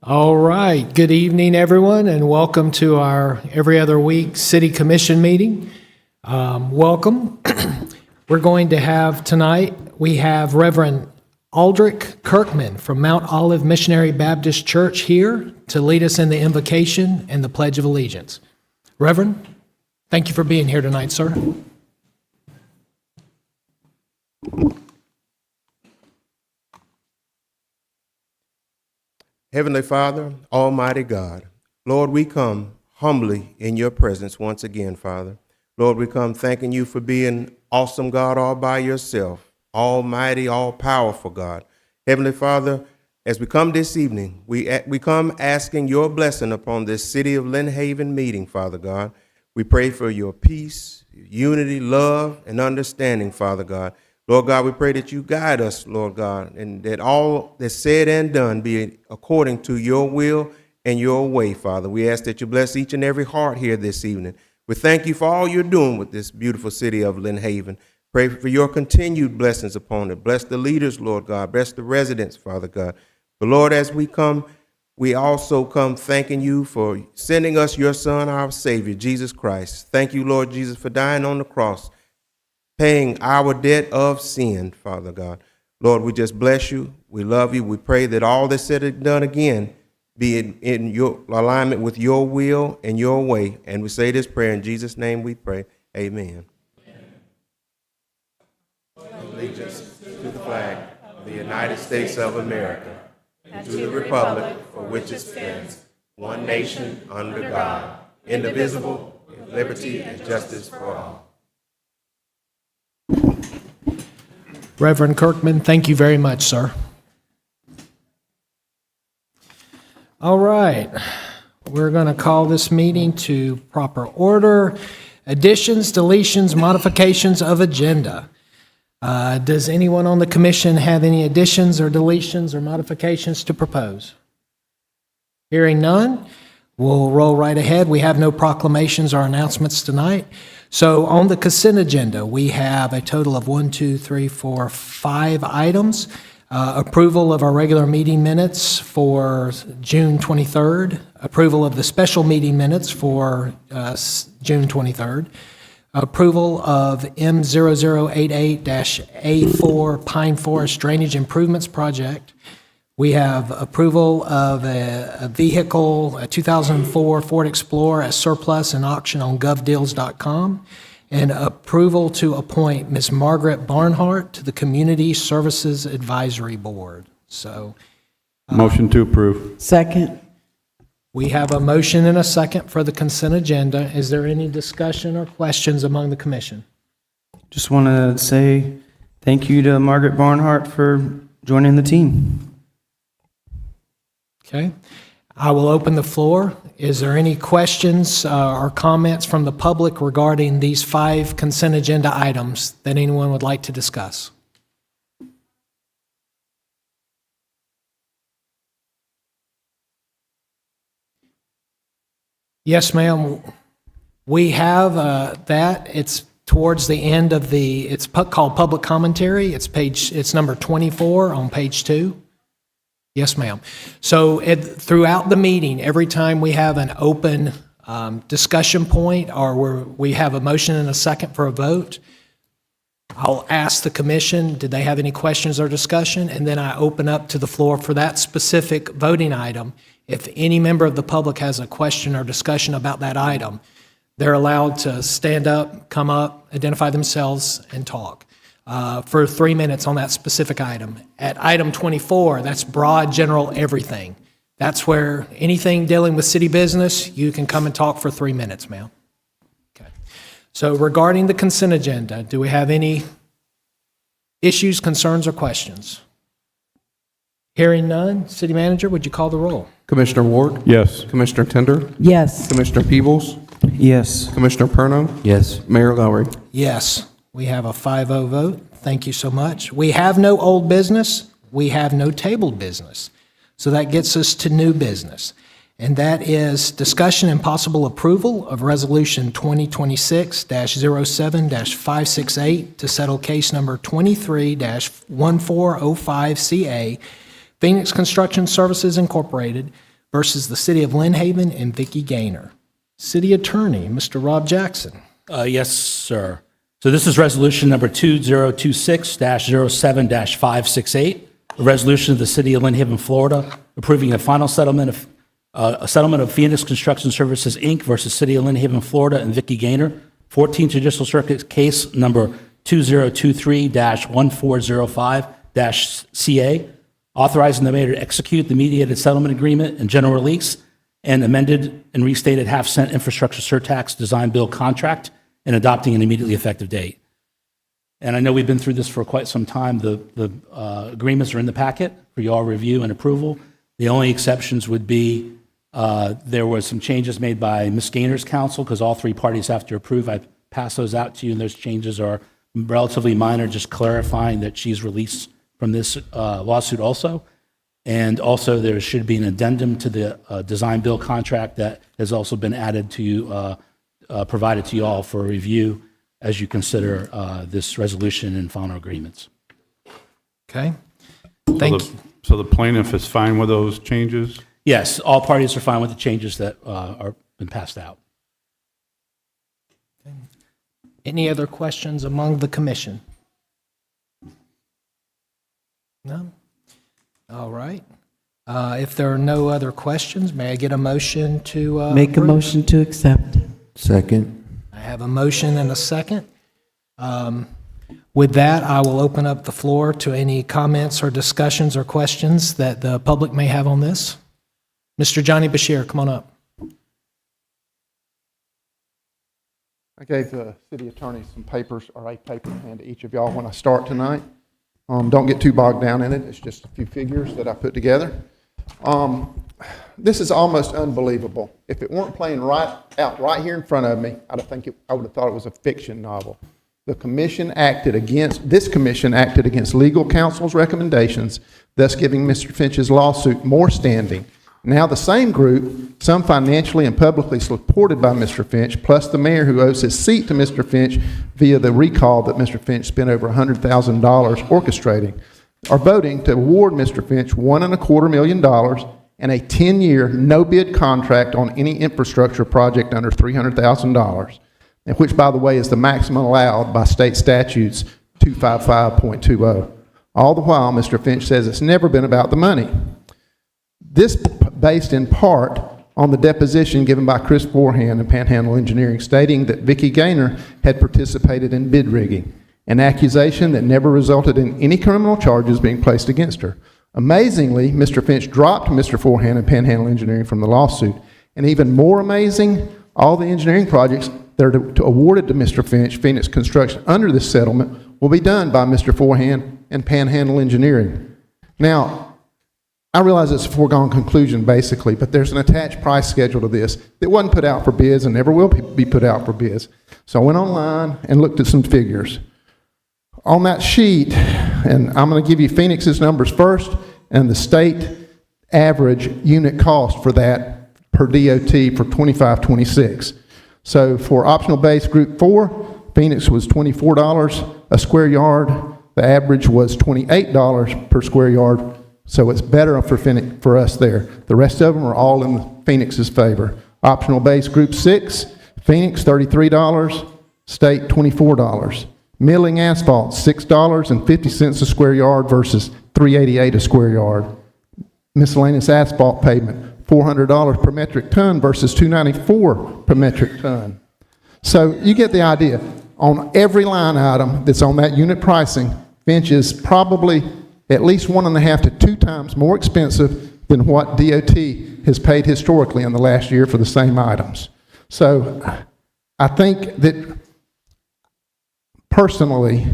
All right. Good evening, everyone, and welcome to our every other week City Commission meeting. Welcome. We're going to have tonight, we have Reverend Aldrich Kirkman from Mount Olive Missionary Baptist Church here to lead us in the invocation and the Pledge of Allegiance. Reverend, thank you for being here tonight, sir. Heavenly Father, Almighty God, Lord, we come humbly in your presence once again, Father. Lord, we come thanking you for being awesome God all by yourself, almighty, all-powerful God. Heavenly Father, as we come this evening, we come asking your blessing upon this City of Lynn Haven meeting, Father God. We pray for your peace, unity, love, and understanding, Father God. Lord God, we pray that you guide us, Lord God, and that all that's said and done be according to your will and your way, Father. We ask that you bless each and every heart here this evening. We thank you for all you're doing with this beautiful city of Lynn Haven. Pray for your continued blessings upon it. Bless the leaders, Lord God. Bless the residents, Father God. But Lord, as we come, we also come thanking you for sending us your Son, our Savior, Jesus Christ. Thank you, Lord Jesus, for dying on the cross, paying our debt of sin, Father God. Lord, we just bless you. We love you. We pray that all that's said and done again be in your alignment with your will and your way. And we say this prayer in Jesus' name we pray. Amen. Allegiance to the flag of the United States of America and to the republic for which it stands, one nation under God, indivisible, with liberty and justice for all. Reverend Kirkman, thank you very much, sir. All right, we're going to call this meeting to proper order. Additions, deletions, modifications of agenda. Does anyone on the commission have any additions or deletions or modifications to propose? Hearing none, we'll roll right ahead. We have no proclamations or announcements tonight. So on the consent agenda, we have a total of 5 items. Approval of our regular meeting minutes for June 23rd. Approval of the special meeting minutes for June 23rd. Approval of M0088-A4 Pine Forest Drainage Improvements Project. We have approval of a vehicle, a 2004 Ford Explorer as surplus and auction on govdeals.com, and approval to appoint Ms. Margaret Barnhart to the Community Services Advisory Board. So, motion to approve. Second. we have a motion and a second for the consent agenda. Is there any discussion or questions among the commission? Just want to say thank you to Margaret Barnhart for joining the team. Okay. I will open the floor. Is there any questions or comments from the public regarding these 5 consent agenda items that anyone would like to discuss? Yes, ma'am. We have that. It's towards the end of it's called public commentary. It's number 24 on page 2. Yes, ma'am. So throughout the meeting, every time we have an open discussion point or we have a motion and a second for a vote, I'll ask the commission, did they have any questions or discussion? And then I open up to the floor for that specific voting item. If any member of the public has a question or discussion about that item, they're allowed to stand up, come up, identify themselves, and talk. For 3 minutes on that specific item. At item 24, that's broad, general, everything. That's where anything dealing with city business, you can come and talk for 3 minutes, ma'am. Okay. So regarding the consent agenda, do we have any issues, concerns, or questions? Hearing none, City Manager, would you call the roll? Commissioner Ward? Yes. Commissioner Tender? Yes. Commissioner Peebles? Yes. Commissioner Perno? Yes. Mayor Lowry? Yes. We have a 5-0 vote. Thank you so much. We have no old business. We have no tabled business. So that gets us to new business. and that is discussion and possible approval of Resolution 2026-07-568 to settle case number 23-1405CA, Phoenix Construction Services Incorporated versus the City of Lynn Haven and Vicki Gaynor. City Attorney, Mr. Rob Jackson. Yes, sir. So this is resolution number 2026-07-568, a resolution of the City of Lynn Haven, Florida, approving a final settlement of Phoenix Construction Services, Inc. versus City of Lynn Haven, Florida, and Vicki Gaynor, 14th Judicial Circuit case number 2023-1405-CA, authorizing the mayor to execute the mediated settlement agreement and general release and amended and restated half-cent infrastructure surtax design bill contract and adopting an immediately effective date. And I know we've been through this for quite some time. The agreements are in the packet for your review and approval. The only exceptions would be there were some changes made by Ms. Gaynor's counsel, because all three parties have to approve. I pass those out to you, and those changes are relatively minor, just clarifying that she's released from this lawsuit also. And also there should be an addendum to the design bill contract that has also been added to you, provided to you all for review as you consider this resolution and final agreements. Okay. Thank you. So the plaintiff is fine with those changes? Yes, all parties are fine with the changes that are been passed out. Any other questions among the commission? No? All right. If there are no other questions, may I get a motion to Make a approve? motion to accept. Second. I have a motion and a second. With that, I will open up the floor to any comments or discussions or questions that the public may have on this. Mr. Johnny Bashir, come on up. I gave the city attorney some papers, or a paper to hand to each of y'all when I start tonight. Don't get too bogged down in it. It's just a few figures that I put together. This is almost unbelievable. If it weren't playing right here in front of me, I would have thought it was a fiction novel. This commission acted against legal counsel's recommendations, thus giving Mr. Finch's lawsuit more standing. Now the same group, some financially and publicly supported by Mr. Finch, plus the mayor who owes his seat to Mr. Finch via the recall that Mr. Finch spent over $100,000 orchestrating, are voting to award Mr. Finch $1.25 million and a 10-year no-bid contract on any infrastructure project under $300,000, which, by the way, is the maximum allowed by state statutes 255.20. All the while, Mr. Finch says it's never been about the money. This based in part on the deposition given by Chris Forehand and Panhandle Engineering, stating that Vicki Gaynor had participated in bid rigging, an accusation that never resulted in any criminal charges being placed against her. Amazingly, Mr. Finch dropped Mr. Forehand and Panhandle Engineering from the lawsuit. And even more amazing, all the engineering projects that are awarded to Mr. Finch, Phoenix Construction, under this settlement will be done by Mr. Forehand and Panhandle Engineering. Now, I realize it's a foregone conclusion, basically, but there's an attached price schedule to this that wasn't put out for bids and never will be put out for bids. So I went online and looked at some figures. On that sheet, and I'm going to give you Phoenix's numbers first, and the state average unit cost for that per DOT for 25-26. So for optional base group 4, Phoenix was $24 a square yard. The average was $28 per square yard. So it's better for us there. The rest of them are all in Phoenix's favor. Optional base group 6, Phoenix $33, state $24. Milling asphalt $6.50 a square yard versus $3.88 a square yard. Miscellaneous asphalt pavement $400 per metric ton versus $294 per metric ton. So you get the idea. On every line item that's on that unit pricing, Finch is probably at least 1.5 to 2 times more expensive than what DOT has paid historically in the last year for the same items. So I think that personally,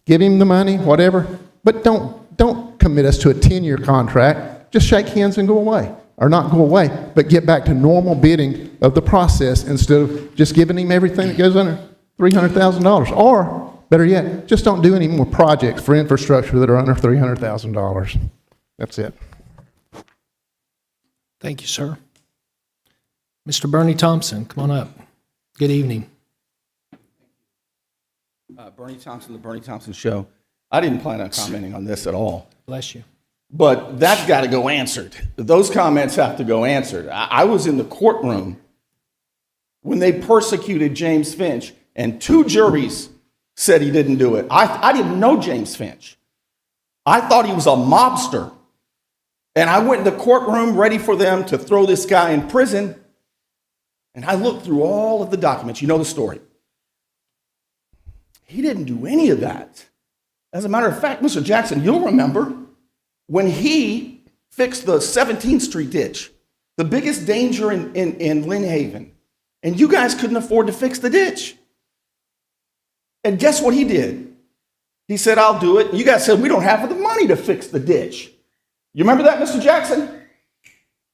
give him the money, whatever, but don't commit us to a 10-year contract. Just shake hands and go away, or not go away, but get back to normal bidding of the process instead of just giving him everything that goes under $300,000. Or better yet, just don't do any more projects for infrastructure that are under $300,000. That's it. Thank you, sir. Mr. Bernie Thompson, come on up. Good evening. Bernie Thompson, The Bernie Thompson Show. I didn't plan on commenting on this at all, Bless you. but that's got to go answered. Those comments have to go answered. I was in the courtroom when they persecuted James Finch, and 2 juries said he didn't do it. I didn't know James Finch. I thought he was a mobster. And I went in the courtroom ready for them to throw this guy in prison, and I looked through all of the documents. You know the story. He didn't do any of that. As a matter of fact, Mr. Jackson, you'll remember when he fixed the 17th Street ditch, the biggest danger in Lynn Haven, and you guys couldn't afford to fix the ditch. And guess what he did? He said, I'll do it. And you guys said, we don't have the money to fix the ditch. You remember that, Mr. Jackson?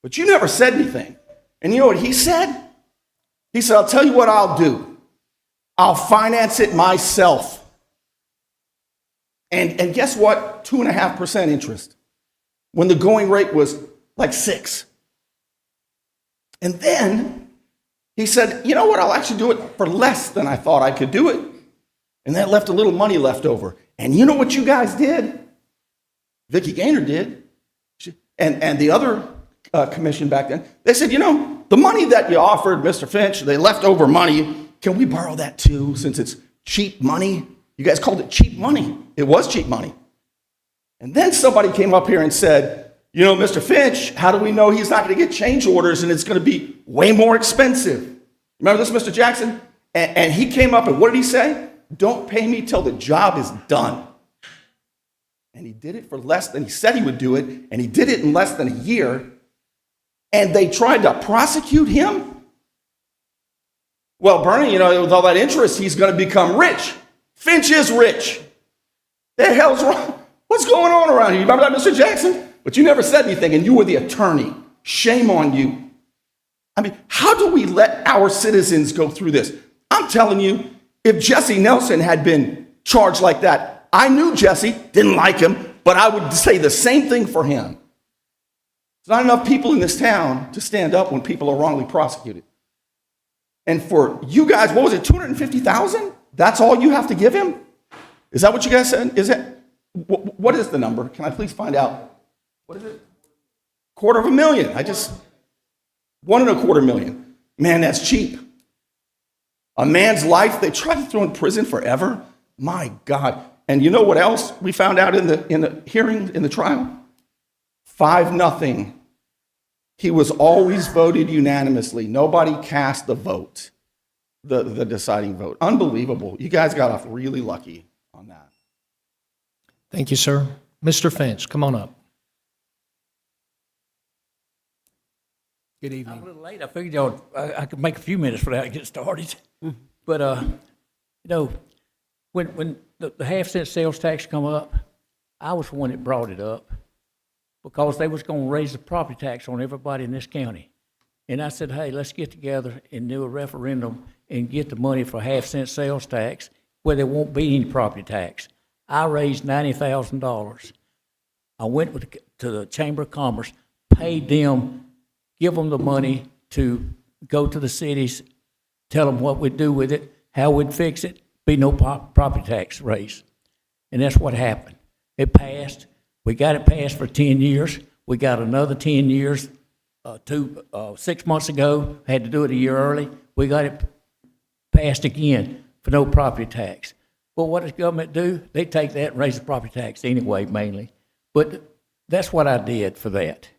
But you never said anything. And you know what he said? He said, I'll tell you what I'll do. I'll finance it myself. And guess what? 2.5% interest when the going rate was like 6. And then he said, you know what? I'll actually do it for less than I thought I could do it. And that left a little money left over. And you know what you guys did? Vicki Gaynor did. And the other commission back then, they said, you know, the money that you offered Mr. Finch, the leftover money, can we borrow that too, since it's cheap money? You guys called it cheap money. It was cheap money. And then somebody came up here and said, you know, Mr. Finch, how do we know he's not going to get change orders and it's going to be way more expensive? Remember this, Mr. Jackson? And he came up and what did he say? Don't pay me till the job is done. And he did it for less than he said he would do it, and he did it in less than a year, and they tried to prosecute him. Well, Bernie, you know, with all that interest, he's going to become rich. Finch is rich. The hell's wrong? What's going on around here? You remember that, Mr. Jackson? But you never said anything, and you were the attorney. Shame on you. I mean, how do we let our citizens go through this? I'm telling you, if Jesse Nelson had been charged like that, I knew Jesse, didn't like him, but I would say the same thing for him. There's not enough people in this town to stand up when people are wrongly prosecuted. And for you guys, what was it, $250,000? That's all you have to give him? Is that what you guys said? Is it? What is the number? Can I please find out? What is it? $250,000. $1.25 million. Man, that's cheap. A man's life, they try to throw in prison forever? My God. And you know what else we found out in the hearing, in the trial? 5-0. He was always voted unanimously. Nobody cast the vote, the deciding vote. Unbelievable. You guys got off really lucky on that. Thank you, sir. Mr. Finch, come on up. Good I'm evening. a little late. I figured I could make a few minutes for that to get started. But, you know, when the half-cent sales tax come up, I was the one that brought it up because they was going to raise the property tax on everybody in this county. And I said, hey, let's get together and do a referendum and get the money for half-cent sales tax where there won't be any property tax. I raised $90,000. I went to the Chamber of Commerce, paid them, give them the money to go to the cities, tell them what we'd do with it, how we'd fix it, be no property tax raise. And that's what happened. It passed. We got it passed for 10 years. We got another 10 years 6 months ago. Had to do it a year early. We got it passed again for no property tax. But what does government do? They take that and raise the property tax anyway, mainly. But that's what I did for that.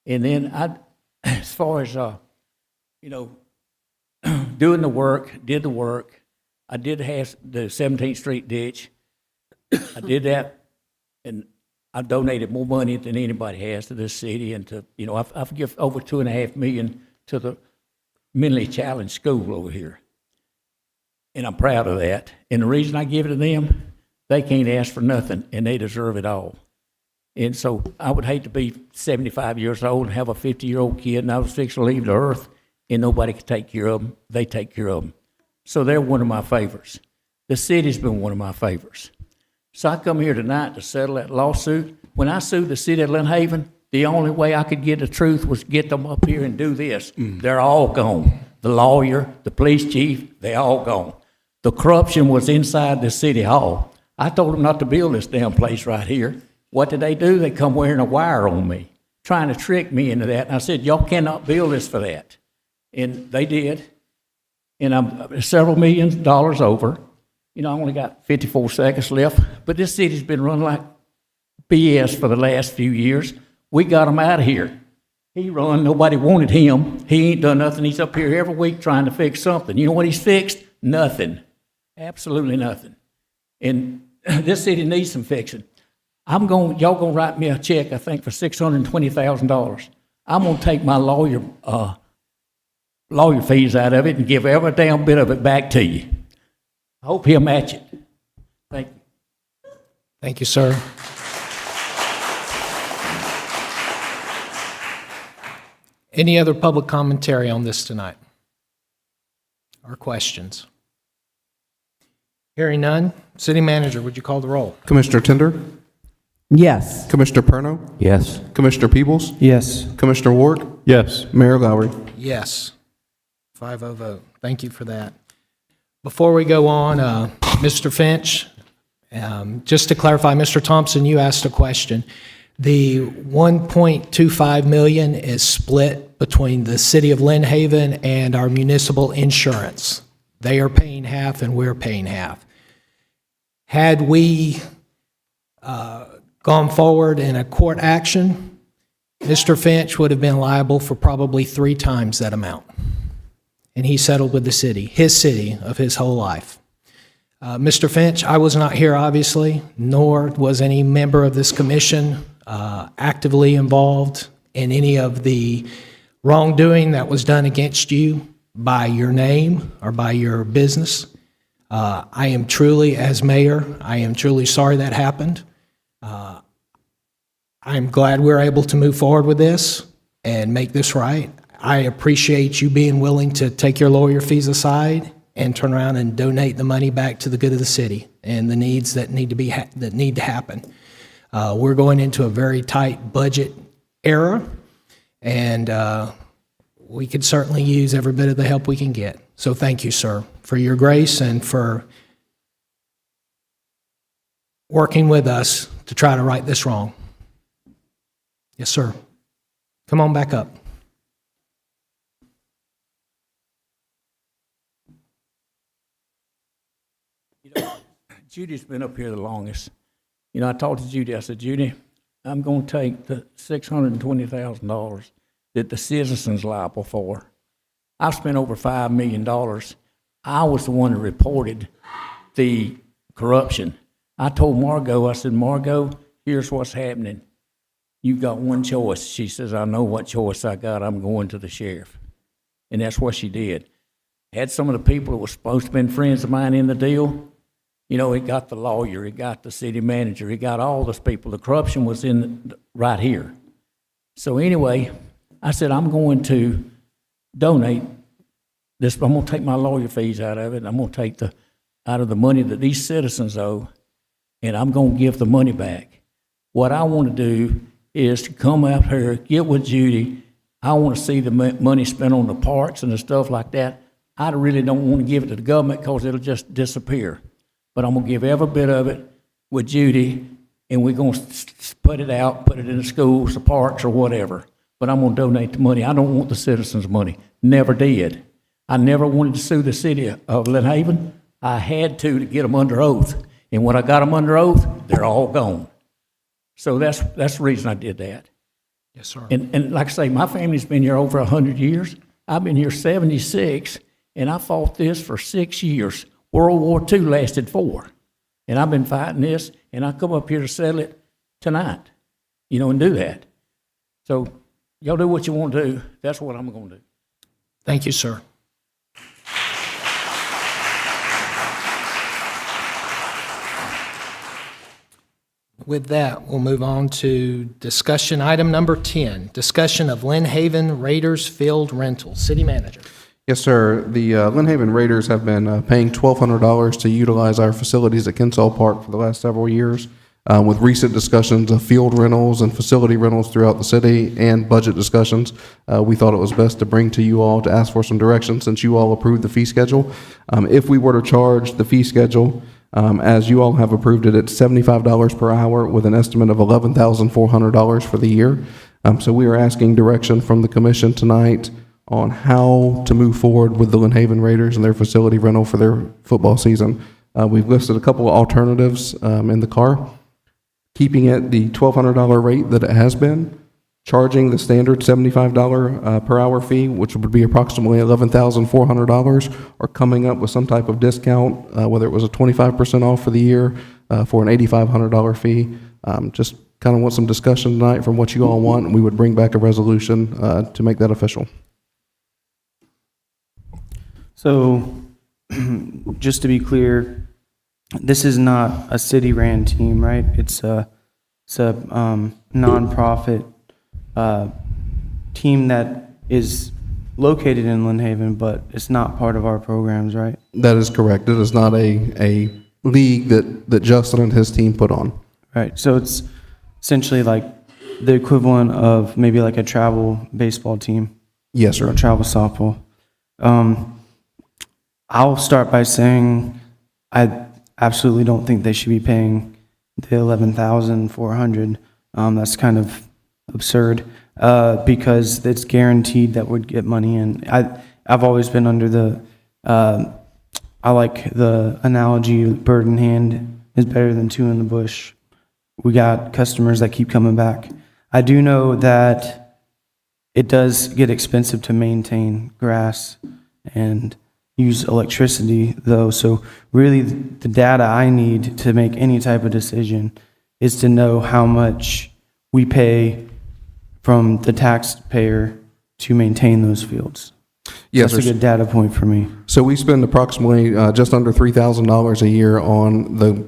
And then as far as, you know, doing the work, did the work. I did have the 17th Street ditch. I did that, and I donated more money than anybody has to this city, and to, you know, I've given over $2.5 million to the mentally challenged school over here, and I'm proud of that. And the reason I give it to them, they can't ask for nothing, and they deserve it all. And so I would hate to be 75 years old and have a 50-year-old kid, and I was fixing to leave the earth, and nobody could take care of them. They take care of them. So they're one of my favorites. The city's been one of my favorites. So I come here tonight to settle that lawsuit. When I sued the city of Lynn Haven, The only way I could get the truth was get them up here and do this. They're all gone. The lawyer, the police chief, they all gone. The corruption was inside the city hall. I told them not to build this damn place right here. What did they do? They come wearing a wire on me, trying to trick me into that. And I said, y'all cannot build this for that. And they did. And I'm several million dollars over. You know, I only got 54 seconds left. But this city's been run like BS for the last few years. We got him out of here. He run, nobody wanted him. He ain't done nothing. He's up here every week trying to fix something. You know what he's fixed? Nothing. Absolutely nothing. And this city needs some fixing. Y'all gonna write me a check, I think, for $620,000. I'm gonna take my lawyer fees out of it and give every damn bit of it back to you. I hope he'll match it. Thank you. Thank you, sir. Any other public commentary on this tonight? Or questions? Hearing none, City Manager, would you call the roll? Commissioner Tender? Yes. Commissioner Perno? Yes. Commissioner Peebles? Yes. Commissioner Ward? Yes. Mayor Lowry? Yes. 5-0 vote. Thank you for that. Before we go on, Mr. Finch, just to clarify, Mr. Thompson, you asked a question. The $1.25 million is split between the City of Lynn Haven and our municipal insurance. They are paying half and we're paying half. Had we gone forward in a court action, Mr. Finch would have been liable for probably 3 times that amount. And he settled with the city, his city of his whole life. Mr. Finch, I was not here, obviously, nor was any member of this commission actively involved in any of the wrongdoing that was done against you by your name or by your business. I am truly, as mayor, I am truly sorry that happened. I'm glad we're able to move forward with this and make this right. I appreciate you being willing to take your lawyer fees aside and turn around and donate the money back to the good of the city and the needs that need to happen. We're going into a very tight budget era, and we could certainly use every bit of the help we can get. So thank you, sir, for your grace and for working with us to try to right this wrong. Yes, sir. Come on back up. Judy's been up here the longest. You know, I talked to Judy. I said, Judy, I'm going to take the $620,000 that the citizens liable for. I've spent over $5 million. I was the one that reported the corruption. I told Margot, I said, Margot, here's what's happening. You've got one choice. She says, I know what choice I got. I'm going to the sheriff. And that's what she did. Had some of the people that were supposed to have been friends of mine in the deal. You know, it got the lawyer, it got the city manager, it got all those people. The corruption was right here. So anyway, I said, I'm going to donate this. I'm going to take my lawyer fees out of it. I'm going to take out of the money that these citizens owe, and I'm going to give the money back. What I want to do is to come out here, get with Judy. I want to see the money spent on the parks and the stuff like that. I really don't want to give it to the government because it'll just disappear. But I'm going to give every bit of it with Judy, and we're going to put it out, put it in the schools, the parks, or whatever. But I'm going to donate the money. I don't want the citizens' money. Never did. I never wanted to sue the city of Lynn Haven. I had to get them under oath. And when I got them under oath, they're all gone. So that's the reason I did that. Yes, sir. And like I say, my family's been here over 100 years. I've been here 76, and I fought this for 6 years. World War II lasted 4. And I've been fighting this, and I come up here to settle it tonight, you know, and do that. So y'all do what you want to do. That's what I'm going to do. Thank you, sir. With that, we'll move on to discussion item number 10, discussion of Lynn Haven Raiders Field Rental. City Manager. Yes, sir. The Lynn Haven Raiders have been paying $1,200 to utilize our facilities at Kinsall Park for the last several years. With recent discussions of field rentals and facility rentals throughout the city and budget discussions, we thought it was best to bring to you all to ask for some direction since you all approved the fee schedule. If we were to charge the fee schedule, as you all have approved it, it's $75 per hour with an estimate of $11,400 for the year. So we are asking direction from the commission tonight on how to move forward with the Lynn Haven Raiders and their facility rental for their football season. We've listed a couple of alternatives in the car. Keeping it the $1,200 rate that it has been, charging the standard $75 per hour fee, which would be approximately $11,400, or coming up with some type of discount, whether it was a 25% off for the year for an $8,500 fee. Just kind of want some discussion tonight from what you all want, and we would bring back a resolution to make that official. So, just to be clear, this is not a city-ran team, right? It's a nonprofit team that is located in Lynn Haven, but it's not part of our programs, right? That is correct. It is not a league that Justin and his team put on. Right. So it's essentially like the equivalent of maybe like a travel baseball team. Yes, Or sir. a travel softball. I'll start by saying I absolutely don't think they should be paying the $11,400. That's kind of absurd because it's guaranteed that we'd get money in. I've always been under the I like the analogy, bird in hand is better than two in the bush. We got customers that keep coming back. I do know that it does get expensive to maintain grass and use electricity, though. So really, the data I need to make any type of decision is to know how much we pay from the taxpayer to maintain those fields. Yes, That's a sir. good data point for me. So we spend approximately just under $3,000 a year on the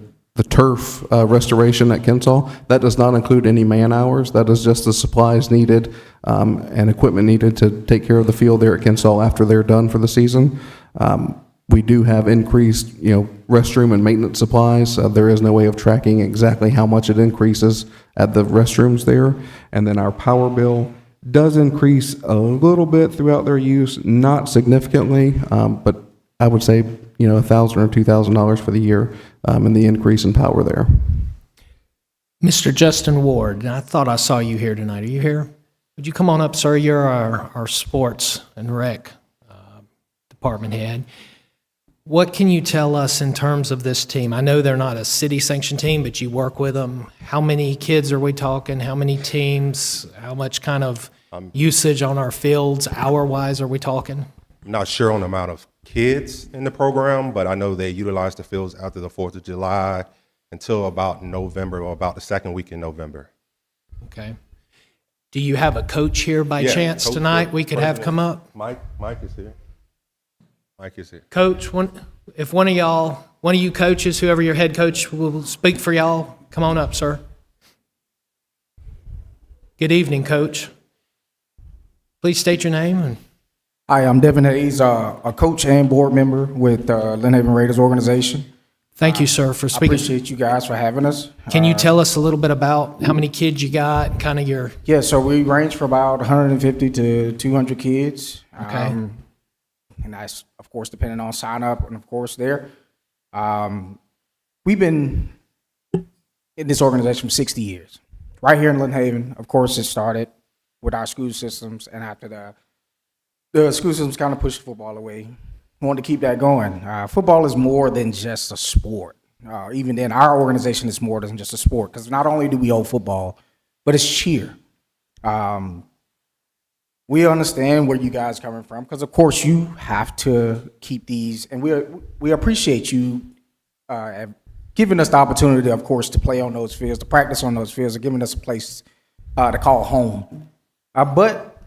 turf restoration at Kensall. That does not include any man hours. That is just the supplies needed and equipment needed to take care of the field there at Kensall after they're done for the season. We do have increased, restroom and maintenance supplies. There is no way of tracking exactly how much it increases at the restrooms there. And then our power bill does increase a little bit throughout their use, not significantly, but I would say, $1,000 or $2,000 for the year and the increase in power there. Mr. Justin Ward, I thought I saw you here tonight. Are you here? Would you come on up, sir? You're our sports and rec department head. What can you tell us in terms of this team? I know they're not a city-sanctioned team, but you work with them. How many kids are we talking? How many teams? How much kind of usage on our fields, hour-wise, are we talking? I'm not sure on the amount of kids in the program, but I know they utilize the fields after the 4th of July until about November or about the second week in November. Okay. Do you have a coach here by Yeah, chance coach, tonight yeah, we could have president. come up? Mike is here. Mike is here. Coach, if one of you coaches, whoever your head coach will speak for y'all, come on up, sir. Good evening, Coach. Please state your name. And Hi, I'm Devin Hayes, a coach and board member with the Lynn Haven Raiders organization. thank you, sir, for I speaking. appreciate you guys for having us. Can you tell us a little bit about how many kids you got, kind of your, Yeah, so we range from about 150 to 200 kids. Okay. And that's, of course, depending on sign up and, of course, there. We've been in this organization for 60 years. Right here in Lynn Haven, of course, it started with our school systems, and after the school systems kind of pushed football away. We wanted to keep that going. Football is more than just a sport. Even then, our organization is more than just a sport, because not only do we own football, but it's cheer. We understand where you guys are coming from, because of course you have to keep these, and we appreciate you giving us the opportunity, of course, to play on those fields, to practice on those fields, and giving us a place to call home. But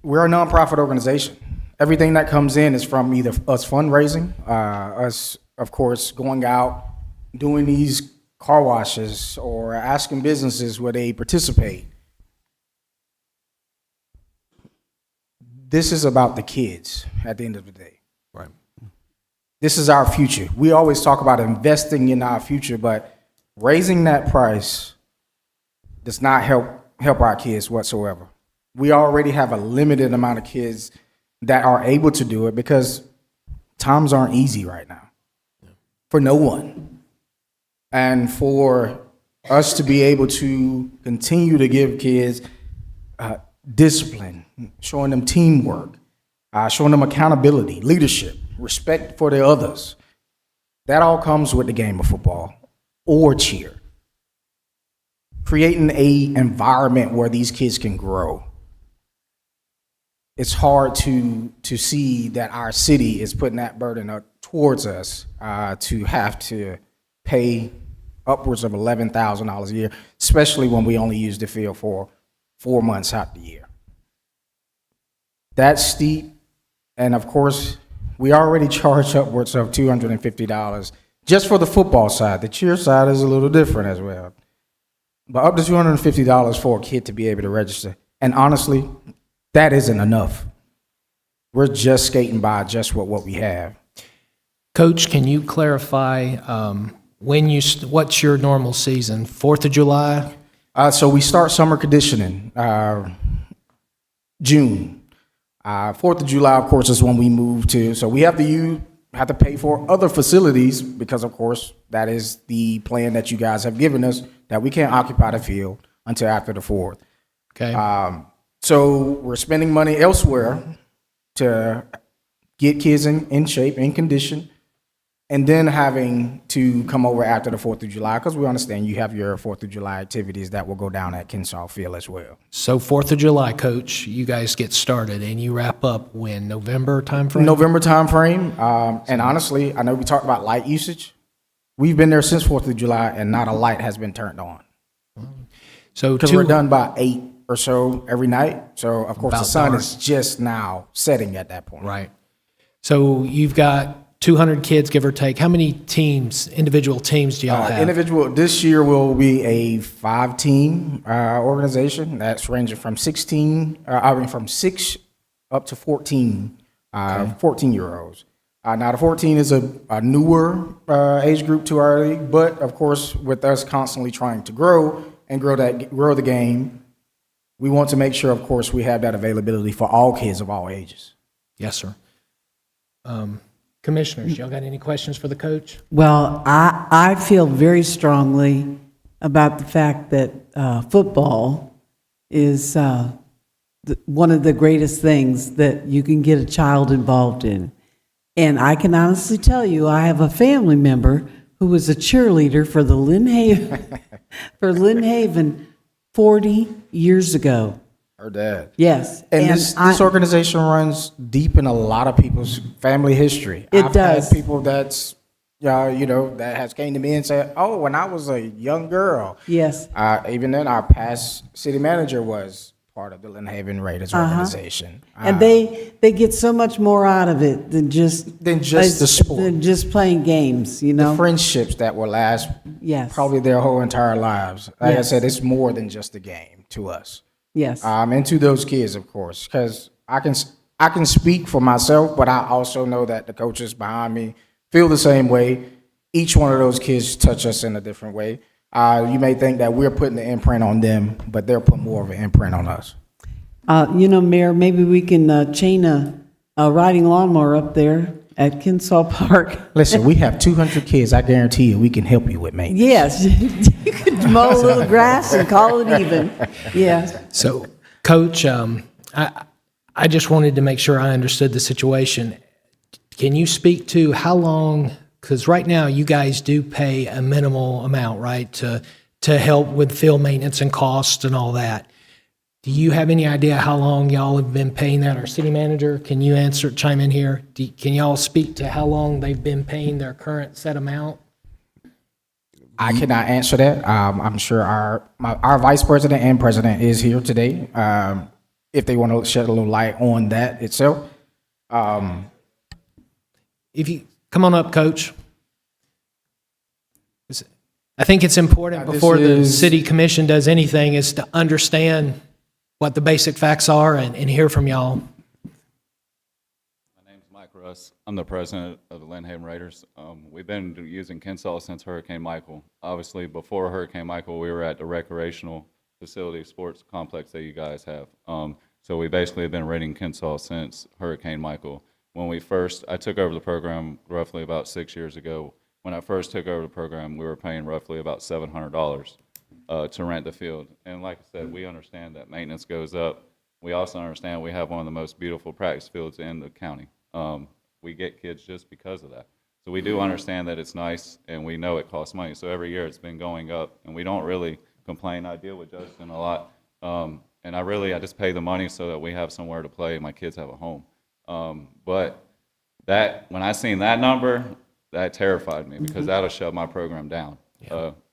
we're a nonprofit organization. Everything that comes in is from either us fundraising, us, of course, going out, doing these car washes, or asking businesses where they participate. This is about the kids at the end of the day. Right. This is our future. We always talk about investing in our future, but raising that price does not help our kids whatsoever. We already have a limited amount of kids that are able to do it because times aren't easy right now for no one. And for us to be able to continue to give kids discipline, showing them teamwork, showing them accountability, leadership, respect for the others, that all comes with the game of football or cheer. Creating an environment where these kids can grow. It's hard to see that our city is putting that burden up towards us to have to pay upwards of $11,000 a year, especially when we only use the field for 4 months out the year. That's steep, and of course, we already charge upwards of $250 just for the football side. The cheer side is a little different as well. But up to $250 for a kid to be able to register. And honestly, that isn't enough. We're just skating by just what we have. Coach, can you clarify what's your normal season? 4th of July? So we start summer conditioning June. 4th of July, of course, is when we move to. So we have to pay for other facilities because, of course, that is the plan that you guys have given us, that we can't occupy the field until after the 4th. Okay. So we're spending money elsewhere to get kids in shape, in condition, and then having to come over after the 4th of July, because we understand you have your 4th of July activities that will go down at Kensaw Field as well. So 4th of July, Coach, you guys get started, and you wrap up when, November timeframe? November timeframe, and honestly, I know we talked about light usage. We've been there since 4th of July, and not a light has been turned on. So Because we're done by 8 or so every night, so of course the About sun dark. is just now setting at that point. Right. So you've got 200 kids, give or take. How many teams, individual teams do y'all have? This year will be a 5-team organization that's ranging from 6 up to 14, 14-year-olds. Now the 14 is a newer age group to our league, but of course with us constantly trying to grow and grow the game, we want to make sure, of course, we have that availability for all kids of all ages. Yes, sir. Commissioners, y'all got any questions for the coach? Well, I feel very strongly about the fact that football is one of the greatest things that you can get a child involved in. And I can honestly tell you, I have a family member who was a cheerleader for the Lynn Haven 40 years ago. Her dad. Yes. And this organization runs deep in a lot of people's family history. It does. Had people that has came to me and said, "Oh, when I was a young girl." Yes. Even then, our past city manager was part of the Lynn Haven Raiders organization. And they get so much more out of it than just the sport. than just playing games, you The know. friendships that will last Yes. probably their whole entire lives. Like I Yes. said, it's more than just a game to us. Yes. And to those kids, of course, because I can speak for myself, but I also know that the coaches behind me feel the same way. Each one of those kids touch us in a different way. You may think that we're putting the imprint on them, but they're putting more of an imprint on us. Mayor, maybe we can chain a riding lawnmower up there at Kensaw Park. Listen, we have 200 kids. I guarantee you we can help you with maintenance. Yes, you could mow a little grass and call it even. Yes. So, Coach, I just wanted to make sure I understood the situation. Can you speak to how long, because right now you guys do pay a minimal amount, right, to help with field maintenance and costs and all that. Do you have any idea how long y'all have been paying that? Our city manager, can you chime in here? Can y'all speak to how long they've been paying their current set amount? I cannot answer that. I'm sure our vice president and president is here today. If they want to shed a little light on that itself. If you come on up, Coach. I think it's important before the city commission does anything is to understand what the basic facts are and hear from y'all. My name's Mike Rush. Russ. I'm the president of the Lynn Haven Raiders. We've been using Kensaw since Hurricane Michael. Obviously, before Hurricane Michael, we were at the recreational facility sports complex that you guys have. So we basically have been renting Kensaw since Hurricane Michael. I took over the program roughly about 6 years ago. When I first took over the program, we were paying roughly about $700 to rent the field. And like I said, we understand that maintenance goes up. We also understand we have one of the most beautiful practice fields in the county. We get kids just because of that. So we do understand that it's nice, and we know it costs money. So every year it's been going up, and we don't really complain. I deal with Justin a lot, and I just pay the money so that we have somewhere to play and my kids have a home. But when I seen that number, that terrified me because that'll shut my program down.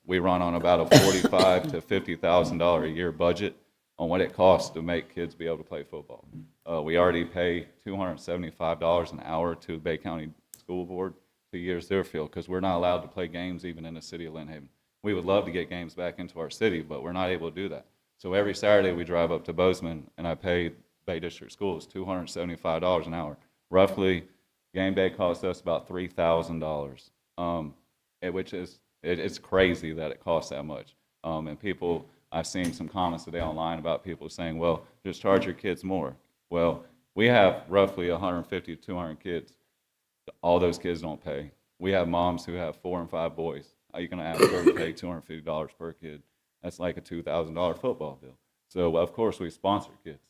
We run on about a $45,000 to $50,000 a year budget on what it costs to make kids be able to play football. We already pay $275 an hour to Bay County School Board to use their field because we're not allowed to play games even in the city of Lynn Haven. We would love to get games back into our city, but we're not able to do that. So every Saturday we drive up to Bozeman, and I pay Bay District Schools $275 an hour. Roughly, game day costs us about $3,000, which is it's crazy that it costs that much. And people, I've seen some comments today online about people saying, well, just charge your kids more. Well, we have roughly 150 to 200 kids. All those kids don't pay. We have moms who have 4 and 5 boys. Are you going to ask her to pay $250 per kid? That's like a $2,000 football bill. So, of course, we sponsor kids.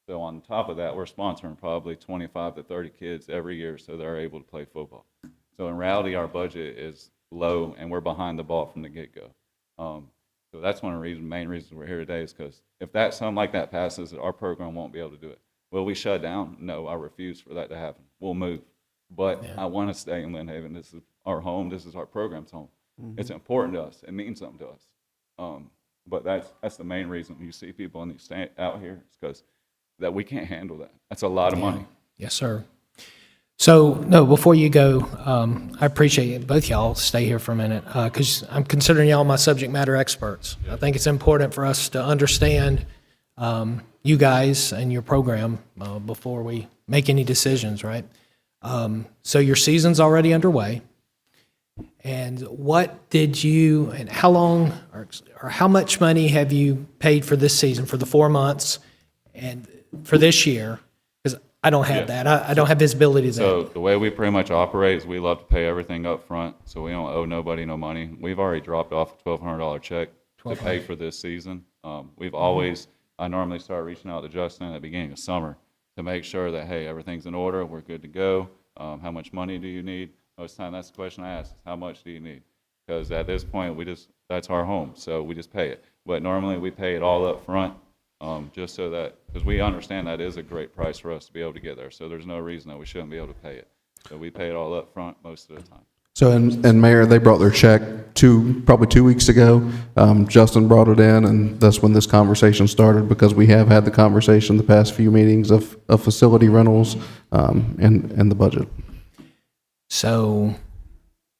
So on top of that, we're sponsoring probably 25 to 30 kids every year so they're able to play football. So in reality, our budget is low, and we're behind the ball from the get-go. So that's one of the main reasons we're here today is because if something like that passes, our program won't be able to do it. Will we shut down? No, I refuse for that to happen. We'll move. But I want to stay in Lynn Haven. This is our home. This is our program's home. Mm-hmm. It's important to us. It means something to us. But that's the main reason you see people in these out here is because that we can't handle that. That's a lot of money. Yes, sir. So, no, before you go, I appreciate it. Both y'all stay here for a minute because I'm considering y'all my subject matter experts. I think it's important for us to understand you guys and your program before we make any decisions, right? So your season's already underway. And what did you, and how long, or how much money have you paid for this season, for the 4 months, and for this year? Because I don't have that. I don't have visibility to that. So the way we pretty much operate is we love to pay everything up front, so we don't owe nobody no money. We've already dropped off a $1,200 check to pay for this season. I normally start reaching out to Justin at the beginning of summer to make sure that, hey, everything's in order, we're good to go. How much money do you need? Most of the time, that's the question I ask, is how much do you need? Because at this point, that's our home, so we just pay it. But normally, we pay it all up front, just so that, because we understand that is a great price for us to be able to get there, so there's no reason that we shouldn't be able to pay it. So we pay it all up front most of the time. So, and Mayor, they brought their check probably 2 weeks ago. Justin brought it in, and that's when this conversation started, because we have had the conversation the past few meetings of facility rentals and the budget. So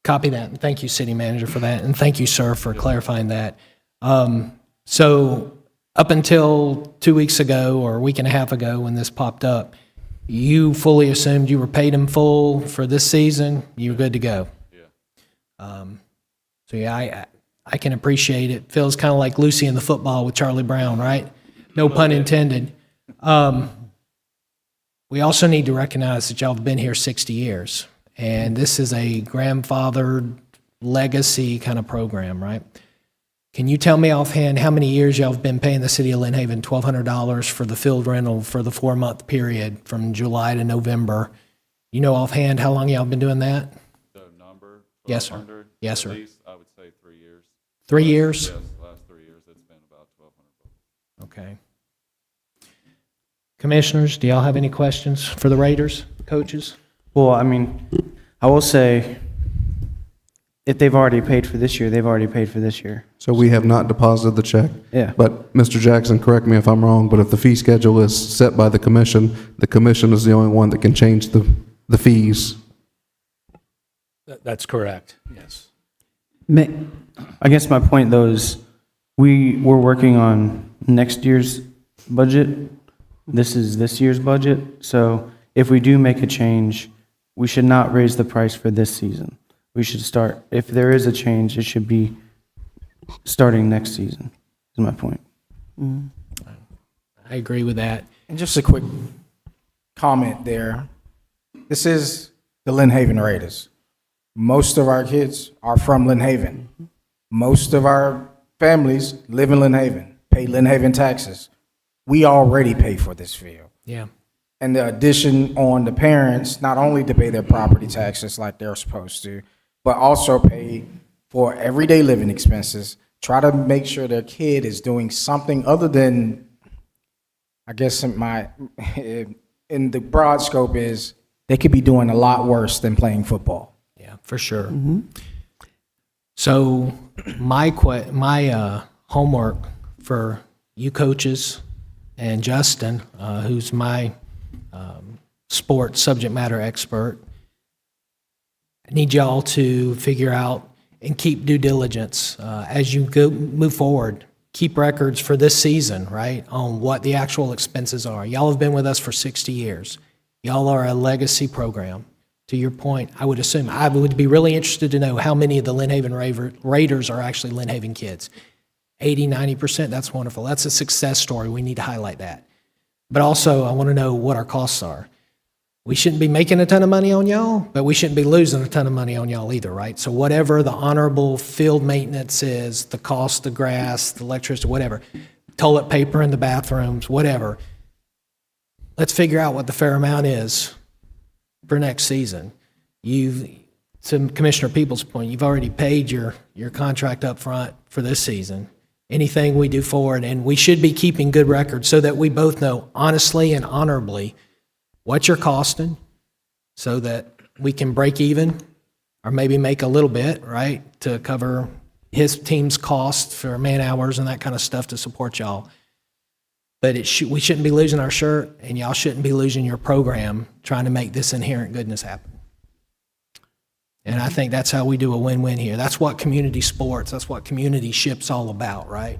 copy that. And thank you, City Manager, for that. And thank you, sir, for clarifying that. So up until 2 weeks ago or a week and a half ago when this popped up, you fully assumed you were paid in full for this season. You were good to go. Yeah. So yeah, I can appreciate it. Feels kind of like Lucy in the football with Charlie Brown, right? No pun intended. We also need to recognize that y'all have been here 60 years. And this is a grandfathered legacy kind of program, right? Can you tell me offhand how many years y'all have been paying the city of Lynn Haven $1,200 for the field rental for the 4-month period from July to November? You know offhand how long y'all have been doing that? The number? Yes, sir. Yes, sir. At least, I would say 3 years. 3 years? Yes, the last 3 years, it's been about $1,200. Okay. Commissioners, do y'all have any questions for the Raiders, coaches? Well, I mean, I will say, if they've already paid for this year, they've already paid for this year. So we have not deposited the check. Yeah. But Mr. Jackson, correct me if I'm wrong, but if the fee schedule is set by the commission is the only one that can change the fees. That's correct, yes. I guess my point, though, is we're working on next year's budget. This is this year's budget. So if we do make a change, we should not raise the price for this season. We should start, if there is a change, it should be starting next season, is my point. I agree with that. And just a quick comment there. This is the Lynn Haven Raiders. Most of our kids are from Lynn Haven. Most of our families live in Lynn Haven, pay Lynn Haven taxes. We already pay for this field. Yeah. And the addition on the parents, not only to pay their property taxes like they're supposed to, but also pay for everyday living expenses, try to make sure their kid is doing something other than, I guess in the broad scope is, they could be doing a lot worse than playing football. Yeah, for sure. So my homework for you coaches and Justin, who's my sports subject matter expert, I need y'all to figure out and keep due diligence as you move forward. Keep records for this season, right, on what the actual expenses are. Y'all have been with us for 60 years. Y'all are a legacy program. To your point, I would assume, I would be really interested to know how many of the Lynn Haven Raiders are actually Lynn Haven kids. 80, 90%, that's wonderful. That's a success story. We need to highlight that. But also, I want to know what our costs are. We shouldn't be making a ton of money on y'all, but we shouldn't be losing a ton of money on y'all either, right? So whatever the honorable field maintenance is, the cost, the grass, the electricity, whatever, toilet paper in the bathrooms, whatever, let's figure out what the fair amount is for next season. To Commissioner Peoples' point, you've already paid your contract up front for this season. Anything we do forward, and we should be keeping good records so that we both know honestly and honorably what you're costing so that we can break even or maybe make a little bit, right, to cover his team's costs for man hours and that kind of stuff to support y'all. But we shouldn't be losing our shirt, and y'all shouldn't be losing your program trying to make this inherent goodness happen. And I think that's how we do a win-win here. That's what community sports, that's what community ship's all about, right?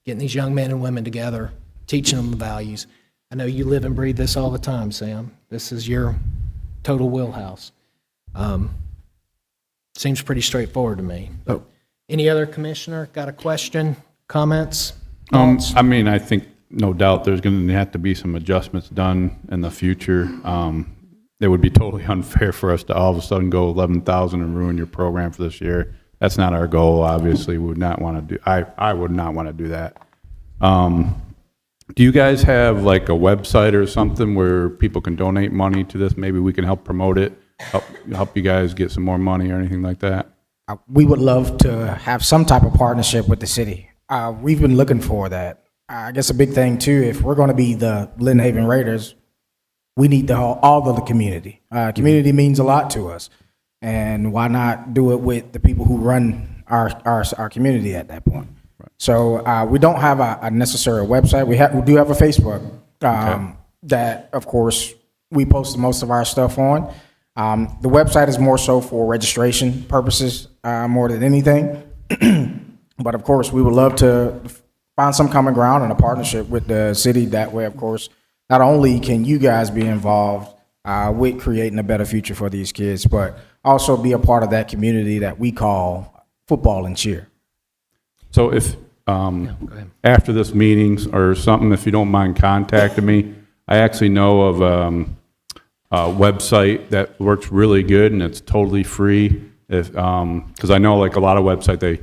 Getting these young men and women together, teaching them the values. I know you live and breathe this all the time, Sam. This is your total wheelhouse. Seems pretty straightforward to me. But any other commissioner got a question, comments? Thoughts? I mean, I think no doubt there's going to have to be some adjustments done in the future. It would be totally unfair for us to all of a sudden go 11,000 and ruin your program for this year. That's not our goal. Obviously, we would not want to do. I would not want to do that. Do you guys have like a website or something where people can donate money to this? Maybe we can help promote it, help you guys get some more money or anything like that. We would love to have some type of partnership with the city. We've been looking for that. I guess a big thing too, if we're going to be the Lynn Haven Raiders, we need all of the community. Community means a lot to us, and why not do it with the people who run our community at that point? Right. So we don't have a necessary website. We do have a Facebook that, of course, we post most of our stuff on. The website is more so for registration purposes more than anything. But of course, we would love to find some common ground and a partnership with the city. That way, of course, not only can you guys be involved with creating a better future for these kids, but also be a part of that community that we call football and cheer. So if after this meetings or something, if you don't mind contacting me, I actually know of a website that works really good and it's totally free. If because I know like a lot of websites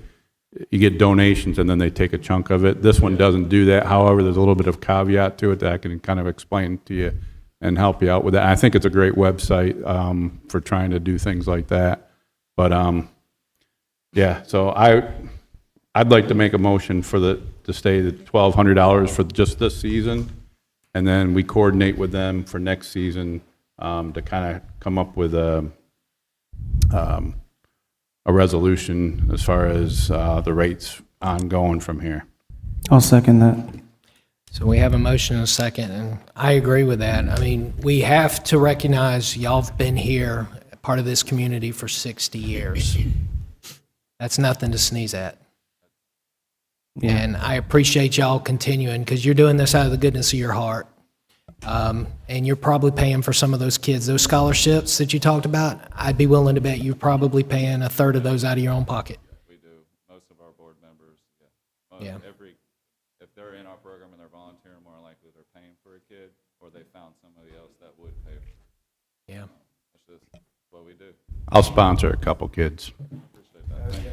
you get donations and then they take a chunk of it. This one doesn't do that. However, there's a little bit of caveat to it that I can kind of explain to you and help you out with that. I think it's a great website for trying to do things like that. But yeah, so I'd like to make a motion to stay at $1,200 for just this season, and then we coordinate with them for next season to kind of come up with a resolution as far as the rates ongoing from here. I'll second that. So we have a motion and a second, and I agree with that. I mean, we have to recognize y'all have been here, part of this community for 60 years. That's nothing to sneeze at. Yeah. And I appreciate y'all continuing because you're doing this out of the goodness of your heart. And you're probably paying for some of those kids. Those scholarships that you talked about, I'd be willing to bet you're probably paying a third of those out of your own pocket. We do. Most of our board members, Yeah. If they're in our program and they're volunteering, more likely they're paying for a kid, or they found somebody else that would pay for it. Yeah. That's just what we do. I'll sponsor a couple kids. Appreciate that. Thank you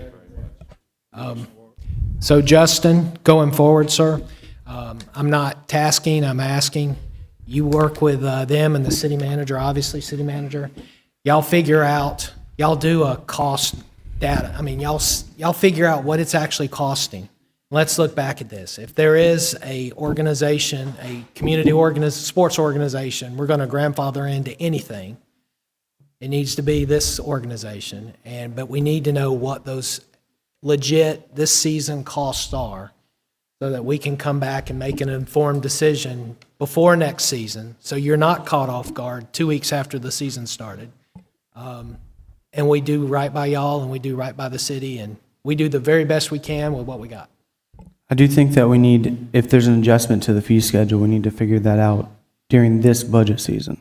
very much. So Justin, going forward, sir, I'm not tasking, I'm asking. You work with them and the city manager, obviously, city manager. Y'all figure out, y'all do a cost data. I mean, y'all figure out what it's actually costing. Let's look back at this. If there is a organization, a community sports organization, we're going to grandfather into anything. It needs to be this organization, but we need to know what those legit this season costs are, so that we can come back and make an informed decision before next season, so you're not caught off guard 2 weeks after the season started. And we do right by y'all, and we do right by the city, and we do the very best we can with what we got. I do think that we need, if there's an adjustment to the fee schedule, we need to figure that out during this budget season.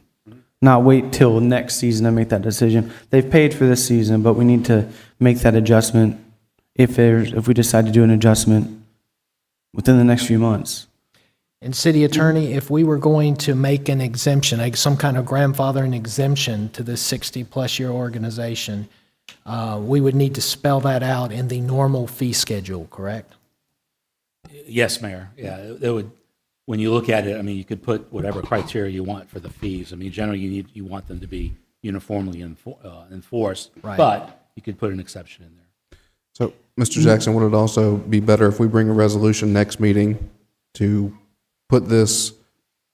Not wait till next season to make that decision. They've paid for this season, but we need to make that adjustment if we decide to do an adjustment within the next few months. And city attorney, if we were going to make an exemption, like some kind of grandfathering exemption to this 60-plus year organization, we would need to spell that out in the normal fee schedule, correct? Yes, Mayor. Yeah, it would, when you look at it, I mean, you could put whatever criteria you want for the fees. I mean, generally, you want them to be uniformly enforced, Right. but you could put an exception in there. So, Mr. Jackson, would it also be better if we bring a resolution next meeting to put this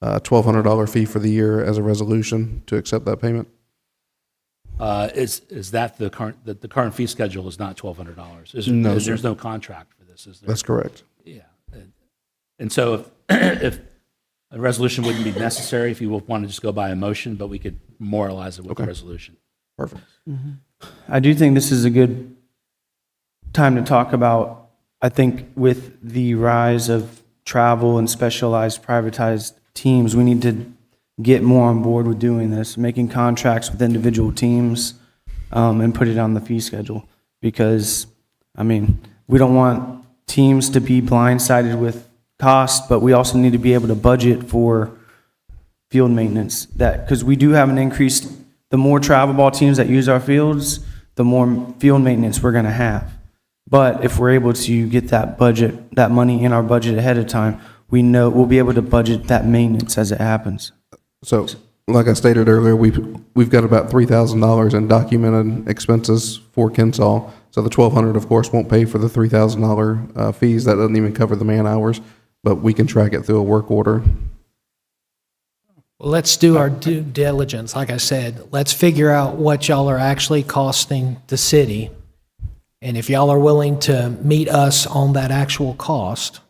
$1,200 fee for the year as a resolution to accept that payment? Is that the current fee schedule is not $1,200? No, sir. There's no contract for this, is there? That's correct. Yeah. And so if a resolution wouldn't be necessary, if you want to just go by a motion, but we could memorialize it with a resolution. Perfect. I do think this is a good time to talk about, I think with the rise of travel and specialized privatized teams, we need to get more on board with doing this, making contracts with individual teams, and put it on the fee schedule. Because, I mean, we don't want teams to be blindsided with cost, but we also need to be able to budget for field maintenance. Because we do have an increase, the more travel ball teams that use our fields, the more field maintenance we're going to have. But if we're able to get that budget, that money in our budget ahead of time, we know we'll be able to budget that maintenance as it happens. So, like I stated earlier, we've got about $3,000 in documented expenses for Kensaw. So the $1,200, of course, won't pay for the $3,000 fees. That doesn't even cover the man hours, but we can track it through a work order. Well, let's do our due diligence. Like I said, let's figure out what y'all are actually costing the city. And if y'all are willing to meet us on that actual cost,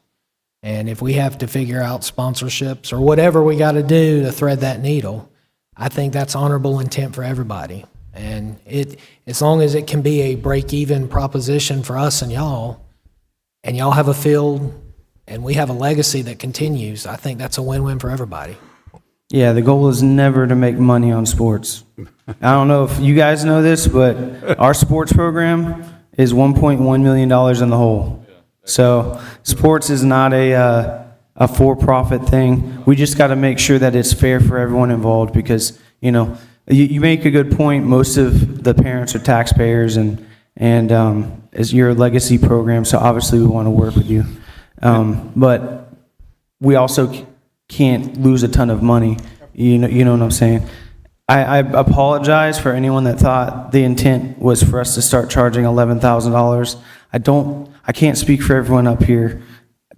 and if we have to figure out sponsorships or whatever we got to do to thread that needle, I think that's honorable intent for everybody. And as long as it can be a break-even proposition for us and y'all have a field and we have a legacy that continues, I think that's a win-win for everybody. Yeah, the goal is never to make money on sports. I don't know if you guys know this, but our sports program is $1.1 million in the hole. So sports is not a for-profit thing. We just got to make sure that it's fair for everyone involved because, you know, you make a good point. Most of the parents are taxpayers and it's your legacy program, so obviously we want to work with you. But we also can't lose a ton of money. You know what I'm saying? I apologize for anyone that thought the intent was for us to start charging $11,000. I can't speak for everyone up here.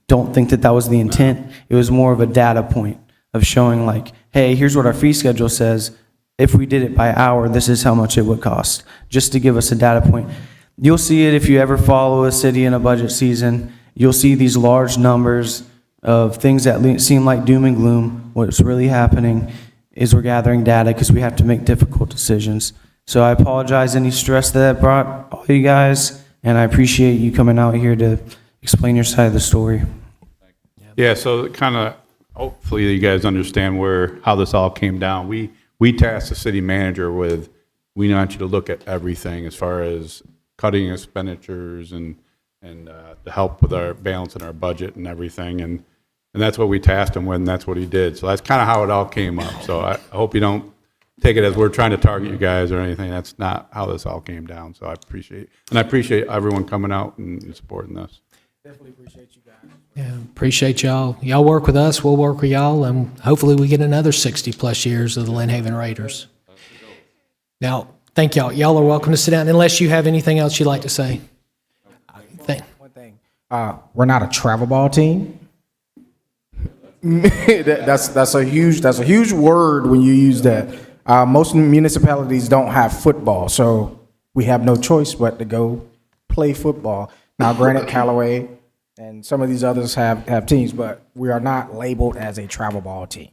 Don't think that was the intent. It was more of a data point of showing like, hey, here's what our fee schedule says. If we did it by hour, this is how much it would cost, just to give us a data point. You'll see it if you ever follow a city in a budget season. You'll see these large numbers of things that seem like doom and gloom. What's really happening is we're gathering data because we have to make difficult decisions. So I apologize any stress that brought all you guys, and I appreciate you coming out here to explain your side of the story. Yeah, so kind of hopefully you guys understand how this all came down. We tasked the city manager with, we want you to look at everything as far as cutting expenditures and to help with our balance in our budget and everything. And that's what we tasked him with, and that's what he did. So that's kind of how it all came up. So I hope you don't take it as we're trying to target you guys or anything. That's not how this all came down. So I appreciate everyone coming out and supporting this. Definitely appreciate you guys. Yeah, appreciate y'all. Y'all work with us, we'll work with y'all, and hopefully we get another 60-plus years of the Lynn Haven Raiders. Now, thank y'all. Y'all are welcome to sit down unless you have anything else you'd like to say. One thing, we're not a travel ball team. that's a huge word when you use that. Most municipalities don't have football, so we have no choice but to go play football. Now, granted, Callaway and some of these others have teams, but we are not labeled as a travel ball team.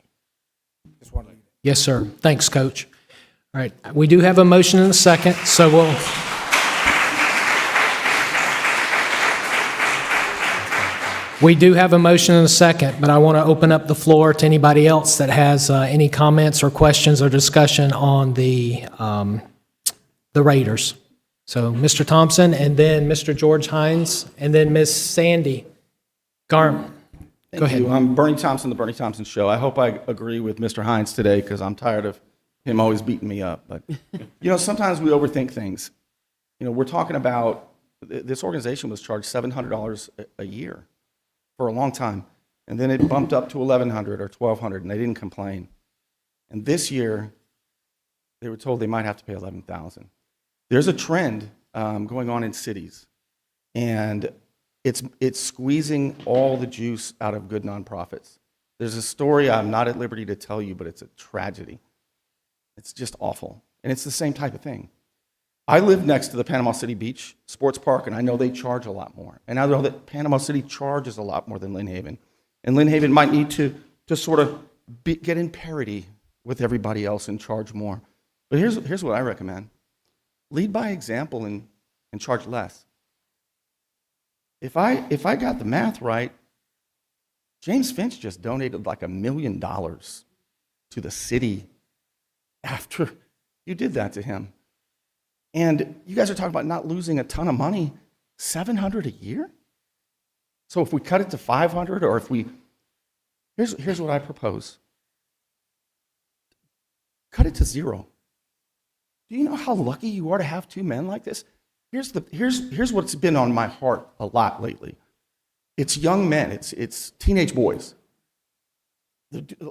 Just want to. Yes, sir. Thanks, Coach. All right, we do have a motion and a second, so we do have a motion and a second, but I want to open up the floor to anybody else that has any comments or questions or discussion on the Raiders. So Mr. Thompson, and then Mr. George Hines, and then Ms. Sandy Garm. Go ahead. I'm Bernie Thompson, the Bernie Thompson Show. I hope I agree with Mr. Hines today because I'm tired of him always beating me up. But, sometimes we overthink things. We're talking about this organization was charged $700 a year for a long time. And then it bumped up to $1,100 or $1,200, and they didn't complain. And this year, they were told they might have to pay $11,000. There's a trend going on in cities, and it's squeezing all the juice out of good nonprofits. There's a story I'm not at liberty to tell you, but it's a tragedy. It's just awful, and it's the same type of thing. I live next to the Panama City Beach Sports Park, and I know they charge a lot more. And I know that Panama City charges a lot more than Lynn Haven. And Lynn Haven might need to sort of get in parity with everybody else and charge more. But here's what I recommend. Lead by example and charge less. If I got the math right, James Finch just donated like $1 million to the city after you did that to him. And you guys are talking about not losing a ton of money, $700 a year? So if we cut it to $500, or if we, here's what I propose. Cut it to $0. Do you know how lucky you are to have two men like this? Here's what's been on my heart a lot lately. It's young men. It's teenage boys.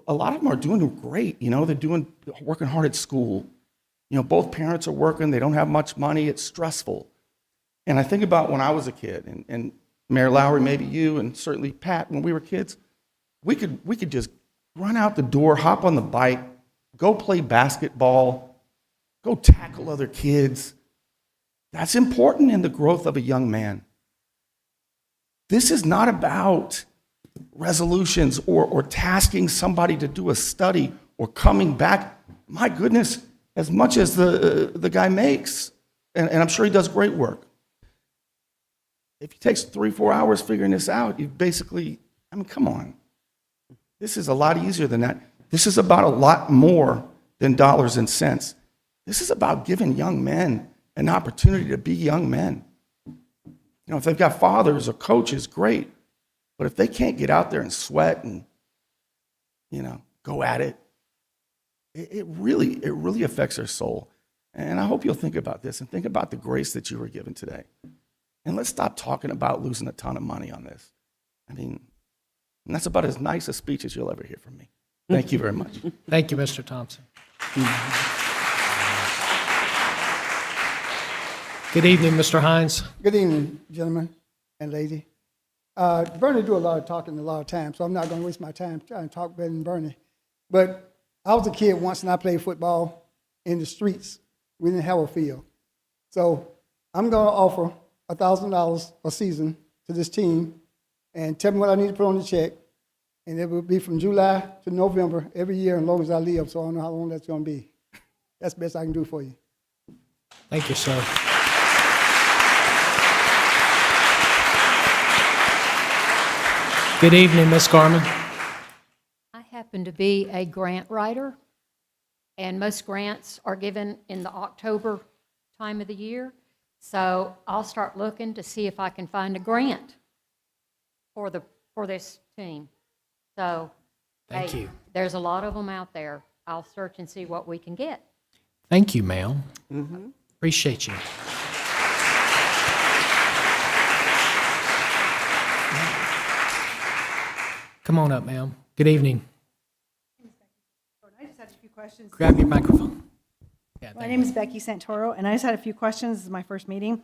A lot of them are doing great. They're working hard at school. Both parents are working. They don't have much money. It's stressful. And I think about when I was a kid, and Mayor Lowry, maybe you, and certainly Pat, when we were kids, we could just run out the door, hop on the bike, go play basketball, go tackle other kids. That's important in the growth of a young man. This is not about resolutions or tasking somebody to do a study or coming back. My goodness, as much as the guy makes, and I'm sure he does great work. If he takes 3-4 hours figuring this out, you basically, come on. This is a lot easier than that. This is about a lot more than dollars and cents. This is about giving young men an opportunity to be young men. If they've got fathers or coaches, great. But if they can't get out there and sweat and, go at it, it really affects their soul. And I hope you'll think about this and think about the grace that you were given today. And let's stop talking about losing a ton of money on this. And that's about as nice a speech as you'll ever hear from me. Thank you very much. Thank you, Mr. Thompson. Good evening, Mr. Hines. Good evening, gentlemen and lady. Bernie do a lot of talking a lot of times, so I'm not going to waste my time trying to talk better than Bernie. But I was a kid once and I played football in the streets. We didn't have a field. So I'm going to offer $1,000 a season to this team and tell me what I need to put on the check. And it will be from July to November every year as long as I live, so I don't know how long that's going to be. That's the best I can do for you. Thank you, sir. Good evening, Ms. Garman. happen to be a grant writer, and most grants are given in the October time of the year. So I'll start looking to see if I can find a grant for this team. So, Thank hey, you. there's a lot of them out there. I'll search and see what we can get. Thank you, ma'am. Appreciate you. Come on up, ma'am. Good evening. I just had a few questions. Grab your microphone. Yeah, My name is Becky Santoro, and I just had a few questions. This is my first meeting.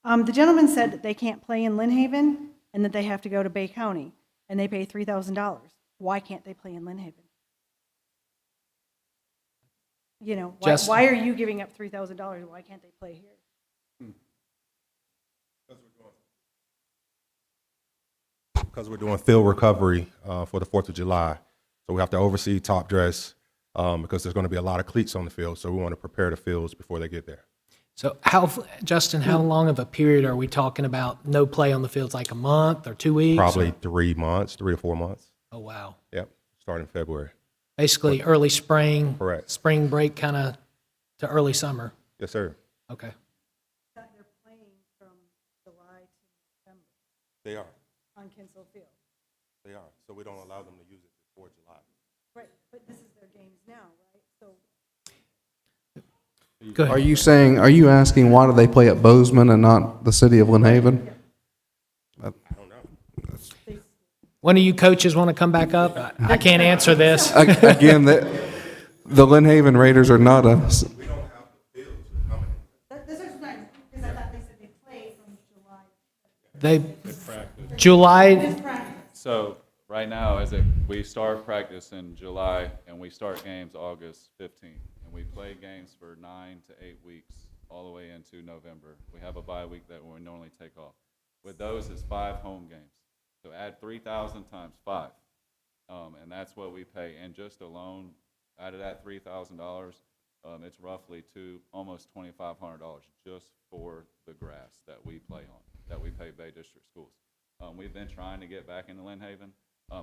The gentleman said that they can't play in Lynn Haven and that they have to go to Bay County, and they pay $3,000. Why can't they play in Lynn Haven? You know, Just- why are you giving up $3,000? Why can't they play here? Because we're doing field recovery for the 4th of July. So we have to oversee top dress because there's going to be a lot of cleats on the field. So we want to prepare the fields before they get there. So Justin, how long of a period are we talking about no play on the fields, like a month or 2 weeks? Probably 3 months, 3 to 4 months. Oh, wow. Yep, starting February. Basically early spring. Correct. Spring break kind of to early summer. Yes, sir. Okay. That they're playing from July to November They are. on Kinsel Field. They are. So we don't allow them to use it before July. Right, but this is their games now, right? So Go ahead. Are you asking why do they play at Bozeman and not the city of Lynn Haven? I don't know. One of you coaches want to come back up? I can't answer this. Again, the Lynn Haven Raiders are not a, this is nice, because I thought they said they played from July. July, So right now, we start practice in July and we start games August 15th. And we play games for 9 to 8 weeks all the way into November. We have a bye week that we normally take off. With those, it's 5 home games. So add 3,000 times 5. And that's what we pay. And just alone, out of that $3,000, it's roughly almost $2,500 just for the grass that we play on, that we pay Bay District schools. We've been trying to get back into Lynn Haven.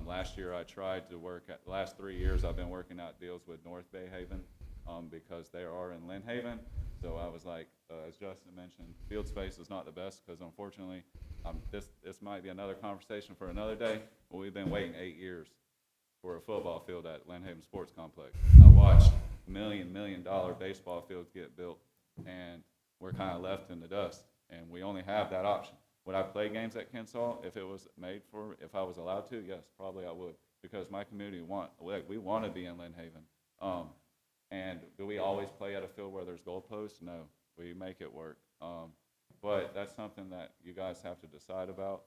Last year I tried to the last 3 years I've been working out deals with North Bay Haven because they are in Lynn Haven. So I was like, as Justin mentioned, field space is not the best because unfortunately, this might be another conversation for another day, but we've been waiting 8 years for a football field at Lynn Haven Sports Complex. I watched $1 million baseball fields get built, and we're kind of left in the dust, and we only have that option. Would I play games at Kensaw if it was made for, if I was allowed to? Yes, probably I would, because my community we want to be in Lynn Haven. And do we always play at a field where there's goalposts? No, we make it work. But that's something that you guys have to decide about.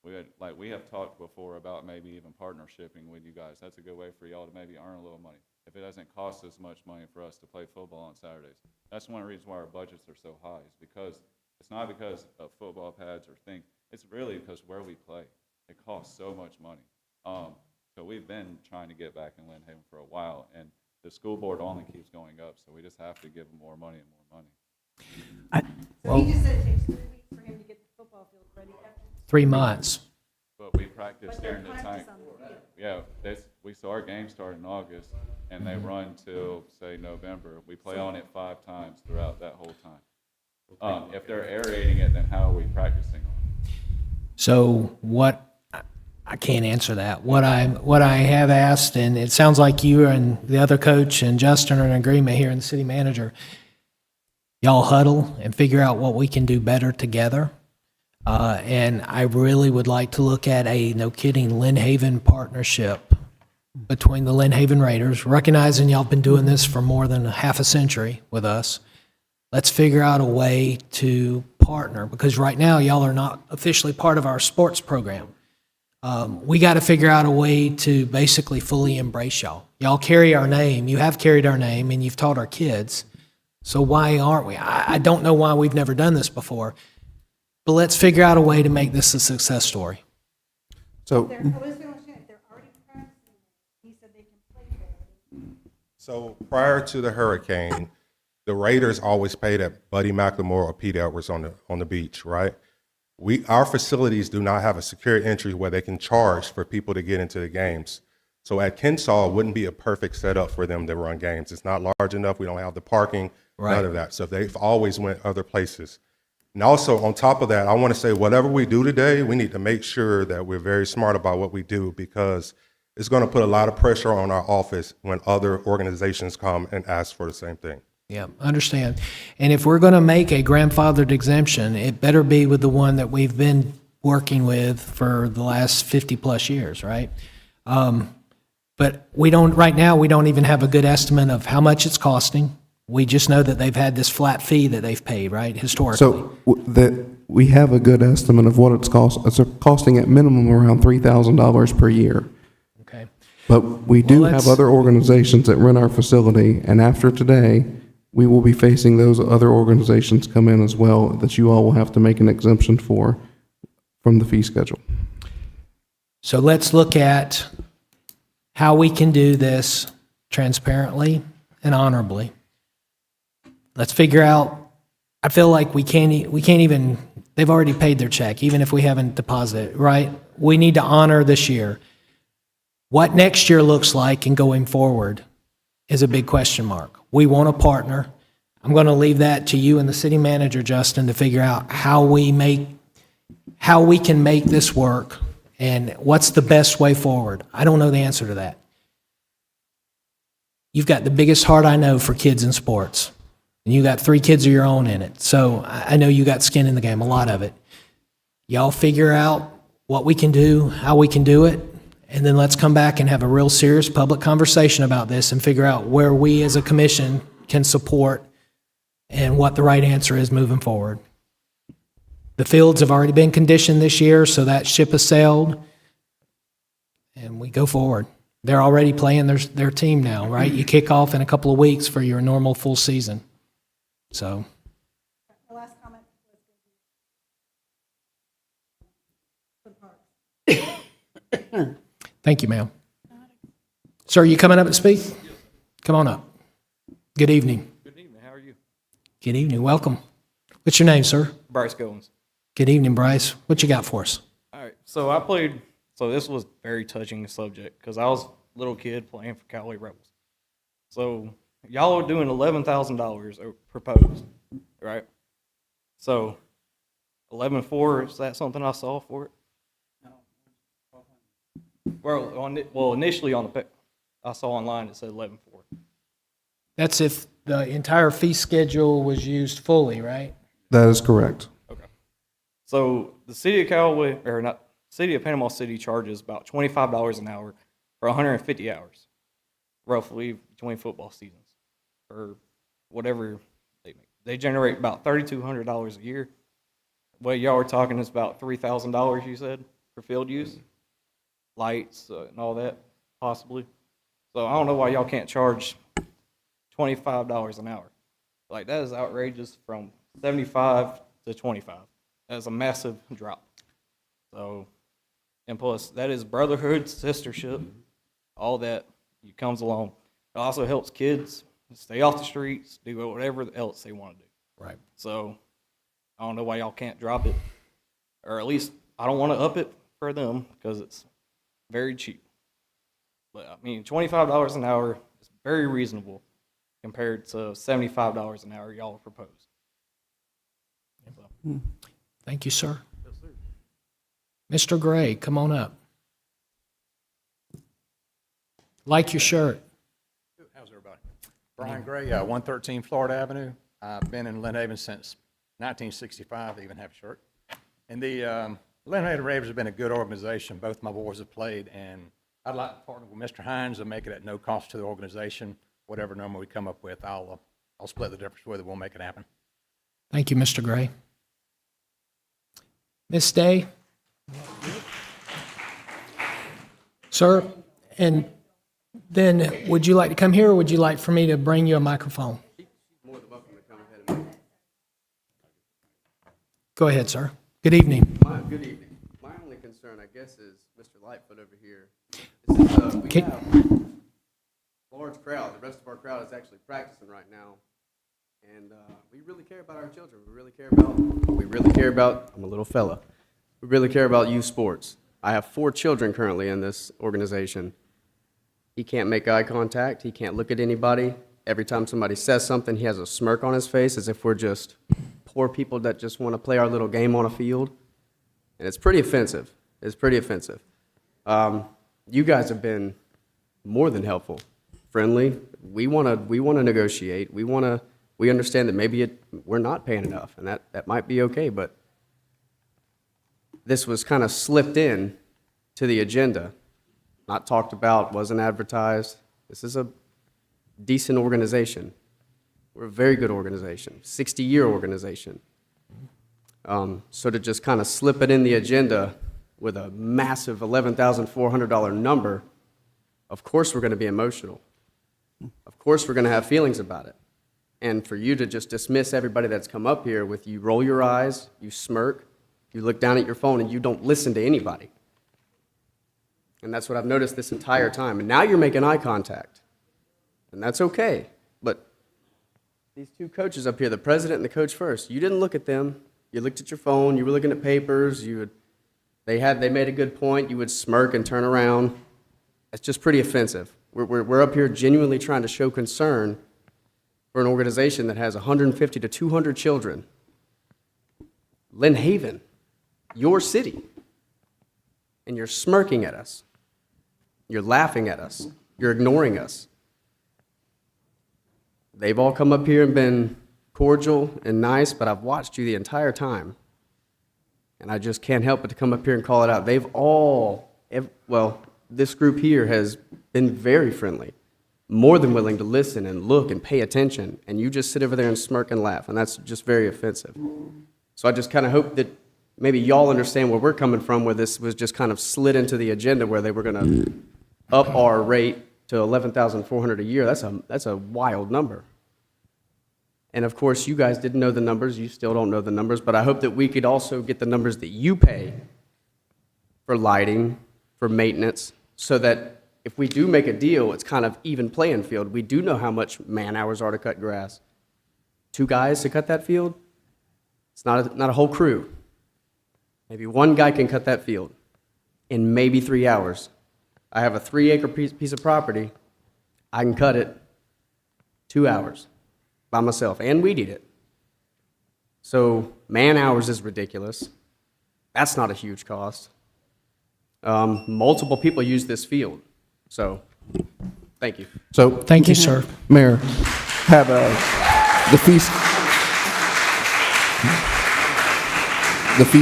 We have talked before about maybe even partnershiping with you guys. That's a good way for y'all to maybe earn a little money. If it doesn't cost as much money for us to play football on Saturdays. That's one of the reasons why our budgets are so high, is because it's not because of football pads or things. It's really because where we play. It costs so much money. So we've been trying to get back in Lynn Haven for a while, and the school board only keeps going up, so we just have to give them more money and more money. So he just said it takes 3 weeks for him to get the football field ready. 3 months. But we practice But they're during the time. practice on the field. Yeah, our games start in August, and they run till, say, November. We play on it 5 times throughout that whole time. If they're aerating it, then how are we practicing on it? So I can't answer that. What I have asked, and it sounds like you and the other coach and Justin are in agreement here and the city manager, y'all huddle and figure out what we can do better together. And I really would like to look at a, no kidding, Lynn Haven partnership between the Lynn Haven Raiders, recognizing y'all been doing this for more than half a century with us. Let's figure out a way to partner, because right now y'all are not officially part of our sports program. We got to figure out a way to basically fully embrace y'all. Y'all carry our name. You have carried our name, and you've taught our kids. So why aren't we? I don't know why we've never done this before, but let's figure out a way to make this a success story. so, They're already practicing. He said they can play there. So prior to the hurricane, the Raiders always played at Buddy McLemore or Pete Edwards on the beach, right? Our facilities do not have a secure entry where they can charge for people to get into the games. So at Kensaw, it wouldn't be a perfect setup for them to run games. It's not large enough. We don't have the parking, none of that. So they've always went other places. And also, on top of that, I want to say whatever we do today, we need to make sure that we're very smart about what we do, because it's going to put a lot of pressure on our office when other organizations come and ask for the same thing. Yeah, understand. And if we're going to make a grandfathered exemption, it better be with the one that we've been working with for the last 50-plus years, right? But we don't, right now, we don't even have a good estimate of how much it's costing. We just know that they've had this flat fee that they've paid, right, historically. So we have a good estimate of what it's cost. It's costing at minimum around $3,000 per year. Okay. But we do Well, have let's- other organizations that run our facility, and after today, we will be facing those other organizations come in as well that you all will have to make an exemption for from the fee schedule. So let's look at how we can do this transparently and honorably. Let's figure out, I feel like we can't even, they've already paid their check, even if we haven't deposited, right? We need to honor this year. What next year looks like and going forward is a big question mark. We want a partner. I'm going to leave that to you and the city manager, Justin, to figure out how we can make this work and what's the best way forward. I don't know the answer to that. You've got the biggest heart I know for kids in sports. And you got 3 kids of your own in it. So I know you got skin in the game, a lot of it. Y'all figure out what we can do, how we can do it, and then let's come back and have a real serious public conversation about this and figure out where we as a commission can support and what the right answer is moving forward. The fields have already been conditioned this year, so that ship has sailed, and we go forward. They're already playing their team now, right? You kick off in a couple of weeks for your normal full season. So, The last comment was thank you, ma'am. Sir, you coming up to speak? Come on up. Good evening. Good evening. How are you? Good evening. Welcome. What's your name, sir? Bryce Goins. Good evening, Bryce. What you got for us? All right. So I played. So this was very touching subject because I was a little kid playing for Cowley Rebels. So y'all are doing $11,000 proposed, right? So 11.4, is that something I saw for it? Well, initially on the I saw online it said 11.4. That's if the entire fee schedule was used fully, right? That is correct. Okay. So the city of Cowley, or not, city of Panama City charges about $25 an hour for 150 hours, roughly between football seasons, or whatever they make. They generate about $3,200 a year. What y'all are talking is about $3,000, you said, for field use, lights and all that, possibly. So I don't know why y'all can't charge $25 an hour. Like, that is outrageous from 75 to 25. That's a massive drop. So, and plus, that is brotherhood, sistership, all that comes along. It also helps kids stay off the streets, do whatever else they want to do. Right. So, I don't know why y'all can't drop it. Or at least, I don't want to up it for them because it's very cheap. But, I mean, $25 an hour is very reasonable compared to $75 an hour y'all propose. So. Thank you, sir. Mr. Gray, come on up. Like your shirt. How's everybody? Brian Gray, 113 Florida Avenue. I've been in Lynn Haven since 1965. I even have a shirt. And the Lynn Haven Ravens have been a good organization. Both my boys have played, and I'd like to partner with Mr. Hines and make it at no cost to the organization. Whatever number we come up with, I'll split the difference with it. We'll make it happen. Thank you, Mr. Gray. Ms. Day? Sir, and then would you like to come here, or would you like for me to bring you a microphone? More than welcome to come ahead and Go ahead, sir. Good evening. Good evening. My only concern, I guess, is Mr. Lightfoot over here. Since we have a large crowd, the rest of our crowd is actually practicing right now, and we really care about our children. We really care about, I'm a little fella, we really care about youth sports. I have 4 children currently in this organization, He can't make eye contact. He can't look at anybody. Every time somebody says something, he has a smirk on his face as if we're just poor people that just want to play our little game on a field. And it's pretty offensive. It's pretty offensive. You guys have been more than helpful, friendly. We want to negotiate. We understand that maybe we're not paying enough, and that might be okay, but this was kind of slipped in to the agenda, not talked about, wasn't advertised. This is a decent organization. We're a very good organization, 60-year organization. So to just kind of slip it in the agenda with a massive $11,400 number, of course we're going to be emotional. Of course we're going to have feelings about it. And for you to just dismiss everybody that's come up here with you roll your eyes, you smirk, you look down at your phone, and you don't listen to anybody. And that's what I've noticed this entire time. And now you're making eye contact. And that's okay. But these two coaches up here, the president and the coach first, you didn't look at them. You looked at your phone. You were looking at papers. They made a good point. You would smirk and turn around. It's just pretty offensive. We're up here genuinely trying to show concern for an organization that has 150 to 200 children. Lynn Haven, your city. And you're smirking at us. You're laughing at us. You're ignoring us. They've all come up here and been cordial and nice, but I've watched you the entire time. And I just can't help but to come up here and call it out. This group here has been very friendly, more than willing to listen and look and pay attention, and you just sit over there and smirk and laugh, and that's just very offensive. So I just kind of hope that maybe y'all understand where we're coming from, where this was just kind of slid into the agenda where they were going to up our rate to $11,400 a year. That's a wild number. And of course, you guys didn't know the numbers. You still don't know the numbers, but I hope that we could also get the numbers that you pay for lighting, for maintenance, so that if we do make a deal, it's kind of even playing field. We do know how much man hours are to cut grass. 2 guys to cut that field? It's not a whole crew. Maybe 1 guy can cut that field in maybe 3 hours. I have a 3-acre piece of property. I can cut it 2 hours by myself and weed eat it. So man hours is ridiculous. That's not a huge cost. Multiple people use this field. So thank you. So, Thank you, sir. Mayor, have the fee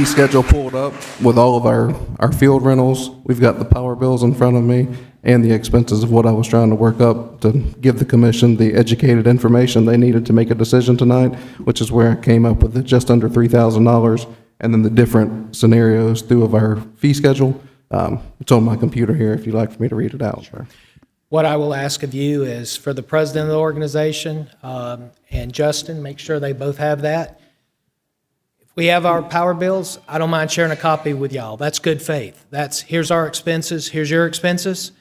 schedule pulled up with all of our field rentals. We've got the power bills in front of me and the expenses of what I was trying to work up to give the commission the educated information they needed to make a decision tonight, which is where I came up with just under $3,000, and then the different scenarios through of our fee schedule. It's on my computer here if you'd like for me to read it out. Sure. What I will ask of you is for the president of the organization and Justin, make sure they both have that. If we have our power bills, I don't mind sharing a copy with y'all. That's good faith. Here's our expenses, here's your expenses.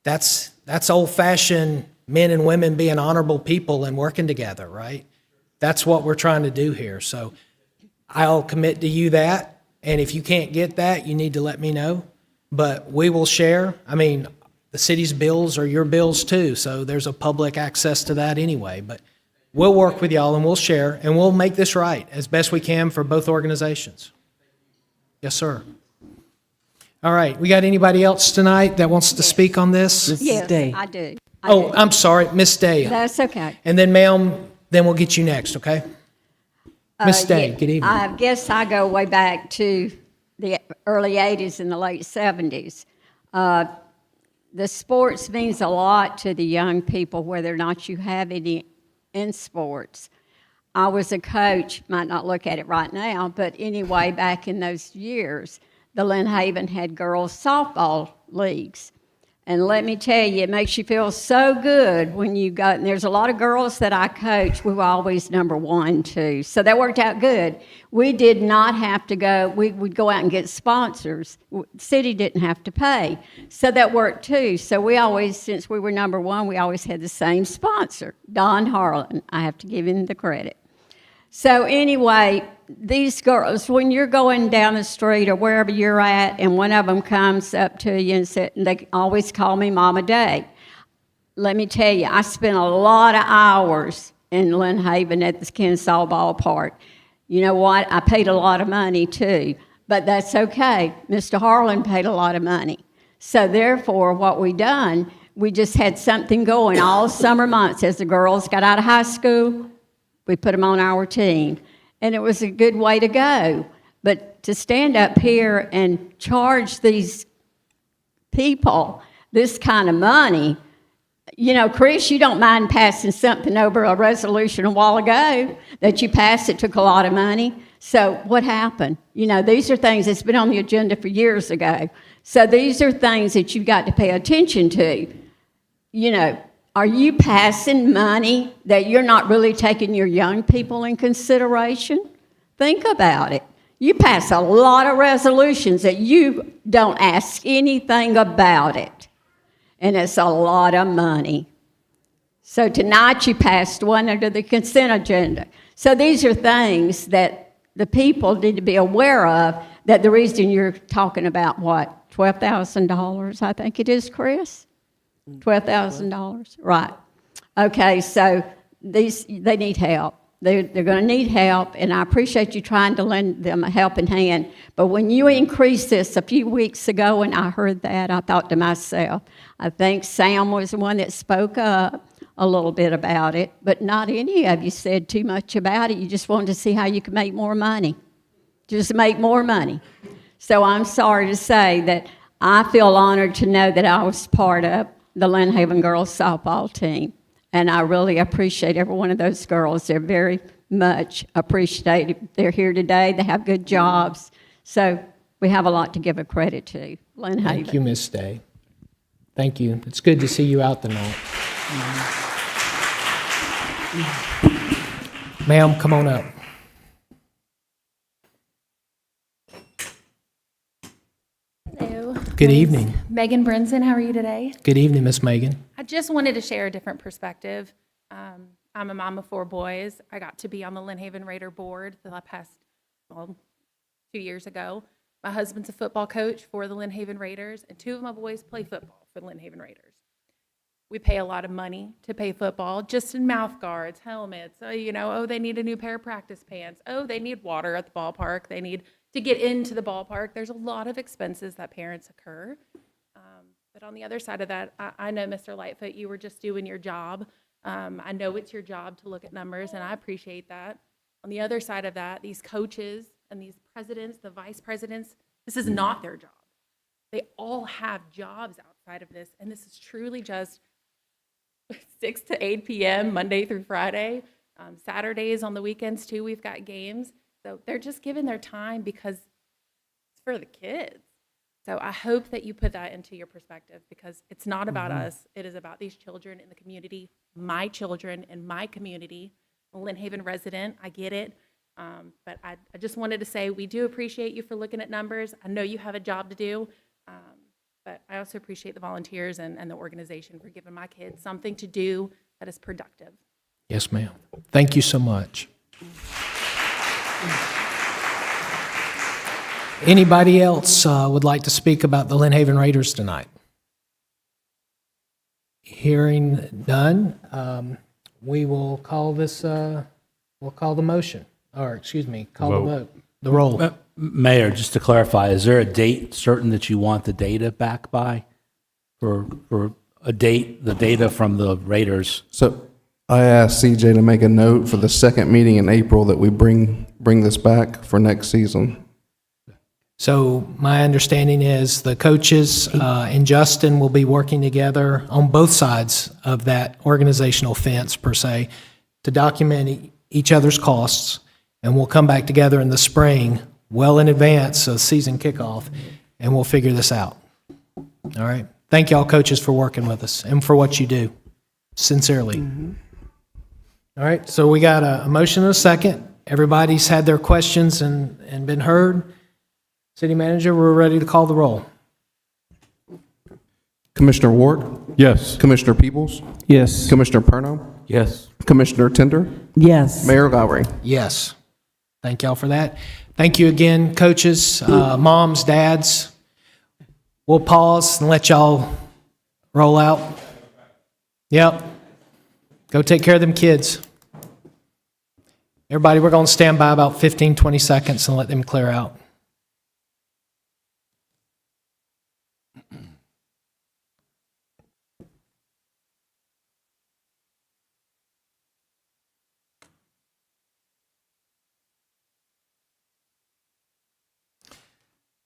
That's old-fashioned men and women being honorable people and working together, right? That's what we're trying to do here. So I'll commit to you that. And if you can't get that, you need to let me know. But we will share. I mean, the city's bills are your bills too, so there's a public access to that anyway. But we'll work with y'all and we'll share, and we'll make this right as best we can for both organizations. Yes, sir. All right, we got anybody else tonight that wants to speak on this? Yes, Day. I do. I'm sorry, Miss Day. That's okay. And then, ma'am, then we'll get you next, okay? Miss Day, good evening. I guess I go way back to the early 80s and the late 70s. The sports means a lot to the young people, whether or not you have any in sports. I was a coach, might not look at it right now, but anyway, back in those years, the Lynn Haven had girls softball leagues. And let me tell you, it makes you feel so good when you go, and there's a lot of girls that I coach, we were always number 1, 2. So that worked out good. We did not have to go, we would go out and get sponsors. The city didn't have to pay. So that worked too. So we always, since we were number 1, we always had the same sponsor, Don Harlan. I have to give him the credit. So anyway, these girls, when you're going down the street or wherever you're at, and one of them comes up to you and they always call me Mama Day. let me tell you, I spent a lot of hours in Lynn Haven at the Kennesaw Ballpark. You know what? I paid a lot of money too, but that's okay. Mr. Harlan paid a lot of money. So therefore, what we done, we just had something going all summer months. As the girls got out of high school, we put them on our team. And it was a good way to go. But to stand up here and charge these people this kind of money, you know, Chris, you don't mind passing something over a resolution a while ago that you passed. It took a lot of money. So what happened? You know, these are things that's been on the agenda for years ago. So these are things that you've got to pay attention to. You know, are you passing money that you're not really taking your young people in consideration? Think about it. You pass a lot of resolutions that you don't ask anything about it. And it's a lot of money. So tonight you passed one under the consent agenda. So these are things that the people need to be aware of, that the reason you're talking about, what, $12,000, I think it is, Chris? $12,000, right. Okay, so they need help. They're going to need help, and I appreciate you trying to lend them a helping hand. But when you increased this a few weeks ago, and I heard that, I thought to myself, I think Sam was the one that spoke up a little bit about it, but not any of you said too much about it. You just wanted to see how you could make more money. Just make more money. So I'm sorry to say that I feel honored to know that I was part of the Lynn Haven girls softball team. And I really appreciate every one of those girls. They're very much appreciated. They're here today. They have good jobs. So we have a lot to give a credit to Lynn Haven. Thank you, Miss Day. Thank you. It's good to see you out tonight. Ma'am, come on up. Hello. Good evening. Megan Brinson, how are you today? Good evening, Miss Megan. I just wanted to share a different perspective. I'm a mom of 4 boys. I got to be on the Lynn Haven Raider board the past, 2 years ago. My husband's a football coach for the Lynn Haven Raiders, and 2 of my boys play football for the Lynn Haven Raiders. We pay a lot of money to pay football, just in mouth guards, helmets, they need a new pair of practice pants. Oh, they need water at the ballpark. They need to get into the ballpark. There's a lot of expenses that parents incur. But on the other side of that, I know, Mr. Lightfoot, you were just doing your job. I know it's your job to look at numbers, and I appreciate that. On the other side of that, these coaches and these presidents, the vice presidents, this is not their job. They all have jobs outside of this, and this is truly just 6 to 8 p.m., Monday through Friday. Saturdays on the weekends, too, we've got games. So they're just giving their time because it's for the kids. So I hope that you put that into your perspective, because it's not about us. It is about these children in the community, my children in my community. I'm a Lynn Haven resident, I get it. But I just wanted to say we do appreciate you for looking at numbers. I know you have a job to do. But I also appreciate the volunteers and the organization for giving my kids something to do that is productive. Yes, ma'am. Thank you so much. Anybody else would like to speak about the Lynn Haven Raiders tonight? Hearing none, we will call this, we'll call the motion, or excuse me, call the vote, the roll. Mayor, just to clarify, is there a date certain that you want the data back by? For a date, the data from the Raiders? So I asked CJ to make a note for the second meeting in April that we bring this back for next season. So my understanding is the coaches and Justin will be working together on both sides of that organizational fence, per se, to document each other's costs, and we'll come back together in the spring, well in advance of season kickoff, and we'll figure this out. All right? Thank y'all, coaches, for working with us and for what you do. Sincerely. All right, so we got a motion and a second. Everybody's had their questions and been heard. City Manager, we're ready to call the roll. Commissioner Ward? Yes. Commissioner Peebles? Yes. Commissioner Perno? Yes. Commissioner Tender? Yes. Mayor Lowry? Yes. Thank y'all for that. Thank you again, coaches, moms, dads. We'll pause and let y'all roll out. Yep. Go take care of them kids. Everybody, we're going to stand by about 15, 20 seconds and let them clear out.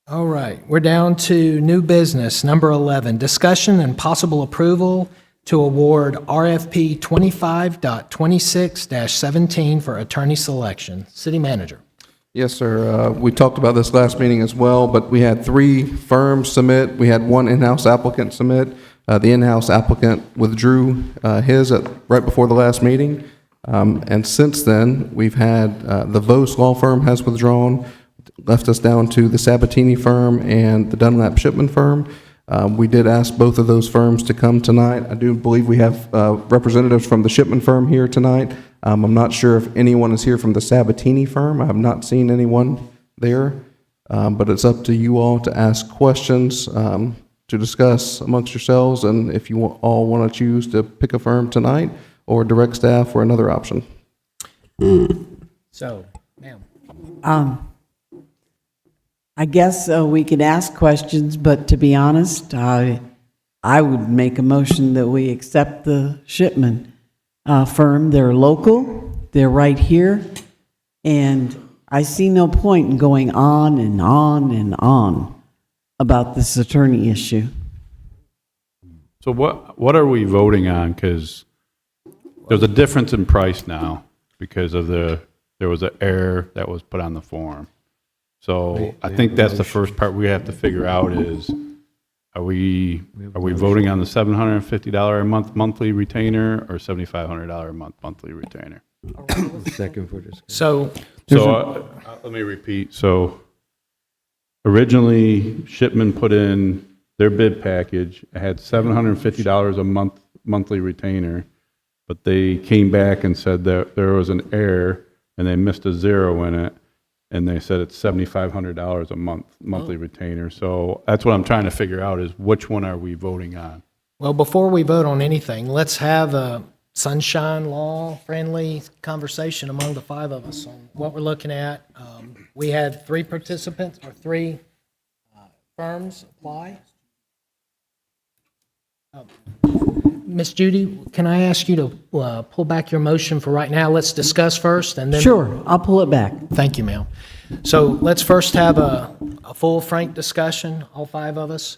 All right, we're down to new business, number 11, discussion and possible approval to award RFP 25.26-17 for attorney selection. City manager. Yes, sir. We talked about this last meeting as well, but we had 3 firms submit. We had 1 in-house applicant submit. The in-house applicant withdrew his right before the last meeting. And since then, we've had the Vos Law Firm has withdrawn, left us down to the Sabatini firm and the Dunlap Shipman firm. We did ask both of those firms to come tonight. I do believe we have representatives from the Shipman firm here tonight. I'm not sure if anyone is here from the Sabatini firm. I have not seen anyone there, but it's up to you all to ask questions, to discuss amongst yourselves, and if you all want to choose to pick a firm tonight or direct staff or another option. So, ma'am. I guess we could ask questions, but to be honest, I would make a motion that we accept the Shipman firm. They're local, they're right here, and I see no point in going on and on and on about this attorney issue. So what are we voting on? Because there's a difference in price now because of there was an error that was put on the form. So I think that's the first part we have to figure out is, are we voting on the $750 a month monthly retainer or $7,500 a month monthly retainer? Second for this. So let me repeat. So originally Shipman put in their bid package. It had $750 a month monthly retainer, but they came back and said that there was an error and they missed a zero in it. And they said it's $7,500 a month monthly retainer. So that's what I'm trying to figure out is which one are we voting on? Well, before we vote on anything, let's have a sunshine law-friendly conversation among the 5 of us on what we're looking at. We had 3 participants or 3 firms apply. Ms. Judy, can I ask you to pull back your motion for right now? Let's discuss first and then... Sure, I'll pull it back. Thank you, ma'am. So let's first have a full, frank discussion, all 5 of us.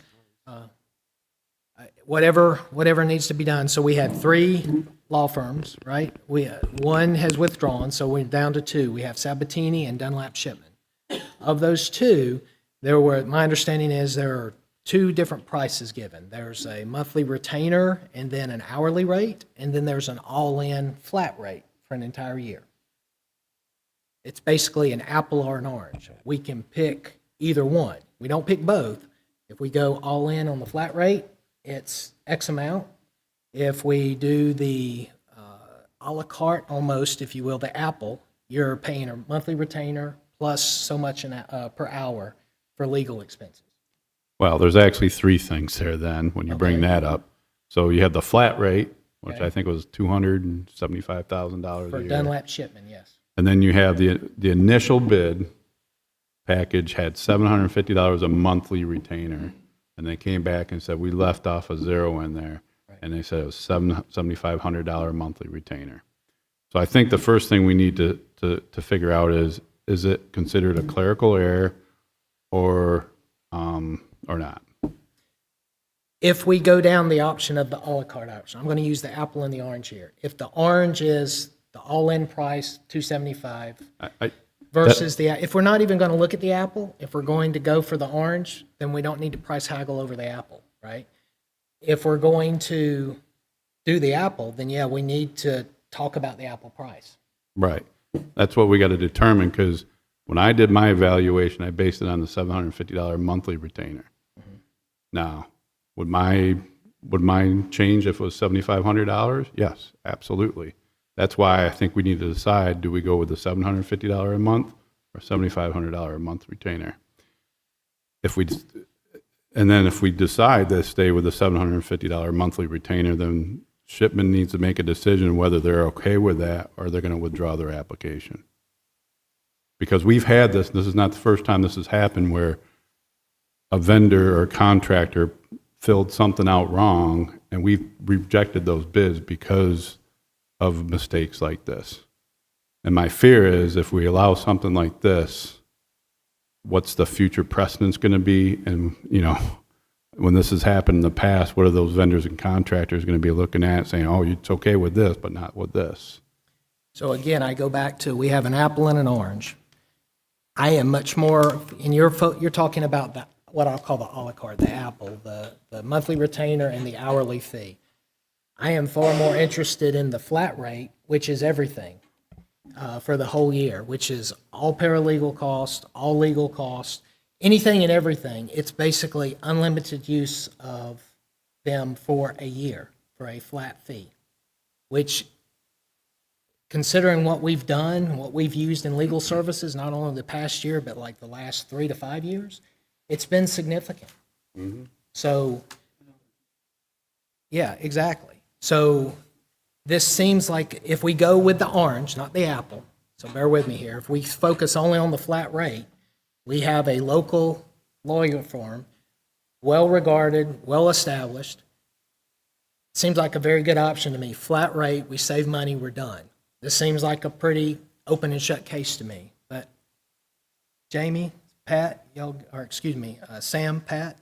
Whatever needs to be done. So we had 3 law firms, right? One has withdrawn, so we're down to 2. We have Sabatini and Dunlap Shipman. Of those 2, my understanding is there are 2 different prices given. There's a monthly retainer and then an hourly rate, and then there's an all-in flat rate for an entire year. It's basically an apple or an orange. We can pick either one. We don't pick both. If we go all in on the flat rate, it's X amount. If we do the a la carte almost, if you will, the apple, you're paying a monthly retainer plus so much per hour for legal expenses. Well, there's actually 3 things there then when you bring that up. So you have the flat rate, which I think was $275,000 a For year. Dunlap Shipman, yes. And then you have the initial bid package had $750 a monthly retainer. And they came back and said, we left off a zero in there. And they said it was $7,500 monthly retainer. So I think the first thing we need to figure out is it considered a clerical error or not? If we go down the option of the a la carte option, I'm going to use the apple and the orange here. If the orange is the all-in price, $275, versus if we're not even going to look at the apple, if we're going to go for the orange, then we don't need to price haggle over the apple, right? If we're going to do the apple, then yeah, we need to talk about the apple price. Right. That's what we got to determine, because when I did my evaluation, I based it on the $750 monthly retainer. Now, would mine change if it was $7,500? Yes, absolutely. That's why I think we need to decide, do we go with the $750 a month or $7,500 a month retainer? If we decide to stay with the $750 monthly retainer, then Shipman needs to make a decision whether they're okay with that or they're going to withdraw their application. Because we've had this is not the first time this has happened, where a vendor or contractor filled something out wrong, and we've rejected those bids because of mistakes like this. And my fear is if we allow something like this, what's the future precedence going to be? And, when this has happened in the past, what are those vendors and contractors going to be looking at saying, oh, it's okay with this, but not with this? So again, I go back to, we have an apple and an orange. I am much more, you're talking about what I'll call the a la carte, the apple, the monthly retainer and the hourly fee. I am far more interested in the flat rate, which is everything for the whole year, which is all paralegal costs, all legal costs, anything and everything. It's basically unlimited use of them for a year for a flat fee, which, considering what we've done, what we've used in legal services, not only the past year, but like the last 3 to 5 years, it's been significant. Mm-hmm. So, yeah, exactly. So this seems like if we go with the orange, not the apple, so bear with me here, if we focus only on the flat rate, we have a local lawyer firm, well-regarded, well-established. Seems like a very good option to me. Flat rate, we save money, we're done. This seems like a pretty open and shut case to me. But Jamie, Pat, Sam, Pat,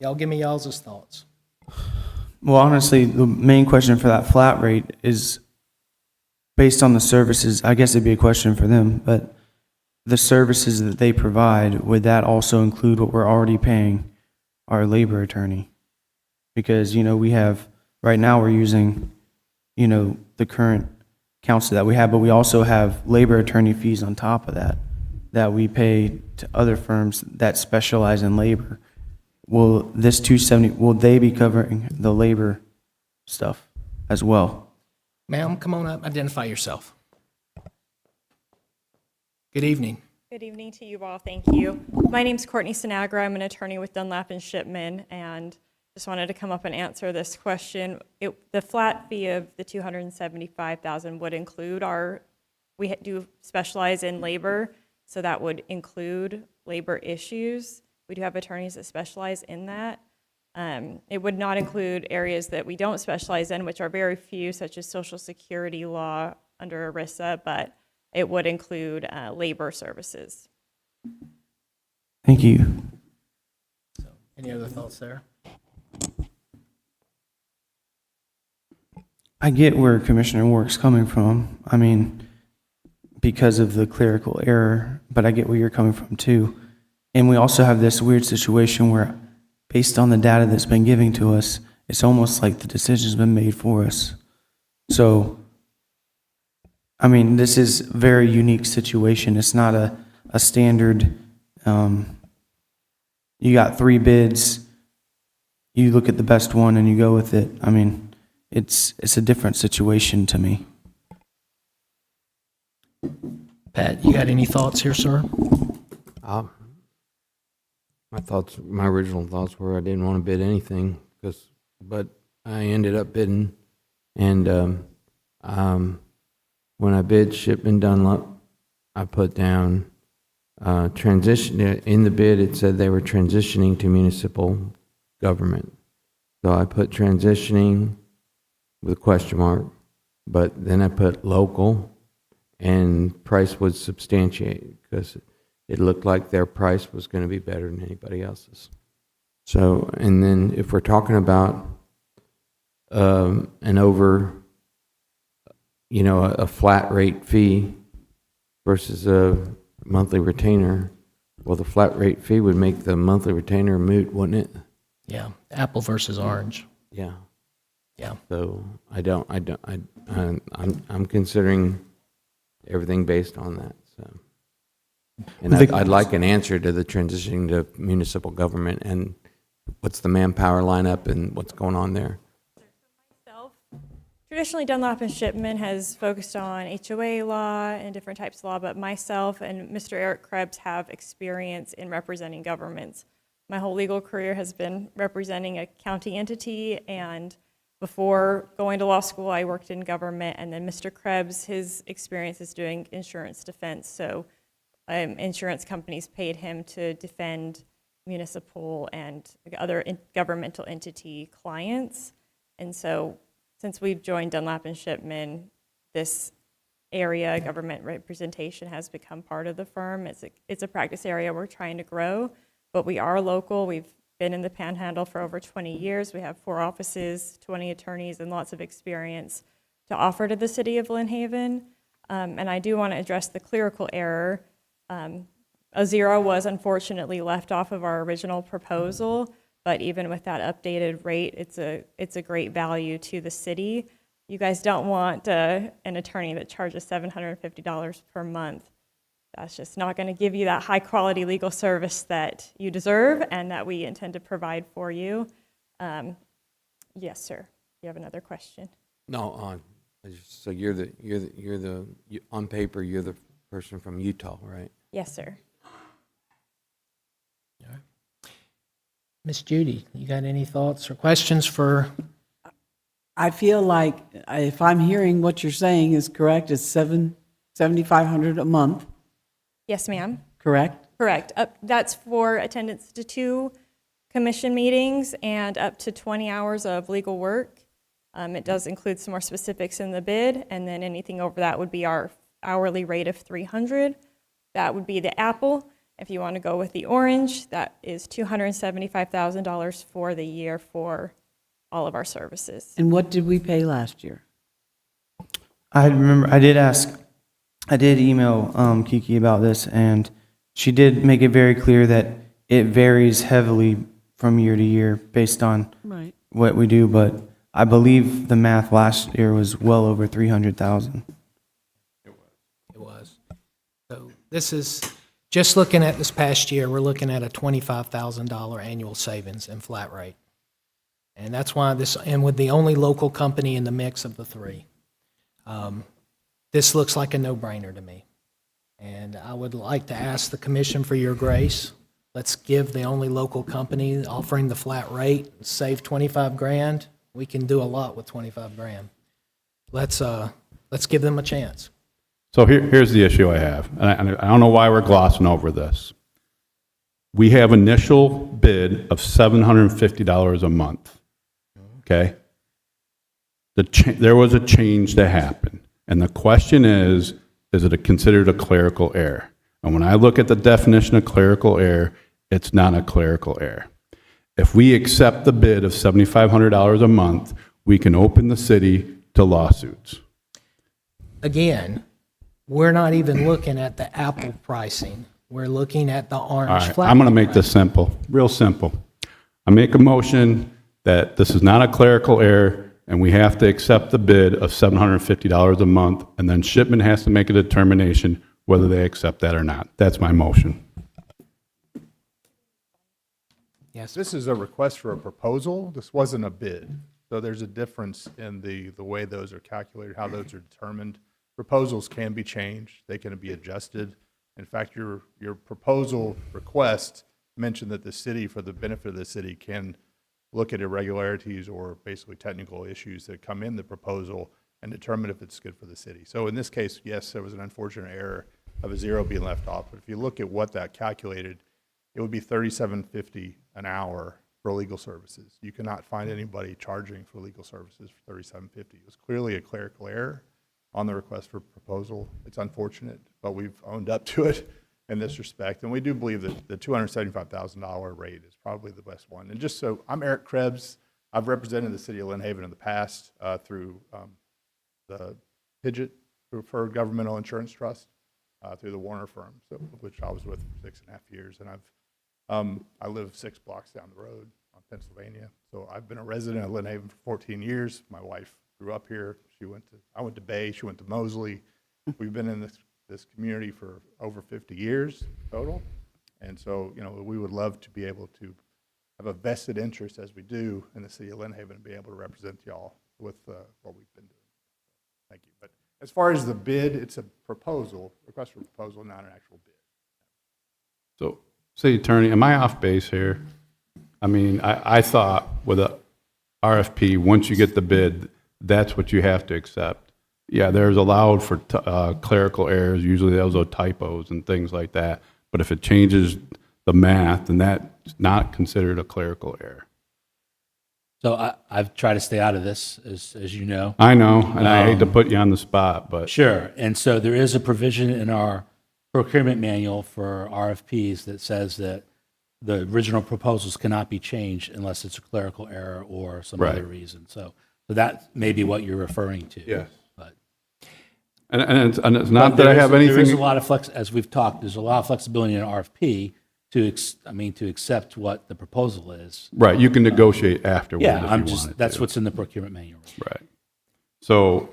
y'all give me y'all's thoughts. Well, honestly, the main question for that flat rate is based on the services. I guess it'd be a question for them, but the services that they provide, would that also include what we're already paying our labor attorney? Because, we have, right now we're using, the current counsel that we have, but we also have labor attorney fees on top of that we pay to other firms that specialize in labor. Will this 270, will they be covering the labor stuff as well? Ma'am, come on up, identify yourself. Good evening. Good evening to you all. Thank you. My name's Courtney Sinagra. I'm an attorney with Dunlap and Shipman, and just wanted to come up and answer this question. The flat fee of the $275,000 would include we do specialize in labor, so that would include labor issues. We do have attorneys that specialize in that. It would not include areas that we don't specialize in, which are very few, such as Social Security law under ERISA, but it would include labor services. Thank you. Any other thoughts there? I get where Commissioner Warwick's coming from. I mean, because of the clerical error, but I get where you're coming from too. And we also have this weird situation where, based on the data that's been given to us, it's almost like the decision's been made for us. So, I mean, this is a very unique situation. It's not a standard, you got 3 bids, you look at the best one and you go with it. I mean, it's a different situation to me. Pat, you got any thoughts here, sir? My original thoughts were I didn't want to bid anything, but I ended up bidding, and when I bid Shipman Dunlop, I put down transition. In the bid, it said they were transitioning to municipal government. So I put transitioning with a question mark, but then I put local, and price was substantiated because it looked like their price was going to be better than anybody else's. So, and then if we're talking about a flat rate fee versus a monthly retainer, well, the flat rate fee would make the monthly retainer moot, wouldn't it? Yeah, apple versus orange. Yeah. Yeah. So I'm considering everything based on that. So, and I'd like an answer to the transitioning to municipal government and what's the manpower lineup and what's going on there. Traditionally, Dunlap and Shipman has focused on HOA law and different types of law, but myself and Mr. Eric Krebs have experience in representing governments. My whole legal career has been representing a county entity, and Before going to law school, I worked in government, and then Mr. Krebs, his experience is doing insurance defense. So insurance companies paid him to defend municipal and other governmental entity clients. And so since we've joined Dunlap and Shipman, this area government representation has become part of the firm. It's a practice area we're trying to grow, but we are local. We've been in the Panhandle for over 20 years. We have 4 offices, 20 attorneys, and lots of experience to offer to the city of Lynn Haven. And I do want to address the clerical error. A 0 was unfortunately left off of our original proposal, but even with that updated rate, it's a great value to the city. You guys don't want an attorney that charges $750 per month. That's just not going to give you that high-quality legal service that you deserve and that we intend to provide for you. Yes, sir. You have another question? No, so on paper, you're the person from Utah, right? Yes, sir. Miss Judy, you got any thoughts or questions for? I feel like if I'm hearing what you're saying is correct, it's $7,500 a month, Yes, ma'am. correct? Correct. That's for attendance to 2 commission meetings and up to 20 hours of legal work. It does include some more specifics in the bid, and then anything over that would be our hourly rate of $300. That would be the Apple. If you want to go with the Orange, that is $275,000 for the year for all of our services. And what did we pay last year? I remember, I did email Kiki about this, and she did make it very clear that it varies heavily from year to year based on Right. what we do, but I believe the math last year was well over 300,000. It was. So this is, just looking at this past year, we're looking at a $25,000 annual savings in flat rate. And that's why this, and with the only local company in the mix of the 3, this looks like a no-brainer to me. And I would like to ask the commission for your grace. Let's give the only local company offering the flat rate, save 25 grand. We can do a lot with 25 grand. Let's give them a chance. So here's the issue I have, and I don't know why we're glossing over this. We have initial bid of $750 a month, okay? There was a change that happened, and the question is it considered a clerical error? And when I look at the definition of clerical error, it's not a clerical error. If we accept the bid of $7,500 a month, we can open the city to lawsuits. Again, we're not even looking at the Apple pricing. We're looking at the All Orange right, flat. I'm going to make this simple, real simple. I make a motion that this is not a clerical error, and we have to accept the bid of $750 a month, and then Shipman has to make a determination whether they accept that or not. That's my motion. Yes. This is a request for a proposal. This wasn't a bid. So there's a difference in the way those are calculated, how those are determined. Proposals can be changed. They can be adjusted. In fact, your proposal request mentioned that the city, for the benefit of the city, can look at irregularities or basically technical issues that come in the proposal and determine if it's good for the city. So in this case, yes, there was an unfortunate error of a 0 being left off. But if you look at what that calculated, it would be $37.50 an hour for legal services. You cannot find anybody charging for legal services for $37.50. It was clearly a clerical error on the request for proposal. It's unfortunate, but we've owned up to it in this respect. And we do believe that the $275,000 rate is probably the best one. And just so, I'm Eric Krebs. I've represented the city of Lynn Haven in the past through the Pidgeot Preferred Governmental Insurance Trust, through the Warner firm, so, which I was with for 6.5 years. And I live 6 blocks down the road on Pennsylvania. So I've been a resident of Lynn Haven for 14 years. My wife grew up here. I went to Bay, she went to Mosley. We've been in this community for over 50 years total. And so, you know, we would love to be able to have a vested interest, as we do in the city of Lynn Haven, and be able to represent y'all with what we've been doing. Thank you. But as far as the bid, it's a proposal, request for proposal, not an actual bid. So, city attorney, am I off base here? I mean, I thought with a RFP, once you get the bid, that's what you have to accept. Yeah, there's allowed for clerical errors, usually those are typos and things like that. But if it changes the math, then that's not considered a clerical error. So I've tried to stay out of this, as you know. I know, and I hate to put you on the spot, but. Sure. And so there is a provision in our procurement manual for RFPs that says that the original proposals cannot be changed unless it's a clerical error or some Right. other reason. So that may be what you're referring to. Yes. But And it's but not that I have anything. There is a lot of as we've talked, there's a lot of flexibility in an RFP to accept what the proposal is. Right, you can negotiate afterwards Yeah, if I'm you just, wanted that's to. what's in the procurement manual. Right. So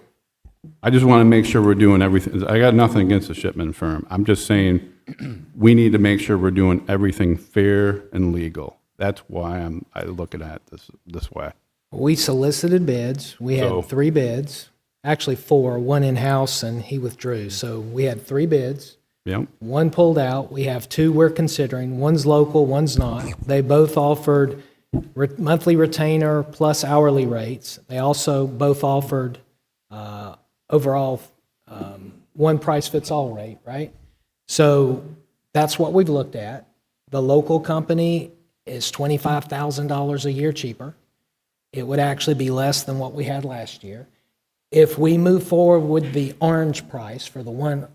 I just want to make sure we're doing everything. I got nothing against the shipment firm. I'm just saying we need to make sure we're doing everything fair and legal. That's why I looking at this way. We solicited bids. We had So- 3 bids, actually 4, one in-house, and he withdrew. So we had 3 bids. Yep. 1 pulled out. We have 2 we're considering. One's local, one's not. They both offered monthly retainer plus hourly rates. They also both offered overall one price fits all rate, right? So that's what we've looked at. The local company is $25,000 a year cheaper. It would actually be less than what we had last year. If we move forward with the orange price for the one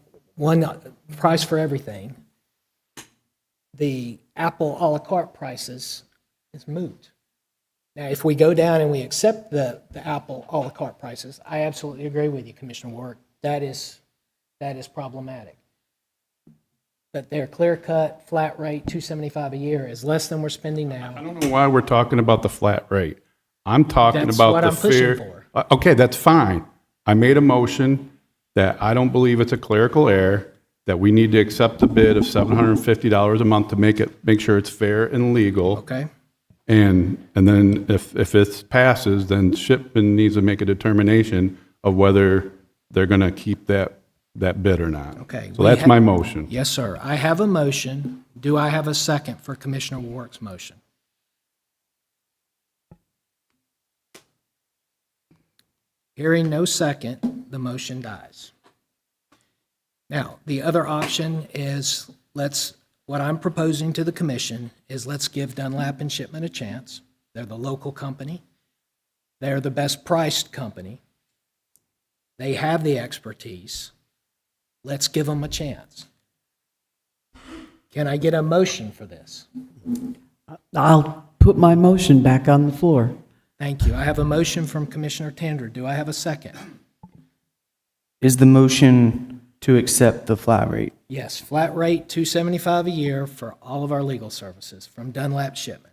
price for everything, the Apple a la carte prices is moot. Now, if we go down and we accept the Apple a la carte prices, I absolutely agree with you, Commissioner Warwick. That is problematic. But their clear-cut, flat rate, $275 a year is less than we're spending now. I don't know why we're talking about the flat rate. I'm talking That's about what the I'm pushing fair. Okay, that's fine. I made a motion that I don't believe it's a clerical error, that we need to accept the bid of $750 a month to make sure it's fair and legal. Okay? And then if it passes, then Shipman needs to make a determination of whether they're going to keep that bid or not. Okay. So that's my motion. Yes, sir. I have a motion. Do I have a second for Commissioner Warwick's motion? Hearing no second, the motion dies. Now, the other option is what I'm proposing to the commission is let's give Dunlap and Shipman a chance. They're the local company. They're the best priced company. They have the expertise. Let's give them a chance. Can I get a motion for this? I'll put my motion back on the floor. Thank you. I have a motion from Commissioner Tander. Do I have a second? Is the motion to accept the flat rate? Yes, flat rate, $275 a year for all of our legal services from Dunlap Shipman.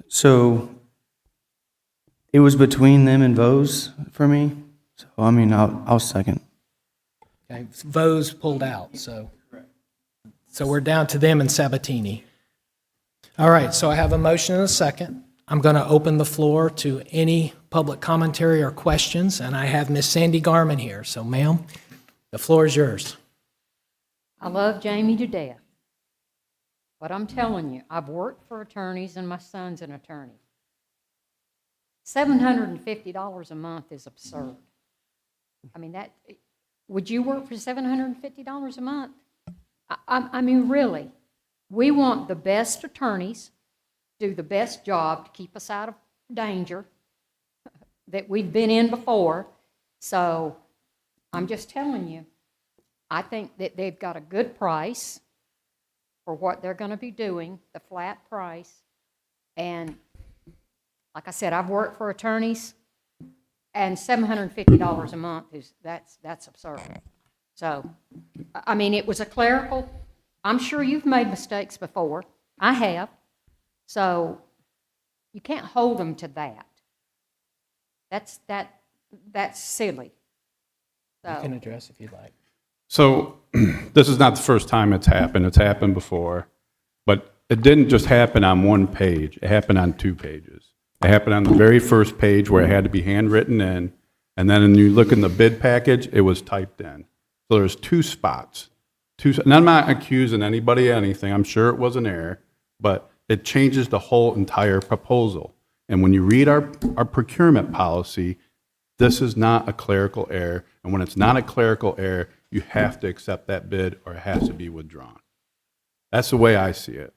So it was between them and Vose for me. So I mean, I'll second. Okay, Vose pulled out, so we're down to them and Sabatini. All right, so I have a motion and a second. I'm going to open the floor to any public commentary or questions, and I have Miss Sandy Garman here. So, ma'am, the floor is yours. I love Jamie to death. But I'm telling you, I've worked for attorneys and my son's an attorney. $750 a month is absurd. I mean, would you work for $750 a month? I mean, really, we want the best attorneys, do the best job to keep us out of danger that we've been in before. So I'm just telling you, I think that they've got a good price for what they're going to be doing, the flat price. And like I said, I've worked for attorneys, and $750 a month that's absurd. So, I mean, it was a clerical. I'm sure you've made mistakes before. I have. So you can't hold them to that. That's silly. So, You can address if you'd like. So this is not the first time it's happened. It's happened before. But it didn't just happen on one page. It happened on 2 pages. It happened on the very first page where it had to be handwritten in. And then when you look in the bid package, it was typed in. So there's 2 spots. And I'm not accusing anybody of anything. I'm sure it was an error. But it changes the whole entire proposal. And when you read our procurement policy, this is not a clerical error. And when it's not a clerical error, you have to accept that bid or it has to be withdrawn. That's the way I see it.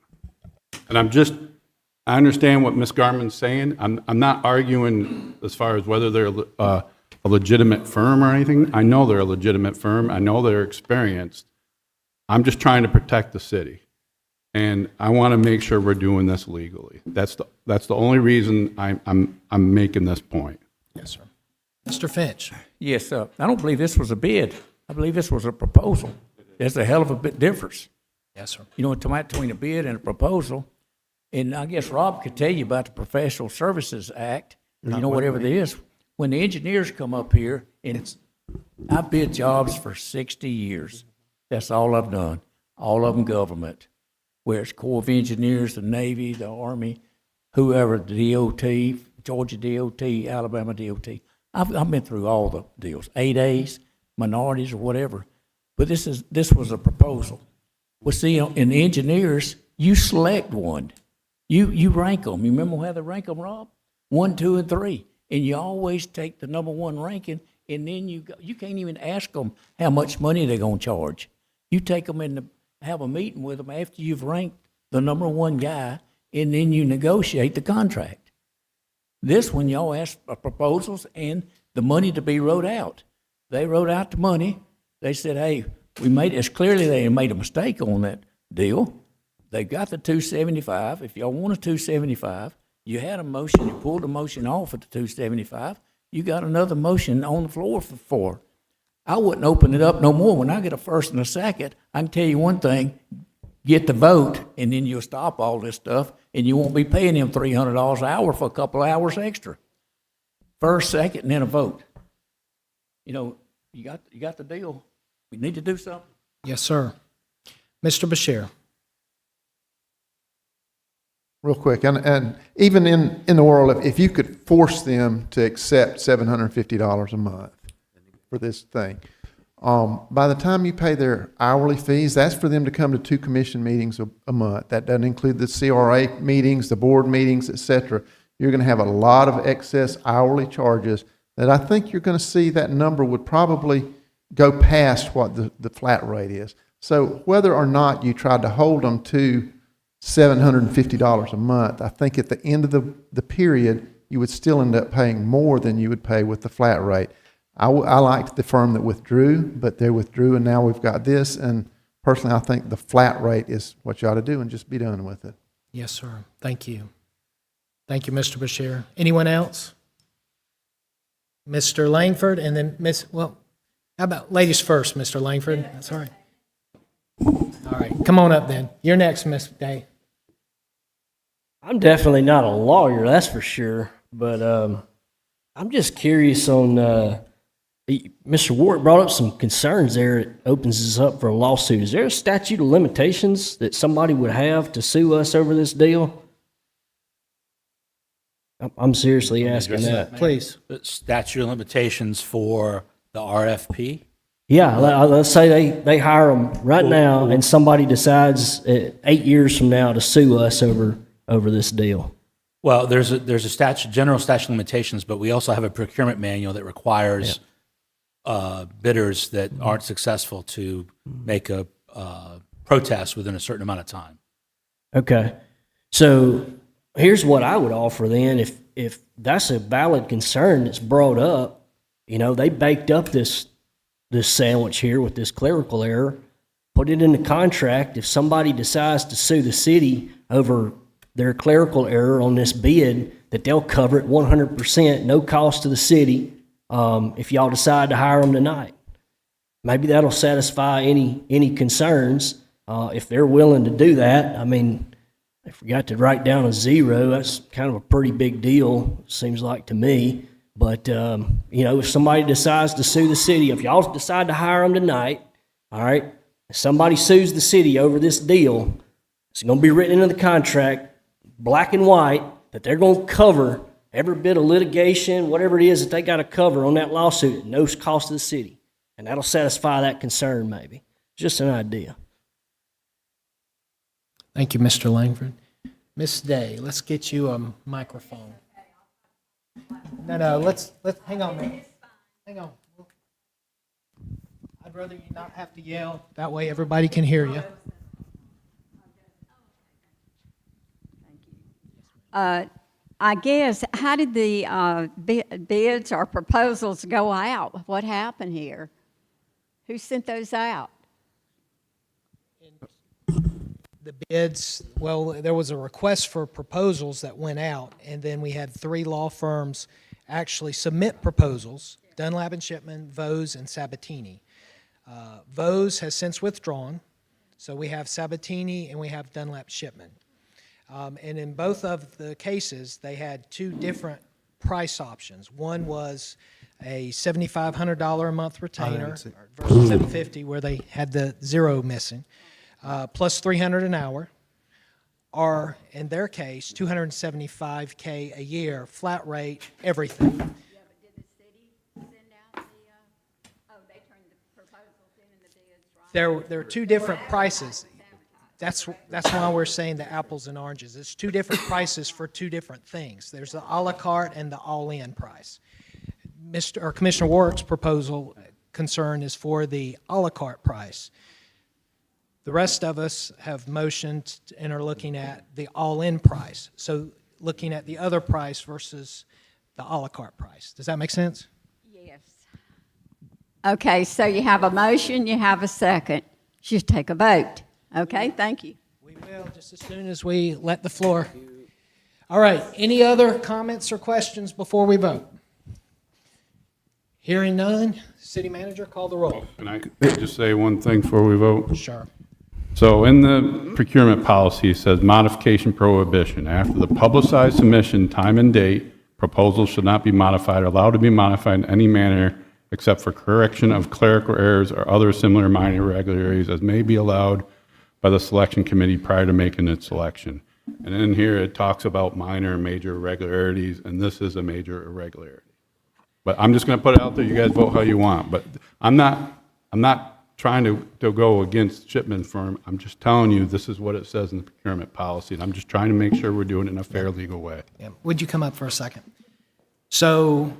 And I understand what Ms. Garman's saying. I'm not arguing as far as whether they're a legitimate firm or anything. I know they're a legitimate firm. I know they're experienced. I'm just trying to protect the city. And I want to make sure we're doing this legally. That's the only reason I'm making this point. Yes, sir. Mr. Finch. Yes, I don't believe this was a bid. I believe this was a proposal. There's a hell of a bit difference. Yes, sir. You know, between a bid and a proposal. And I guess Rob could tell you about the Professional Services Act, or, you know, whatever it is. When the engineers come up here, and I've bid jobs for 60 years. That's all I've done. All of them government. Where it's Corps of Engineers, the Navy, the Army, whoever, the DOT, Georgia DOT, Alabama DOT. I've been through all the deals, 8As, minorities, or whatever. But this was a proposal. Well, see, in the engineers, you select one. You rank them. You remember how they rank them, Rob? 1, 2, and 3. And you always take the number one ranking, and then you can't even ask them how much money they're going to charge. You take them have a meeting with them after you've ranked the number one guy, and then you negotiate the contract. This one, y'all asked for proposals and the money to be wrote out. They wrote out the money. They said, hey, it's clearly they made a mistake on that deal. They got the 275. If y'all want a 275, you had a motion, you pulled the motion off at the 275, you got another motion on the floor for 4. I wouldn't open it up no more. When I get a first and a second, I can tell you one thing, get the vote, and then you'll stop all this stuff, and you won't be paying them $300 an hour for a couple of hours extra. First, second, and then a vote. You know, you got the deal. We need to do something. Yes, sir. Mr. Bashir. Real quick, and even in the world, if you could force them to accept $750 a month for this thing, by the time you pay their hourly fees, that's for them to come to 2 commission meetings a month. That doesn't include the CRA meetings, the board meetings, et cetera. You're going to have a lot of excess hourly charges that I think you're going to see that number would probably go past what the flat rate is. So whether or not you tried to hold them to $750 a month, I think at the end of the period, you would still end up paying more than you would pay with the flat rate. I liked the firm that withdrew, but they withdrew, and now we've got this. And personally, I think the flat rate is what you ought to do and just be done with it. Yes, sir. Thank you. Thank you, Mr. Bashir. Anyone else? Mr. Langford, and then how about ladies first, Mr. Langford? That's all right. All right, come on up then. You're next, Miss Day. I'm definitely not a lawyer, that's for sure. But I'm just curious on, Mr. Ward brought up some concerns there. It opens us up for a lawsuit. Is there a statute of limitations that somebody would have to sue us over this deal? I'm seriously asking that. Please. Statute of limitations for the RFP? Yeah, let's say they hire them right now, and somebody decides 8 years from now to sue us over this deal. Well, there's a general statute of limitations, but we also have a procurement manual that requires bidders that aren't successful to make a protest within a certain amount of time. Okay, so here's what I would offer then. If that's a valid concern that's brought up, they baked up this sandwich here with this clerical error, put it in the contract. If somebody decides to sue the city over their clerical error on this bid, that they'll cover it 100%, no cost to the city, if y'all decide to hire them tonight. Maybe that'll satisfy any concerns. If they're willing to do that, I mean, I forgot to write down a 0. That's kind of a pretty big deal, seems like to me. But, if somebody decides to sue the city, if y'all decide to hire them tonight, all right, if somebody sues the city over this deal, it's going to be written into the contract, black and white, that they're going to cover every bit of litigation, whatever it is that they got to cover on that lawsuit at no cost to the city. And that'll satisfy that concern, maybe. Just an idea. Thank you, Mr. Langford. Miss Day, let's get you a microphone. No, let's, hang on, man. Hang on. I'd rather you not have to yell. That way everybody can hear you. I guess, how did the bids or proposals go out? What happened here? Who sent those out? The bids, well, there was a request for proposals that went out, and then we had 3 law firms actually submit proposals, Dunlap and Shipman, Vose, and Sabatini. Vose has since withdrawn, so we have Sabatini and we have Dunlap Shipman. And in both of the cases, they had 2 different price options. One was a $7,500 a month retainer versus $750, where they had the 0 missing, plus $300 an hour, or in their case, $275K a year, flat rate, everything. Yeah, but did the city send out the, they turned the proposals in and the bids, right? There are 2 different prices. That's why we're saying the apples and oranges. It's 2 different prices for 2 different things. There's the a la carte and the all-in price. Commissioner Warwick's proposal concern is for the a la carte price. The rest of us have motioned and are looking at the all-in price. So looking at the other price versus the a la carte price. Does that make sense? Yes. Okay, so you have a motion, you have a second. Just take a vote. Okay, thank you. We will, just as soon as we let the floor. All right, any other comments or questions before we vote? Hearing none, city manager, call the roll. And I could just say one thing before we vote? Sure. So in the procurement policy, it says modification prohibition. After the publicized submission, time and date, proposals should not be modified or allowed to be modified in any manner except for correction of clerical errors or other similar minor irregularities as may be allowed by the selection committee prior to making its selection. And in here, it talks about minor and major irregularities, and this is a major irregularity. But I'm just going to put it out there. You guys vote how you want. But I'm not trying to go against Shipman Firm. I'm just telling you this is what it says in the procurement policy, and I'm just trying to make sure we're doing it in a fair legal way. Yeah. Would you come up for a second? So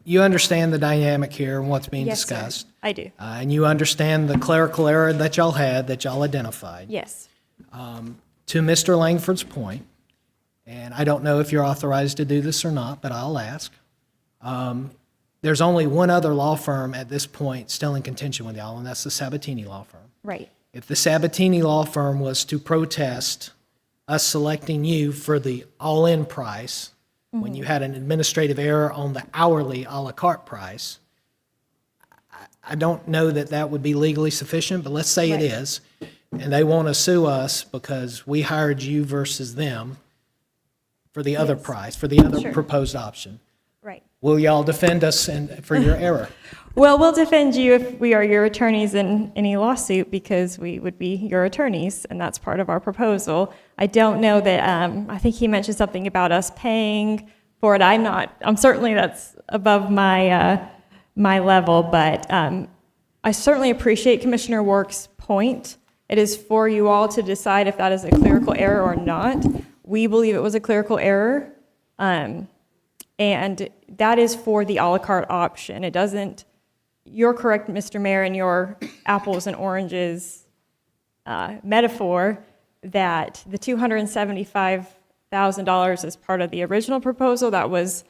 you understand the dynamic here and what's being Yes, sir. discussed. I do. And you understand the clerical error that y'all had, that y'all identified. Yes. To Mr. Langford's point, and I don't know if you're authorized to do this or not, but I'll ask. There's only one other law firm at this point still in contention with y'all, and that's the Sabatini law firm. Right. If the Sabatini law firm was to protest us selecting you for the all-in price, when you had an administrative error on the hourly a la carte price, I don't know that that would be legally sufficient, but let's say it is, and they want to sue us because we hired you versus them for the other price, for the other proposed option. Right. Will y'all defend us for your error? Well, we'll defend you if we are your attorneys in any lawsuit because we would be your attorneys, and that's part of our proposal. I don't know that, I think he mentioned something about us paying for it. I'm certainly that's above my, my level, but I certainly appreciate Commissioner Warwick's point. It is for you all to decide if that is a clerical error or not. We believe it was a clerical error, and that is for the a la carte option. It doesn't. You're correct, Mr. Mayor, in your apples and oranges metaphor that the $275,000 is part of the original proposal that was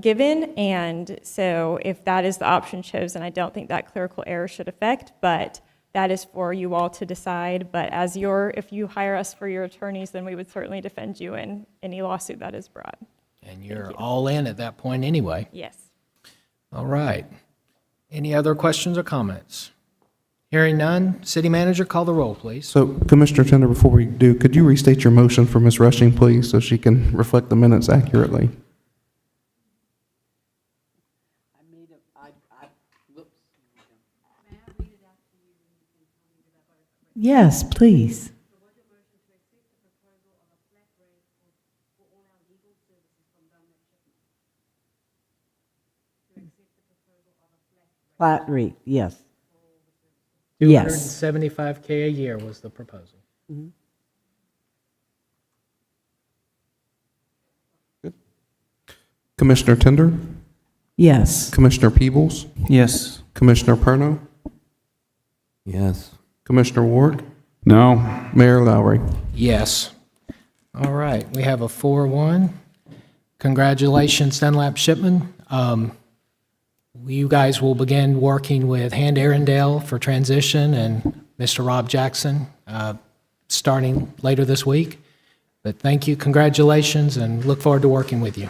given, and so if that is the option chosen, I don't think that clerical error should affect, but that is for you all to decide. But if you hire us for your attorneys, then we would certainly defend you in any lawsuit that is brought. And you're all in at that point anyway. Yes. All right. Any other questions or comments? Hearing none, city manager, call the roll, please. So, Commissioner Tender, before we do, could you restate your motion for Ms. Rushing, please, so she can reflect the minutes accurately? Yes, please. Flat rate, yes. Yes. $275K a year was the proposal. Commissioner Tender, Yes. Commissioner Peebles, Yes. Commissioner Perno, Yes. Commissioner Ward, No. Mayor Lowry. Yes. All right, we have a 4-1. Congratulations, Dunlap Shipman. You guys will begin working with Hand Arundel for transition and Mr. Rob Jackson starting later this week. But thank you, congratulations, and look forward to working with you.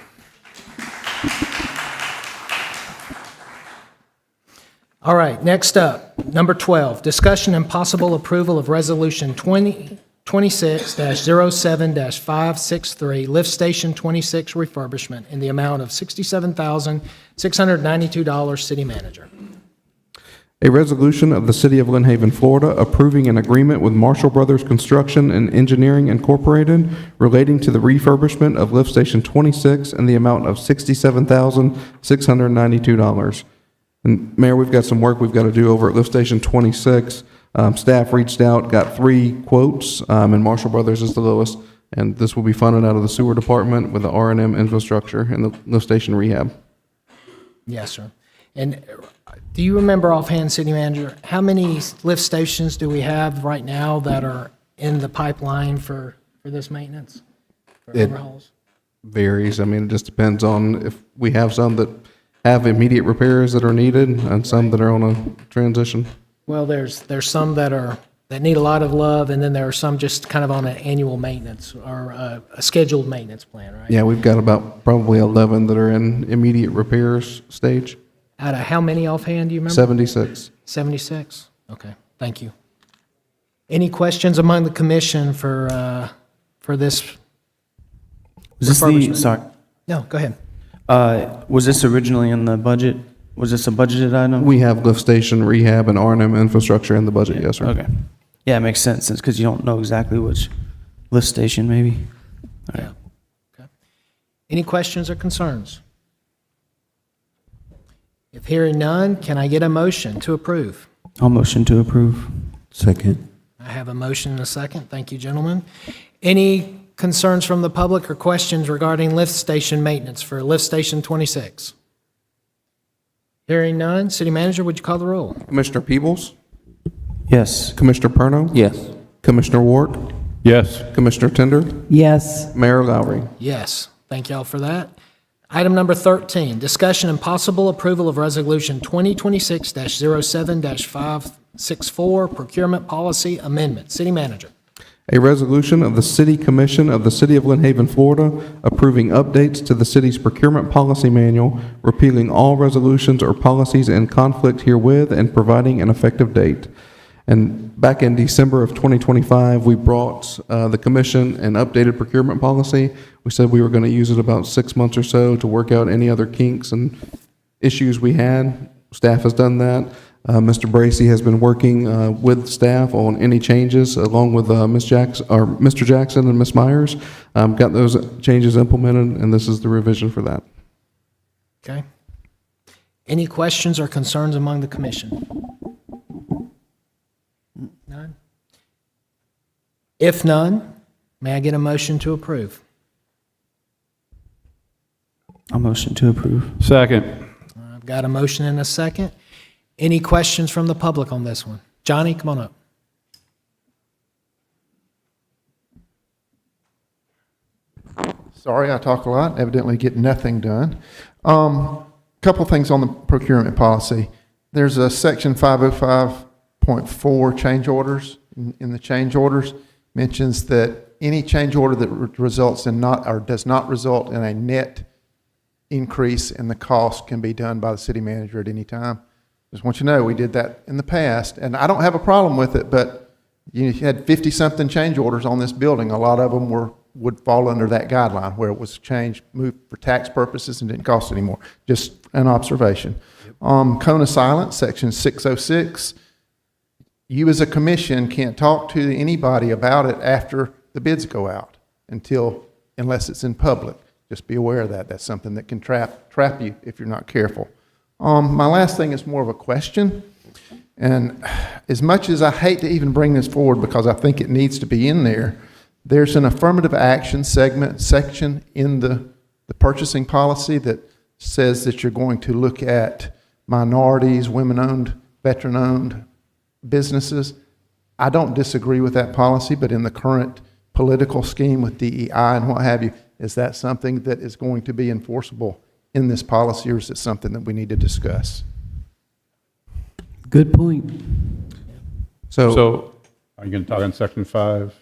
All right, next up, number 12, discussion and possible approval of Resolution 2026-07-563, Lift Station 26 refurbishment in the amount of $67,692, City Manager. A resolution of the City of Lynn Haven, Florida, approving an agreement with Marshall Brothers Construction and Engineering Incorporated relating to the refurbishment of Lift Station 26 in the amount of $67,692. And Mayor, we've got some work we've got to do over at Lift Station 26. Staff reached out, got 3 quotes, and Marshall Brothers is the lowest. And this will be funded out of the sewer department with the R&M infrastructure and the lift station rehab. Yes, sir. And do you remember offhand, City Manager, how many lift stations do we have right now that are in the pipeline for this maintenance? For It overhauls? varies. I mean, it just depends on if we have some that have immediate repairs that are needed and some that are on a transition. Well, there's some that need a lot of love, and then there are some just kind of on an annual maintenance or a scheduled maintenance plan, right? Yeah, we've got about probably 11 that are in immediate repairs stage. Out of how many offhand, do you remember? 76. 76? Okay, thank you. Any questions among the commission for this? Was this the, refurbishment? sorry, No, go ahead. was this originally in the budget? Was this a budgeted item? We have lift station rehab and R&M infrastructure in the budget, yes, sir. Okay. Yeah, it makes sense, because you don't know exactly which lift station, maybe. All right. Okay. Any questions or concerns? If hearing none, can I get a motion to approve? I'll motion to approve. Second. I have a motion and a second. Thank you, gentlemen. Any concerns from the public or questions regarding lift station maintenance for Lift Station 26? Hearing none, City Manager, would you call the roll? Commissioner Peebles, Yes. Commissioner Perno, Yes. Commissioner Ward, Yes. Commissioner Tender, Yes. Mayor Lowry. Yes, thank y'all for that. Item number 13, discussion and possible approval of Resolution 2026-07-564, Procurement Policy Amendment. City Manager. A resolution of the City Commission of the City of Lynn Haven, Florida, approving updates to the city's procurement policy manual, repealing all resolutions or policies in conflict herewith, and providing an effective date. And back in December of 2025, we brought the commission an updated procurement policy. We said we were going to use it about 6 months or so to work out any other kinks and issues we had. Staff has done that. Mr. Bracy has been working with staff on any changes, along with Ms. Jackson, or Mr. Jackson and Ms. Myers. Got those changes implemented, and this is the revision for that. Okay. Any questions or concerns among the commission? None? If none, may I get a motion to approve? I'll motion to approve. Second. I've got a motion and a second. Any questions from the public on this one? Johnny, come on up. Sorry, I talk a lot, evidently get nothing done. Couple things on the procurement policy. There's a section 505.4 change orders. In the change orders, mentions that any change order that results in not, or does not result in a net increase in the cost can be done by the city manager at any time. Just want you to know, we did that in the past, and I don't have a problem with it, but you had 50-something change orders on this building. A lot of them would fall under that guideline, where it was changed, moved for tax purposes and didn't cost anymore. Just an observation. Cone of silence, section 606. You as a commission can't talk to anybody about it after the bids go out unless it's in public. Just be aware of that. That's something that can trap you if you're not careful. My last thing is more of a question. And as much as I hate to even bring this forward because I think it needs to be in there, there's an affirmative action section in the the purchasing policy that says that you're going to look at minorities, women-owned, veteran-owned businesses. I don't disagree with that policy, but in the current political scheme with DEI and what have you, is that something that is going to be enforceable in this policy, or is it something that we need to discuss? Good point. So, are you going to talk on section 5?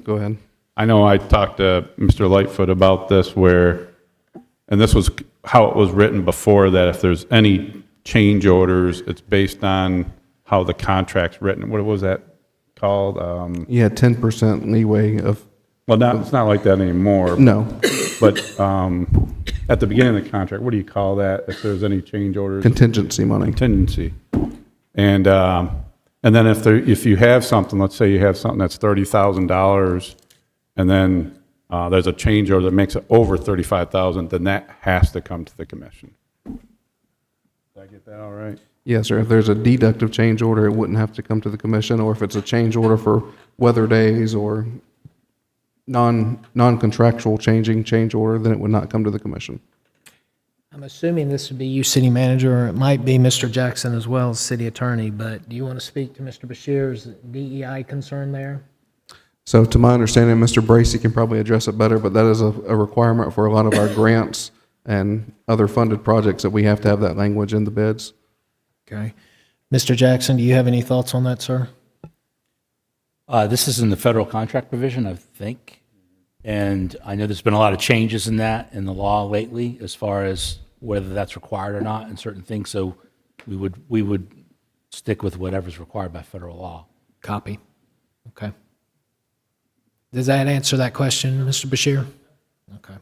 Go ahead. I know I talked to Mr. Lightfoot about this and this was how it was written before, that if there's any change orders, it's based on how the contract's written. What was that called? Yeah, 10% leeway of. Well, it's not like that anymore. No. But at the beginning of the contract, what do you call that if there's any change orders? Contingency money. Contingency. And then if you have something, let's say you have something that's $30,000, and then there's a change order that makes it over $35,000, then that has to come to the commission. Did I get that all right? Yes, sir. If there's a deductive change order, it wouldn't have to come to the commission, or if it's a change order for weather days or non-contractual change order, then it would not come to the commission. I'm assuming this would be you, city manager, or it might be Mr. Jackson as well as city attorney, but do you want to speak to Mr. Bashir's DEI concern there? So to my understanding, Mr. Bracy can probably address it better, but that is a requirement for a lot of our grants and other funded projects that we have to have that language in the bids. Okay. Mr. Jackson, do you have any thoughts on that, sir? This is in the federal contract provision, I think. And I know there's been a lot of changes in that in the law lately as far as whether that's required or not in certain things. So we would stick with whatever's required by federal law. Copy. Okay. Does that answer that question, Mr. Bashir? Okay.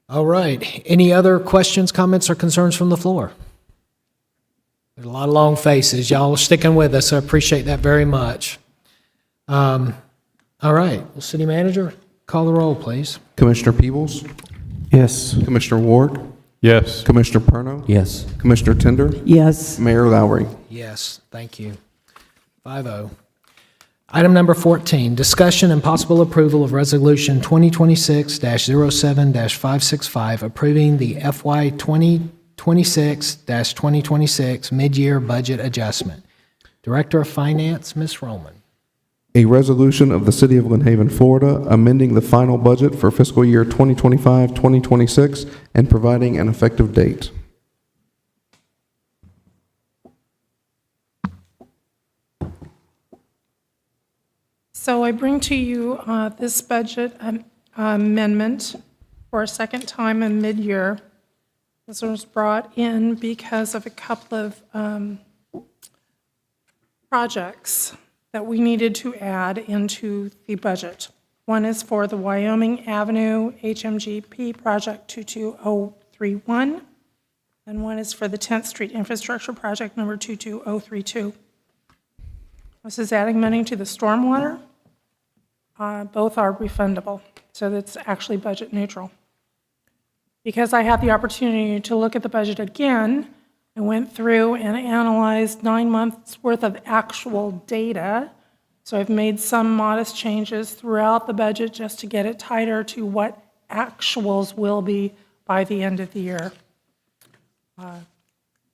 All right. Any other questions, comments, or concerns from the floor? There's a lot of long faces. Y'all are sticking with us. I appreciate that very much. All right. Well, city manager, call the roll, please. Commissioner Peebles? Yes. Commissioner Ward? Yes. Commissioner Perno? Yes. Commissioner Tender? Yes. Mayor Lowry? Yes, thank you. 5-0. Item number 14, discussion and possible approval of Resolution 2026-07-565, approving the FY 2026-2026 mid-year budget adjustment. Director of Finance, Ms. Roman. A resolution of the City of Lynn Haven, Florida, amending the final budget for fiscal year 2025-2026 and providing an effective date. So I bring to you this budget amendment for a second time in mid-year. This was brought in because of a couple of projects that we needed to add into the budget. One is for the Wyoming Avenue HMGP Project 22031, and one is for the 10th Street Infrastructure Project number 22032. This is adding money to the stormwater. Both are refundable, so that's actually budget neutral. Because I had the opportunity to look at the budget again, I went through and analyzed 9 months worth of actual data. So I've made some modest changes throughout the budget just to get it tighter to what actuals will be by the end of the year.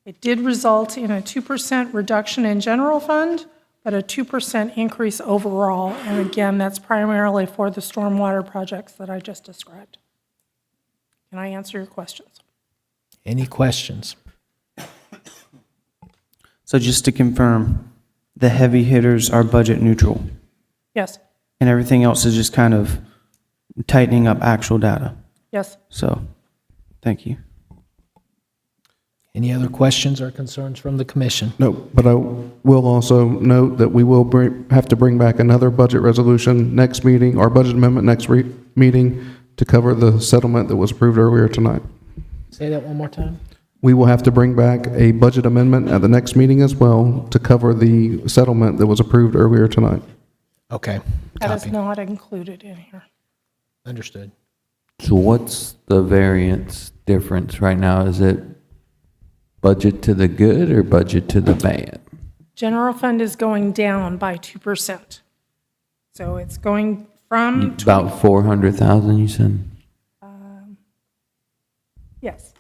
It did result in a 2% reduction in general fund, but a 2% increase overall. And again, that's primarily for the stormwater projects that I just described. Can I answer your questions? Any questions? So just to confirm, the heavy hitters are budget neutral, Yes, and everything else is just kind of tightening up actual data. yes. So, thank you. Any other questions or concerns from the commission? No, but I will also note that we will have to bring back another budget resolution next meeting, or budget amendment next meeting, to cover the settlement that was approved earlier tonight. Say that one more time. We will have to bring back a budget amendment at the next meeting as well to cover the settlement that was approved earlier tonight. Okay. That is Copy. not included in here. Understood. So what's the variance difference right now? Is it budget to the good or budget to the bad? General fund is going down by 2%. So it's going from About 400,000, you said? Yes,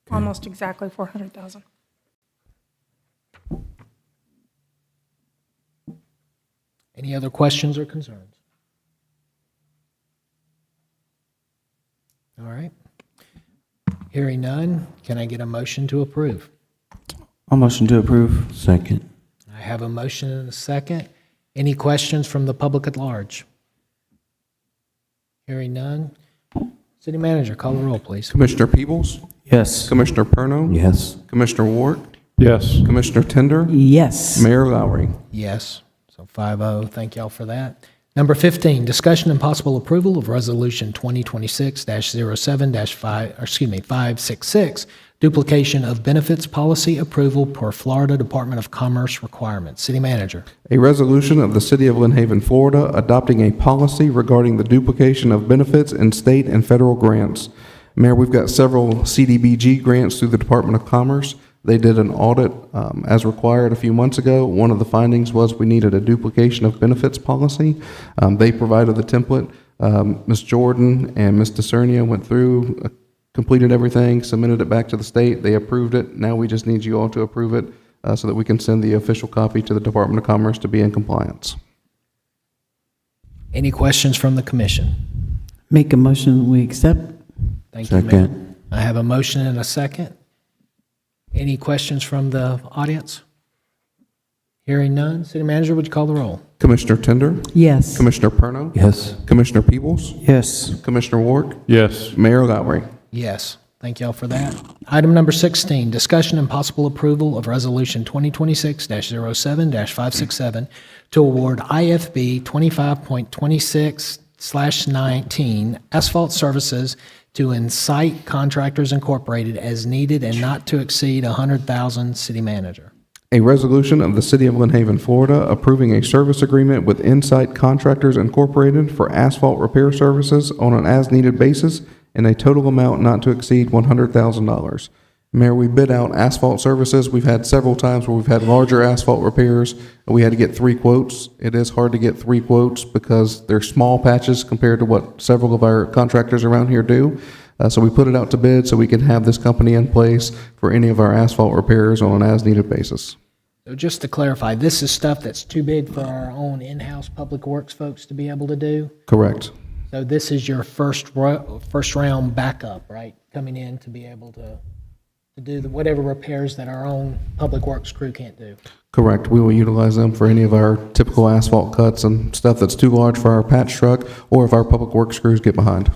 almost exactly 400,000. Any other questions or concerns? All right. Hearing none, can I get a motion to approve? I'll motion to approve. Second. I have a motion and a second. Any questions from the public at large? Hearing none. City Manager, call the roll, please. Commissioner Peebles? Yes. Commissioner Perno? Yes. Commissioner Ward? Yes. Commissioner Tender? Yes. Mayor Lowry? Yes. So 5-0. Thank y'all for that. Number 15, discussion and possible approval of Resolution 2026-07-566, duplication of benefits policy approval per Florida Department of Commerce requirements. City Manager. A resolution of the City of Lynn Haven, Florida, adopting a policy regarding the duplication of benefits in state and federal grants. Mayor, we've got several CDBG grants through the Department of Commerce. They did an audit as required a few months ago. One of the findings was we needed a duplication of benefits policy. They provided the template. Ms. Jordan and Ms. DeCernia went through, completed everything, submitted it back to the state. They approved it. Now we just need you all to approve it so that we can send the official copy to the Department of Commerce to be in compliance. Any questions from the commission? Make a motion, we accept. Thank you, Mayor. Second. I have a motion and a second. Any questions from the audience? Hearing none. City Manager, would you call the roll? Commissioner Tender? Yes. Commissioner Perno? Yes. Commissioner Peebles? Yes. Commissioner Ward? Yes. Mayor Lowry? Yes. Thank y'all for that. Item number 16, discussion and possible approval of Resolution 2026-07-567 to award IFB 25.26/19 asphalt services to Insight Contractors Incorporated as needed and not to exceed $100,000. City Manager. A resolution of the City of Lynn Haven, Florida, approving a service agreement with Insight Contractors Incorporated for asphalt repair services on an as-needed basis in a total amount not to exceed $100,000. Mayor, we bid out asphalt services. We've had several times where we've had larger asphalt repairs, and we had to get 3 quotes. It is hard to get 3 quotes because they're small patches compared to what several of our contractors around here do. So we put it out to bid so we can have this company in place for any of our asphalt repairs on an as-needed basis. So just to clarify, this is stuff that's too big for our own in-house public works folks to be able to do? Correct. So this is your first round backup, right? Coming in to be able to do whatever repairs that our own public works crew can't do. Correct. We will utilize them for any of our typical asphalt cuts and stuff that's too large for our patch truck, or if our public works crews get behind.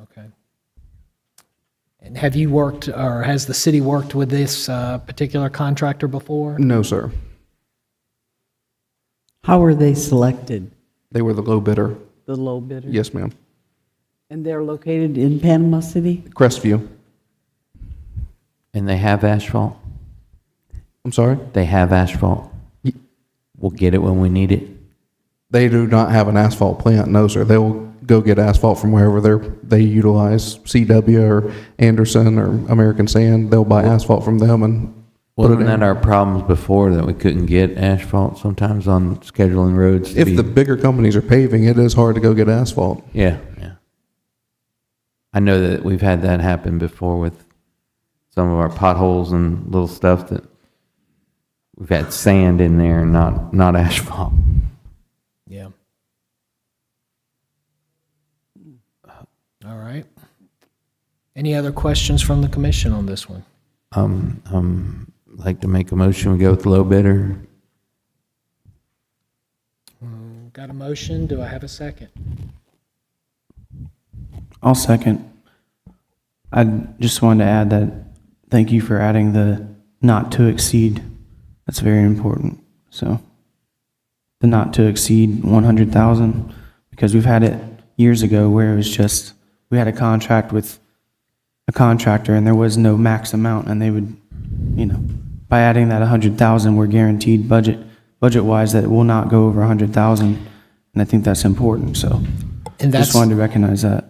Okay. And have you worked, or has the city worked with this particular contractor before? No, sir. How were they selected? They were the low bidder. The low bidder? Yes, ma'am. And they're located in Panama City? Crestview. And they have asphalt? I'm sorry? They have asphalt? We'll get it when we need it? They do not have an asphalt plant, no, sir. They will go get asphalt from wherever they utilize CW or Anderson or American Sand. They'll buy asphalt from them and put it Wasn't in. that our problems before, that we couldn't get asphalt sometimes on scheduling roads? to If be- the bigger companies are paving, it is hard to go get asphalt. Yeah, yeah. I know that we've had that happen before with some of our potholes and little stuff that we've had sand in there and not asphalt. Yeah. All right. Any other questions from the commission on this one? Like to make a motion, we go with the low bidder. Got a motion? Do I have a second? I'll second. I just wanted to add that, thank you for adding the not to exceed. That's very important. So the not to exceed 100,000, because we've had it years ago where it was just, we had a contract with a contractor and there was no max amount, and they would, by adding that 100,000, we're guaranteed budget-wise that it will not go over 100,000, and I think that's important, so And that's, just wanted to recognize that.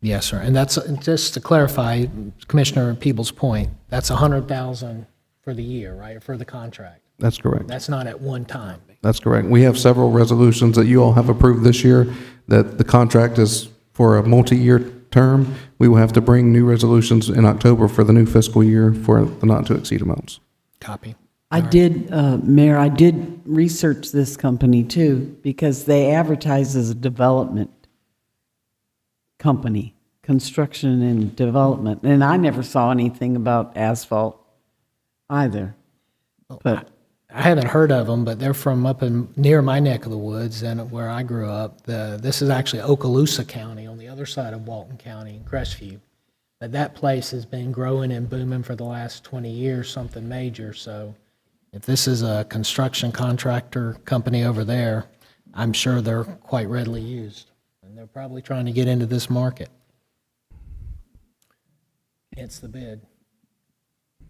yes, sir. And that's, just to clarify Commissioner Peebles' point, that's 100,000 for the year, right, for the contract? That's correct. That's not at one time. That's correct. We have several resolutions that you all have approved this year that the contract is for a multi-year term. We will have to bring new resolutions in October for the new fiscal year for the not-to-exceed amounts. Copy. Mayor, I did research this company too, because they advertise as a development company, construction and development, and I never saw anything about asphalt either. But I haven't heard of them, but they're from up in near my neck of the woods and where I grew up. This is actually Okaloosa County on the other side of Walton County in Crestview. But that place has been growing and booming for the last 20 years, something major. So if this is a construction contractor company over there, I'm sure they're quite readily used. And they're probably trying to get into this market. Hence the bid.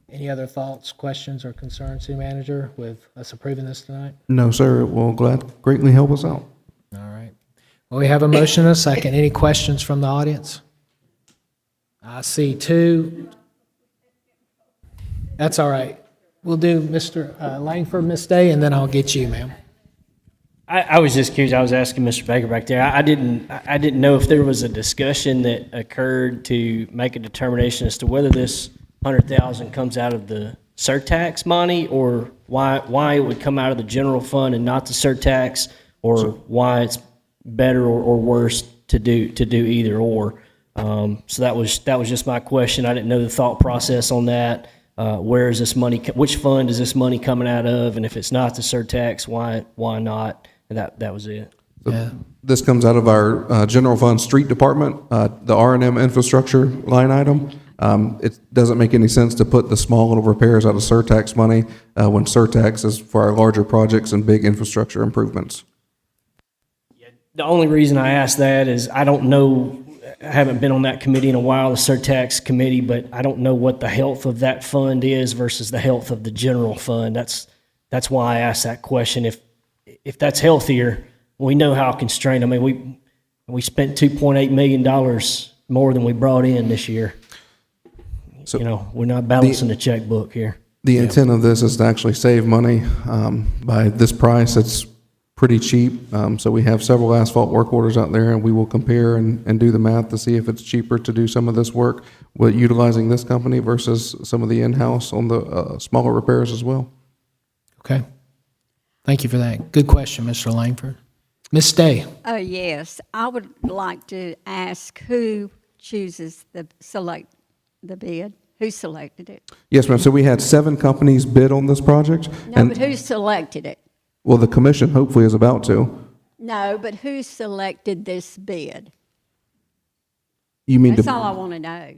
Any other thoughts, questions, or concerns, City Manager, with us approving this tonight? No, sir, it will greatly help us out. All right. Well, we have a motion and a second. Any questions from the audience? I see two. That's all right. We'll do Mr. Langford, Miss Day, and then I'll get you, ma'am. I was just curious. I was asking Mr. Baker back there. I didn't know if there was a discussion that occurred to make a determination as to whether this 100,000 comes out of the surtax money, or why it would come out of the general fund and not the surtax, or why it's better or worse to do either or. So that was just my question. I didn't know the thought process on that. Where is this money? Which fund is this money coming out of? And if it's not the surtax, why not? And that was it. Yeah. This comes out of our general fund street department, the R&M infrastructure line item. It doesn't make any sense to put the small little repairs out of surtax money when surtax is for our larger projects and big infrastructure improvements. The only reason I asked that is I don't know, I haven't been on that committee in a while, the surtax committee, but I don't know what the health of that fund is versus the health of the general fund. That's why I asked that question. If that's healthier, we know how constrained. I mean, we spent $2.8 million more than we brought in this year. So we're not balancing the checkbook here. The intent of this is to actually save money. By this price, it's pretty cheap. So we have several asphalt work orders out there, and we will compare and do the math to see if it's cheaper to do some of this work with utilizing this company versus some of the in-house on the smaller repairs as well. Okay. Thank you for that. Good question, Mr. Langford. Ms. Day. Oh, yes. I would like to ask who chooses select the bid? Who selected it? Yes, ma'am. So we had 7 companies bid on this project. No, but who selected it? Well, the commission hopefully is about to. No, but who selected this bid? You mean That's all I want to know.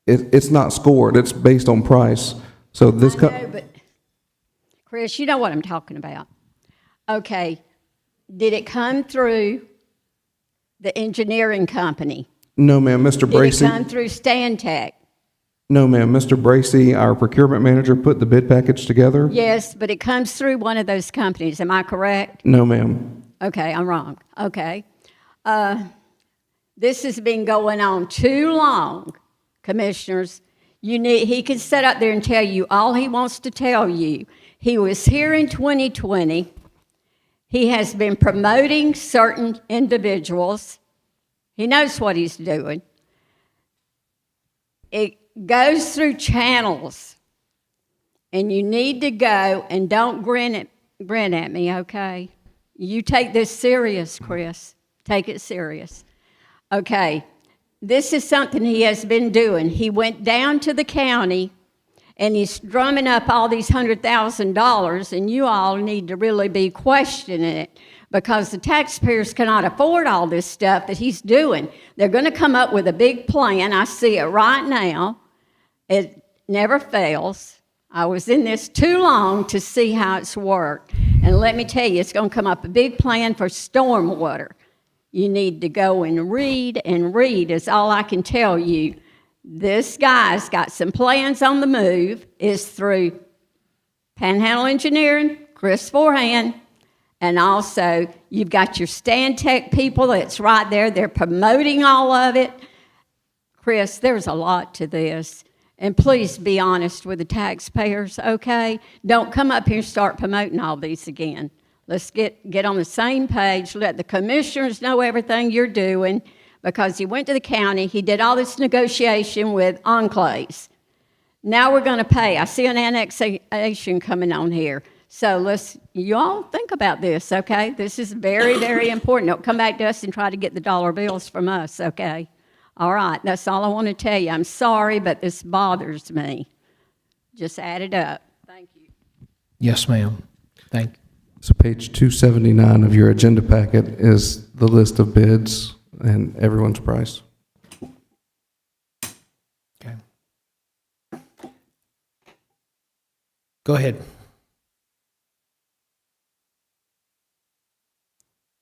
It's not scored. It's based on price. So this. I know, but Chris, you know what I'm talking about. Okay, did it come through the engineering company? No, ma'am. Mr. Bracy. Did it come through Stantec? No, ma'am. Mr. Bracy, our procurement manager, put the bid package together. Yes, but it comes through one of those companies. Am I correct? No, ma'am. Okay, I'm wrong. Okay. This has been going on too long, commissioners. He could sit up there and tell you all he wants to tell you. He was here in 2020. He has been promoting certain individuals. He knows what he's doing. It goes through channels, and you need to go, and don't grin at me, okay? You take this serious, Chris. Take it serious. Okay, this is something he has been doing. He went down to the county, and he's drumming up all these $100,000, and you all need to really be questioning it, because the taxpayers cannot afford all this stuff that he's doing. They're going to come up with a big plan. I see it right now. It never fails. I was in this too long to see how it's worked. And let me tell you, it's going to come up a big plan for stormwater. You need to go and read is all I can tell you. This guy's got some plans on the move. It's through Panhandle Engineering, Chris Forehand, and also you've got your Stantec people that's right there. They're promoting all of it. Chris, there's a lot to this. And please be honest with the taxpayers, okay? Don't come up here and start promoting all these again. Let's get on the same page. Let the commissioners know everything you're doing, because he went to the county, he did all this negotiation with enclaves. Now we're going to pay. I see an annexation coming on here. So you all think about this, okay? This is very, very important. Don't come back to us and try to get the dollar bills from us, okay? All right, that's all I want to tell you. I'm sorry, but this bothers me. Just add it up. Thank you. Yes, ma'am. Thank you. So page 279 of your agenda packet is the list of bids and everyone's price. Okay. Go ahead.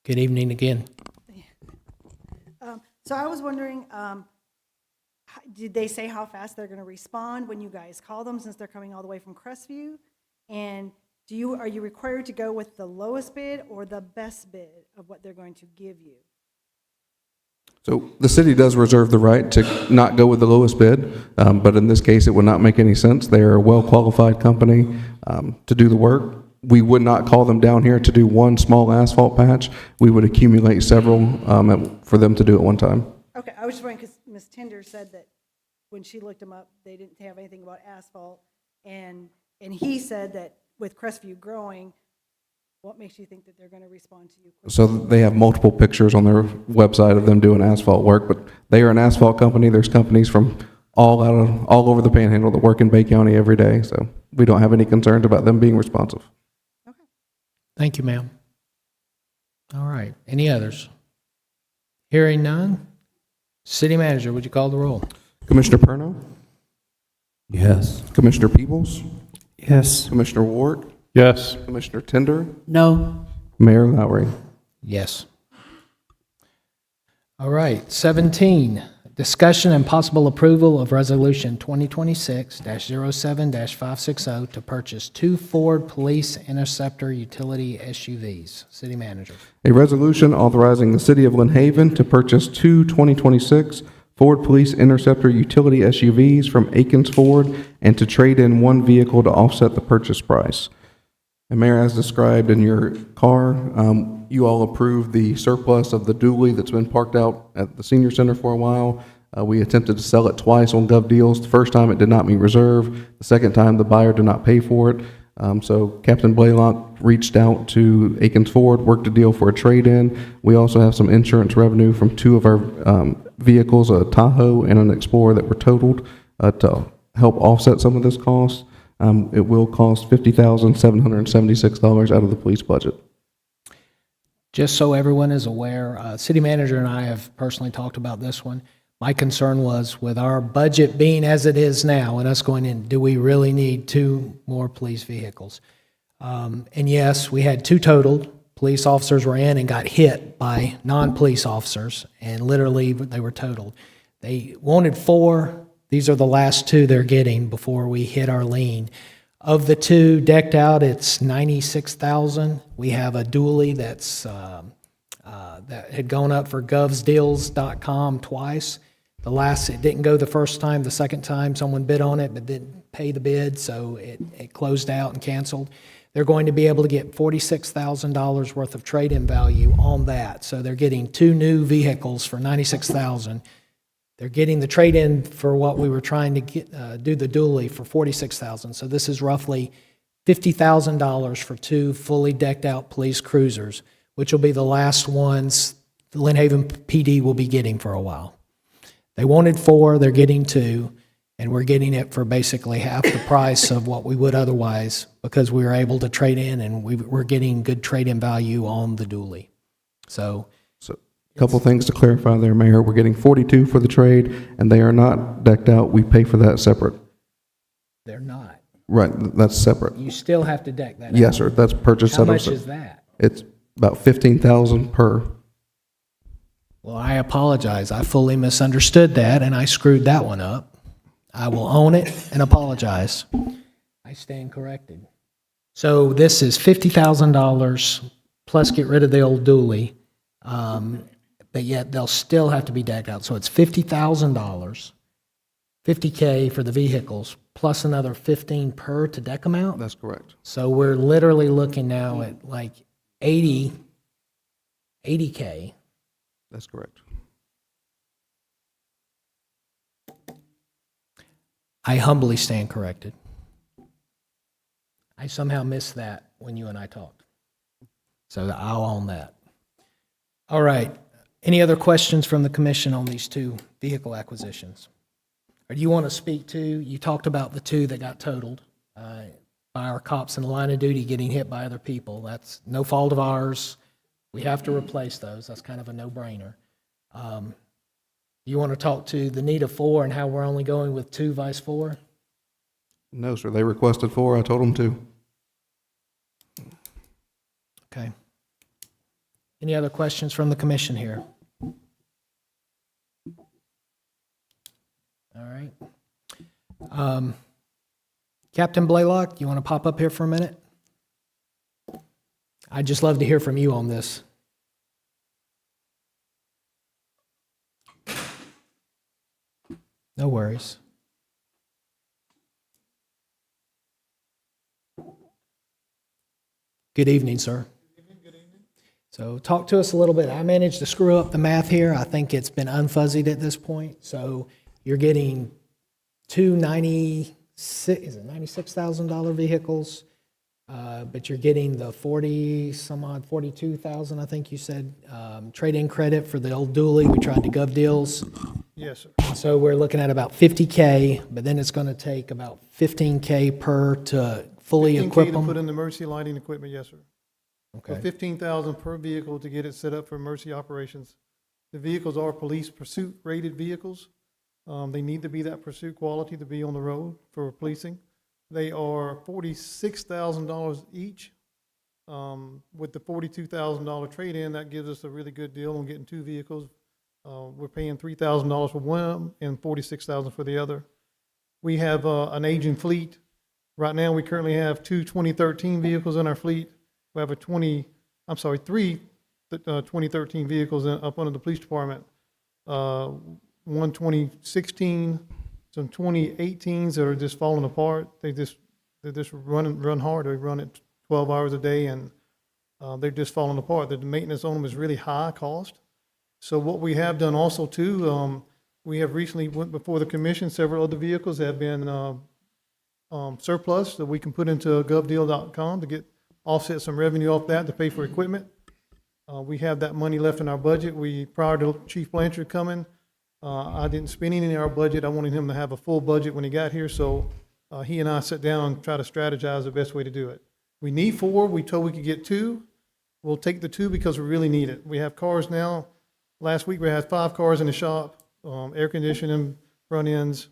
Good evening again. So I was wondering, did they say how fast they're going to respond when you guys call them, since they're coming all the way from Crestview? And are you required to go with the lowest bid or the best bid of what they're going to give you? So the city does reserve the right to not go with the lowest bid, but in this case, it would not make any sense. They are a well-qualified company to do the work. We would not call them down here to do one small asphalt patch. We would accumulate several for them to do at one time. Okay, I was just wondering, because Ms. Tinder said that when she looked them up, they didn't have anything about asphalt, and he said that with Crestview growing, what makes you think that they're going to respond to you quickly? So they have multiple pictures on their website of them doing asphalt work, but they are an asphalt company. There's companies from all over the Panhandle that work in Bay County every day, so we don't have any concerns about them being responsive. Thank you, ma'am. All right. Any others? Hearing none. City Manager, would you call the roll? Commissioner Perno? Yes. Commissioner Peebles? Yes. Commissioner Ward? Yes. Commissioner Tender? No. Mayor Lowry? Yes. All right. 17, discussion and possible approval of Resolution 2026-07-560 to purchase 2 Ford Police Interceptor utility SUVs. City Manager. A resolution authorizing the City of Lynn Haven to purchase 2 2026 Ford Police Interceptor utility SUVs from Akins Ford and to trade in one vehicle to offset the purchase price. And Mayor, as described in your car, you all approved the surplus of the dually that's been parked out at the senior center for a while. We attempted to sell it twice on Gov Deals. The first time it did not meet reserve. The second time the buyer did not pay for it. So Captain Blaylock reached out to Akins Ford, worked a deal for a trade-in. We also have some insurance revenue from 2 of our vehicles, a Tahoe and an Explorer, that were totaled to help offset some of this cost. It will cost $50,776 out of the police budget. Just so everyone is aware, City Manager and I have personally talked about this one. My concern was, with our budget being as it is now and us going in, do we really need 2 more police vehicles? And yes, we had 2 totaled. Police officers were in and got hit by non-police officers, and literally they were totaled. They wanted 4. These are the last 2 they're getting before we hit our lien. Of the 2 decked out, it's $96,000. We have a dually that's that had gone up for govsdeals.com twice. It didn't go the first time. The second time, someone bid on it but didn't pay the bid, so it closed out and canceled. They're going to be able to get $46,000 worth of trade-in value on that. So they're getting 2 new vehicles for $96,000. They're getting the trade-in for what we were trying to do the dually for $46,000. So this is roughly $50,000 for 2 fully decked out police cruisers, which will be the last ones the Lynn Haven PD will be getting for a while. They wanted 4, they're getting 2, and we're getting it for basically half the price of what we would otherwise, because we were able to trade in, and we're getting good trade-in value on the dually. So a couple things to clarify there, Mayor. We're getting 42 for the trade, and they are not decked out. We pay for that separate. They're not. Right, that's separate. You still have to deck that out. Yes, sir. That's purchased. How much is that? It's about $15,000 per. Well, I apologize. I fully misunderstood that, and I screwed that one up. I will own it and apologize. I stand corrected. So this is $50,000 plus get rid of the old dually, but yet they'll still have to be decked out. So it's $50,000, $50K for the vehicles, plus another $15 per to deck them out? That's correct. So we're literally looking now at like $80K. That's correct. I humbly stand corrected. I somehow missed that when you and I talked. So I'll own that. All right. Any other questions from the commission on these two vehicle acquisitions? Or do you want to speak to, you talked about the two that got totaled by our cops in the line of duty getting hit by other people. That's no fault of ours. We have to replace those. That's kind of a no-brainer. You want to talk to the need of 4 and how we're only going with 2 vice 4? No, sir. They requested 4. I told them 2. Okay. Any other questions from the commission here? All right. Captain Blaylock, you want to pop up here for a minute? I'd just love to hear from you on this. No worries. Good evening, sir. So talk to us a little bit. I managed to screw up the math here. I think it's been unfuzzied at this point. So you're getting two $96,000 vehicles, but you're getting the 42,000, I think you said, trade-in credit for the old dually. We tried to gov deals. Yes, sir. So we're looking at about 50K, but then it's going to take about 15K per to fully equip 15K to them. put in the emergency lighting equipment, yes, sir. Okay. So 15,000 per vehicle to get it set up for emergency operations. The vehicles are police pursuit rated vehicles. They need to be that pursuit quality to be on the road for policing. They are $46,000 each. With the $42,000 trade-in, that gives us a really good deal on getting 2 vehicles. We're paying $3,000 for one and $46,000 for the other. We have an aging fleet. Right now, we currently have 2 2013 vehicles in our fleet. We have 3 2013 vehicles up under the police department. One 2016, some 2018s that are just falling apart. They just run hard. They run it 12 hours a day, and they're just falling apart. The maintenance on them is really high cost. So what we have done also too, we have recently went before the commission. Several other vehicles have been surplus that we can put into govdeal.com to get offset some revenue off that to pay for equipment. We have that money left in our budget. Prior to Chief Blanchard coming, I didn't spend any in our budget. I wanted him to have a full budget when he got here, so he and I sat down and tried to strategize the best way to do it. We need 4. We told we could get 2. We'll take the 2 because we really need it. We have cars now. Last week we had 5 cars in the shop, air conditioning, front ends,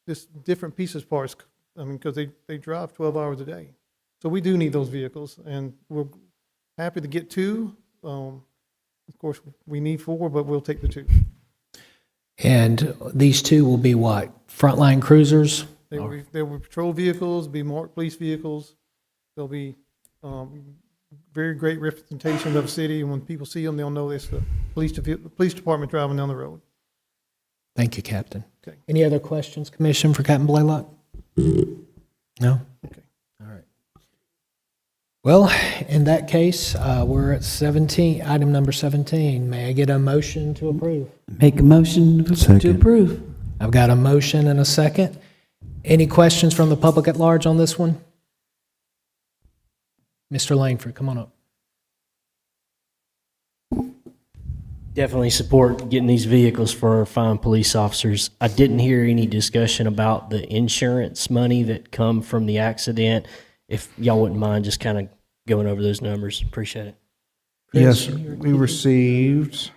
just different pieces, parts. I mean, because they drive 12 hours a day. So we do need those vehicles, and we're happy to get 2. Of course, we need 4, but we'll take the 2. And these 2 will be what? Frontline cruisers? They will patrol vehicles, be marked police vehicles. They'll be very great representation of the city, and when people see them, they'll know it's the police department driving down the road. Thank you, Captain. Okay. Any other questions, Commission, for Captain Blaylock? No? Okay. All right. Well, in that case, we're at item number 17. May I get a motion to approve? Make a motion to approve. I've got a motion and a second. Any questions from the public at large on this one? Mr. Langford, come on up. Definitely support getting these vehicles for our fine police officers. I didn't hear any discussion about the insurance money that come from the accident. If y'all wouldn't mind just kind of going over those numbers, appreciate it. Yes, we received.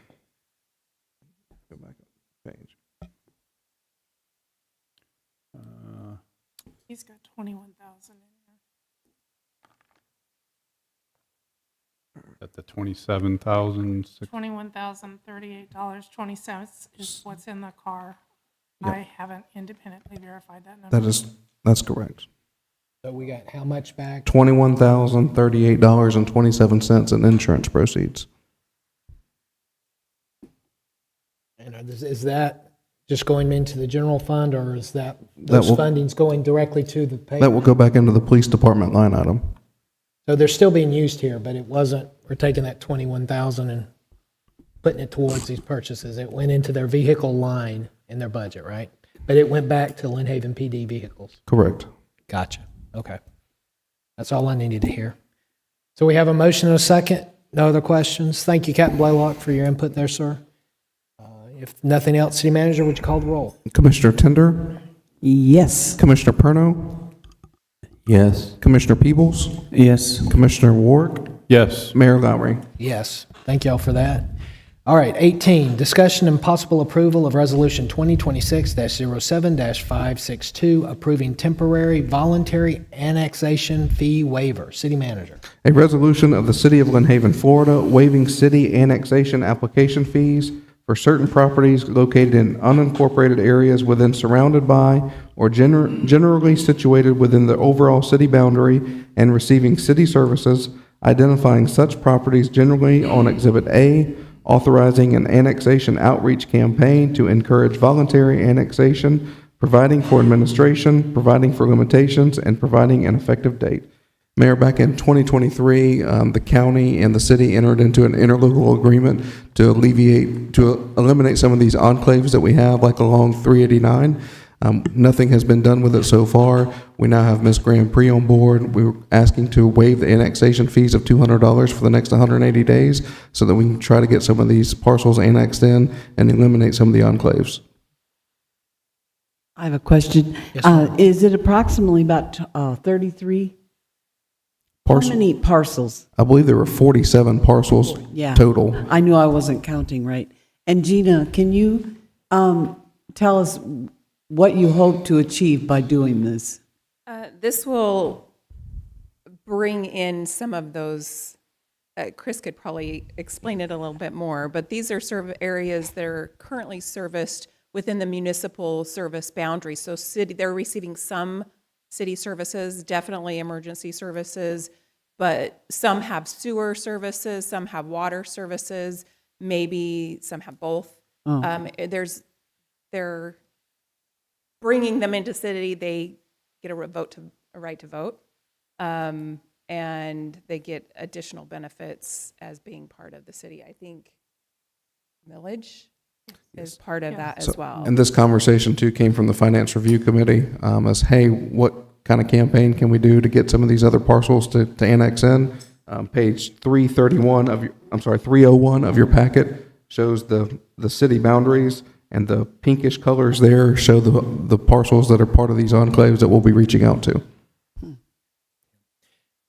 Go back up the page. He's got 21,000 in At the 27,000. there. $21,038.20 is what's in the car. Yep. I haven't independently verified that number. That's correct. So we got how much back? $21,038.27 in insurance proceeds. And is that just going into the general fund, or is those fundings going directly to the pay? That will go back into the police department line item. So they're still being used here, but it wasn't, we're taking that 21,000 and putting it towards these purchases. It went into their vehicle line in their budget, right? But it went back to Lynn Haven PD vehicles. Correct. Gotcha. Okay. That's all I needed to hear. So we have a motion and a second. No other questions? Thank you, Captain Blaylock, for your input there, sir. If nothing else, City Manager, would you call the roll? Commissioner Tender? Yes. Commissioner Perno? Yes. Commissioner Peebles? Yes. Commissioner Warwick? Yes. Mayor Lowry? Yes. Thank y'all for that. All right, 18, discussion and possible approval of Resolution 2026-07-562, approving temporary voluntary annexation fee waiver. City Manager. A resolution of the City of Lynn Haven, Florida, waiving city annexation application fees for certain properties located in unincorporated areas within, surrounded by, or generally situated within the overall city boundary and receiving city services, identifying such properties generally on Exhibit A, authorizing an annexation outreach campaign to encourage voluntary annexation, providing for administration, providing for limitations, and providing an effective date. Mayor, back in 2023, the county and the city entered into an interlocal agreement to eliminate some of these enclaves that we have, like along 389. Nothing has been done with it so far. We now have Ms. Grand Prix on board. We're asking to waive the annexation fees of $200 for the next 180 days so that we can try to get some of these parcels annexed in and eliminate some of the enclaves. I have a question. Is it approximately about 33? How many parcels? I believe there were 47 parcels total. I knew I wasn't counting right. And Gina, can you tell us what you hope to achieve by doing this? This will bring in some of those, Chris could probably explain it a little bit more, but these are areas that are currently serviced within the municipal service boundary. So they're receiving some city services, definitely emergency services, but some have sewer services, some have water services, maybe some have both. They're bringing them into city, they get a right to vote, and they get additional benefits as being part of the city. I think millage is part of that as well. And this conversation too came from the Finance Review Committee as, hey, what kind of campaign can we do to get some of these other parcels to annex in? Page 301 of your packet shows the city boundaries, and the pinkish colors there show the parcels that are part of these enclaves that we'll be reaching out to.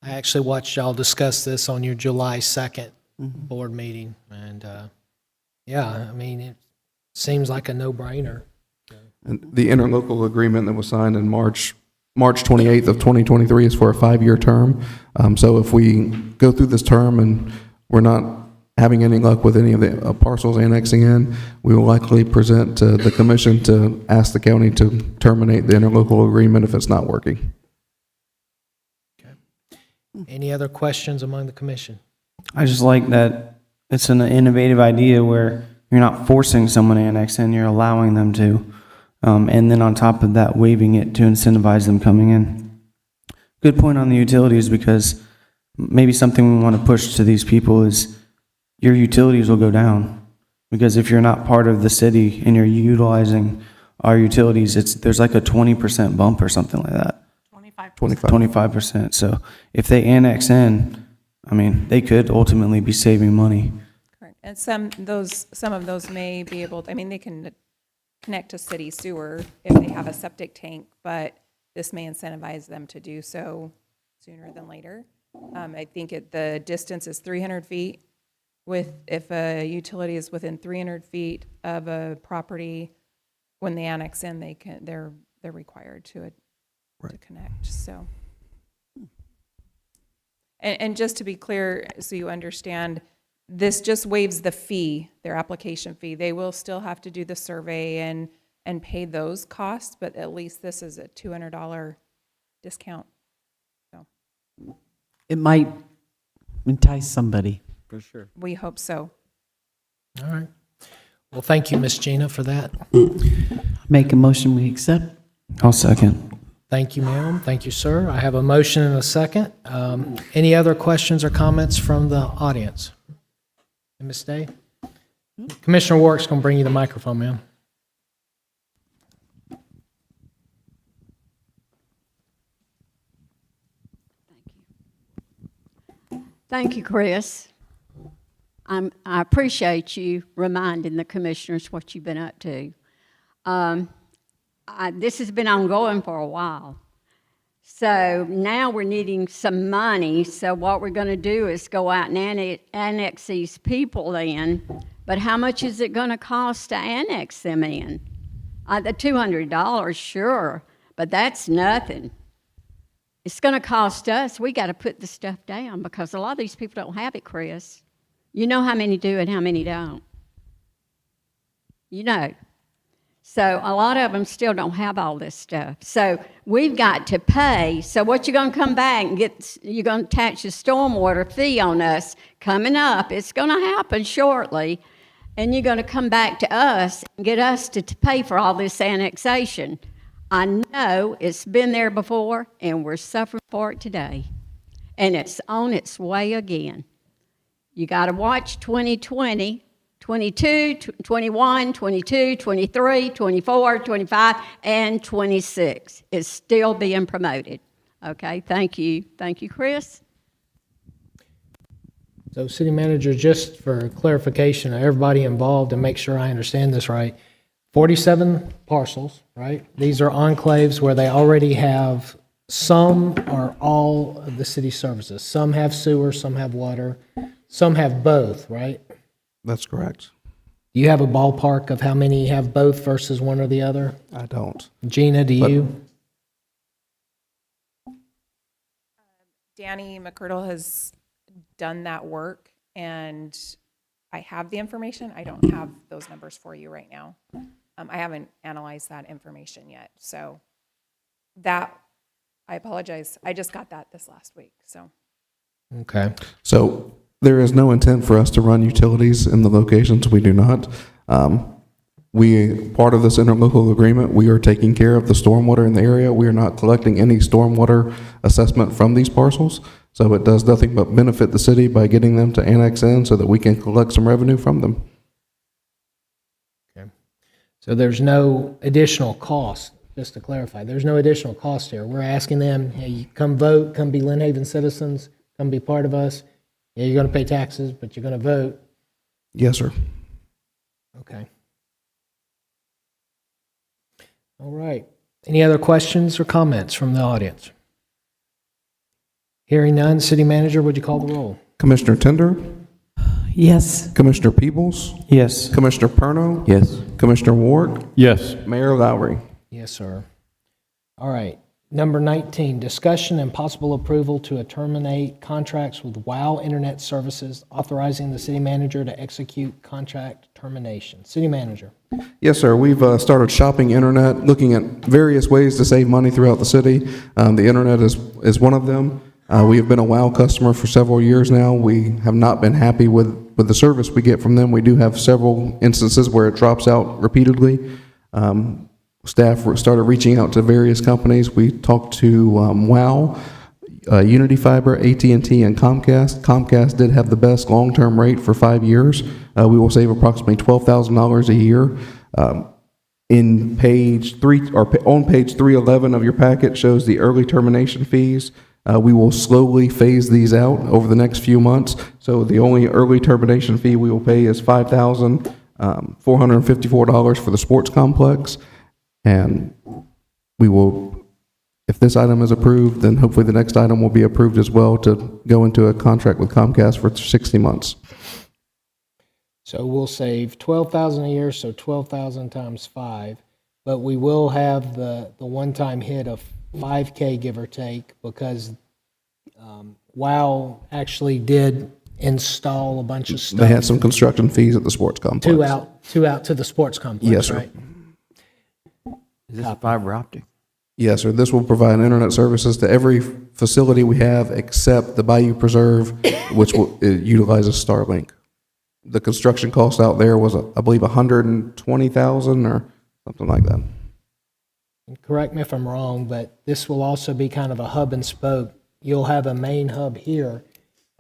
I actually watched y'all discuss this on your July 2nd board meeting, and yeah, I mean, it seems like a no-brainer. And the interlocal agreement that was signed in March 28th of 2023 is for a 5-year term. So if we go through this term and we're not having any luck with any of the parcels annexing in, we will likely present to the commission to ask the county to terminate the interlocal agreement if it's not working. Any other questions among the commission? I just like that it's an innovative idea where you're not forcing someone to annex in, you're allowing them to. And then on top of that, waiving it to incentivize them coming in. Good point on the utilities, because maybe something we want to push to these people is your utilities will go down. Because if you're not part of the city and you're utilizing our utilities, there's like a 20% bump or something like that. 25%. So if they annex in, I mean, they could ultimately be saving money. Correct. And some of those may be able to, I mean, they can connect to city sewer if they have a septic tank, but this may incentivize them to do so sooner than later. I think the distance is 300 feet. If a utility is within 300 feet of a property, when they annex in, they're required to connect. So, and just to be clear, so you understand, this just waives the fee, their application fee. They will still have to do the survey and pay those costs, but at least this is a $200 discount. So It might entice somebody. For sure. We hope so. All right. Well, thank you, Miss Gina, for that. Make a motion, we accept. I'll second. Thank you, ma'am. Thank you, sir. I have a motion and a second. Any other questions or comments from the audience? Ms. Day? Commissioner Warwick's going to bring you the microphone, ma'am. Thank you, Chris. I appreciate you reminding the commissioners what you've been up to. This has been ongoing for a while. So now we're needing some money. So what we're going to do is go out and annex these people in. But how much is it going to cost to annex them in? The $200, sure, but that's nothing. It's going to cost us. We got to put the stuff down because a lot of these people don't have it, Chris. You know how many do and how many don't. You know. So a lot of them still don't have all this stuff. So we've got to pay. So what you're going to come back and get, you're going to attach a stormwater fee on us coming up. It's going to happen shortly. And you're going to come back to us and get us to pay for all this annexation. I know it's been there before, and we're suffering for it today. And it's on its way again. You got to watch 2020. 22, 21, 22, 23, 24, 25, and 26. It's still being promoted. Okay, thank you. Thank you, Chris. So, City Manager, just for clarification of everybody involved and make sure I understand this right, 47 parcels, right? These are enclaves where they already have some or all of the city services. Some have sewer, some have water, some have both, right? That's correct. Do you have a ballpark of how many have both versus one or the other? I don't. Gina, do you? Danny McCurdle has done that work, and I have the information. I don't have those numbers for you right now. I haven't analyzed that information yet. So that, I apologize. I just got that this last week, so. Okay. So there is no intent for us to run utilities in the locations. We do not. Part of this interlocal agreement, we are taking care of the stormwater in the area. We are not collecting any stormwater assessment from these parcels. So it does nothing but benefit the city by getting them to annex in so that we can collect some revenue from them. Okay. So there's no additional cost, just to clarify. There's no additional cost here. We're asking them, hey, come vote, come be Lynn Haven citizens, come be part of us. Yeah, you're going to pay taxes, but you're going to vote. Yes, sir. Okay. All right. Any other questions or comments from the audience? Hearing none, City Manager, would you call the roll? Commissioner Tender? Yes. Commissioner Peebles? Yes. Commissioner Perno? Yes. Commissioner Warwick? Yes. Mayor Lowry? Yes, sir. All right. Number 19, discussion and possible approval to terminate contracts with WOW Internet Services, authorizing the city manager to execute contract termination. City Manager. Yes, sir. We've started shopping internet, looking at various ways to save money throughout the city. The internet is one of them. We have been a WOW customer for several years now. We have not been happy with the service we get from them. We do have several instances where it drops out repeatedly. Staff started reaching out to various companies. We talked to WOW, Unity Fiber, AT&T, and Comcast. Comcast did have the best long-term rate for 5 years. We will save approximately $12,000 a year. On page 311 of your packet shows the early termination fees. We will slowly phase these out over the next few months. So the only early termination fee we will pay is $5,454 for the sports complex. And we will, if this item is approved, then hopefully the next item will be approved as well to go into a contract with Comcast for 60 months. So we'll save $12,000 a year, so 12,000 times 5. But we will have the one-time hit of $5K, give or take, because WOW actually did install a bunch of stuff. They had some construction fees at the sports complex. Two out to the sports complex, yes, sir. Right? Is this fiber optic? Yes, sir. This will provide internet services to every facility we have except the Bayou Preserve, which utilizes Starlink. The construction cost out there was, I believe, $120,000 or something like that. Correct me if I'm wrong, but this will also be kind of a hub and spoke. You'll have a main hub here,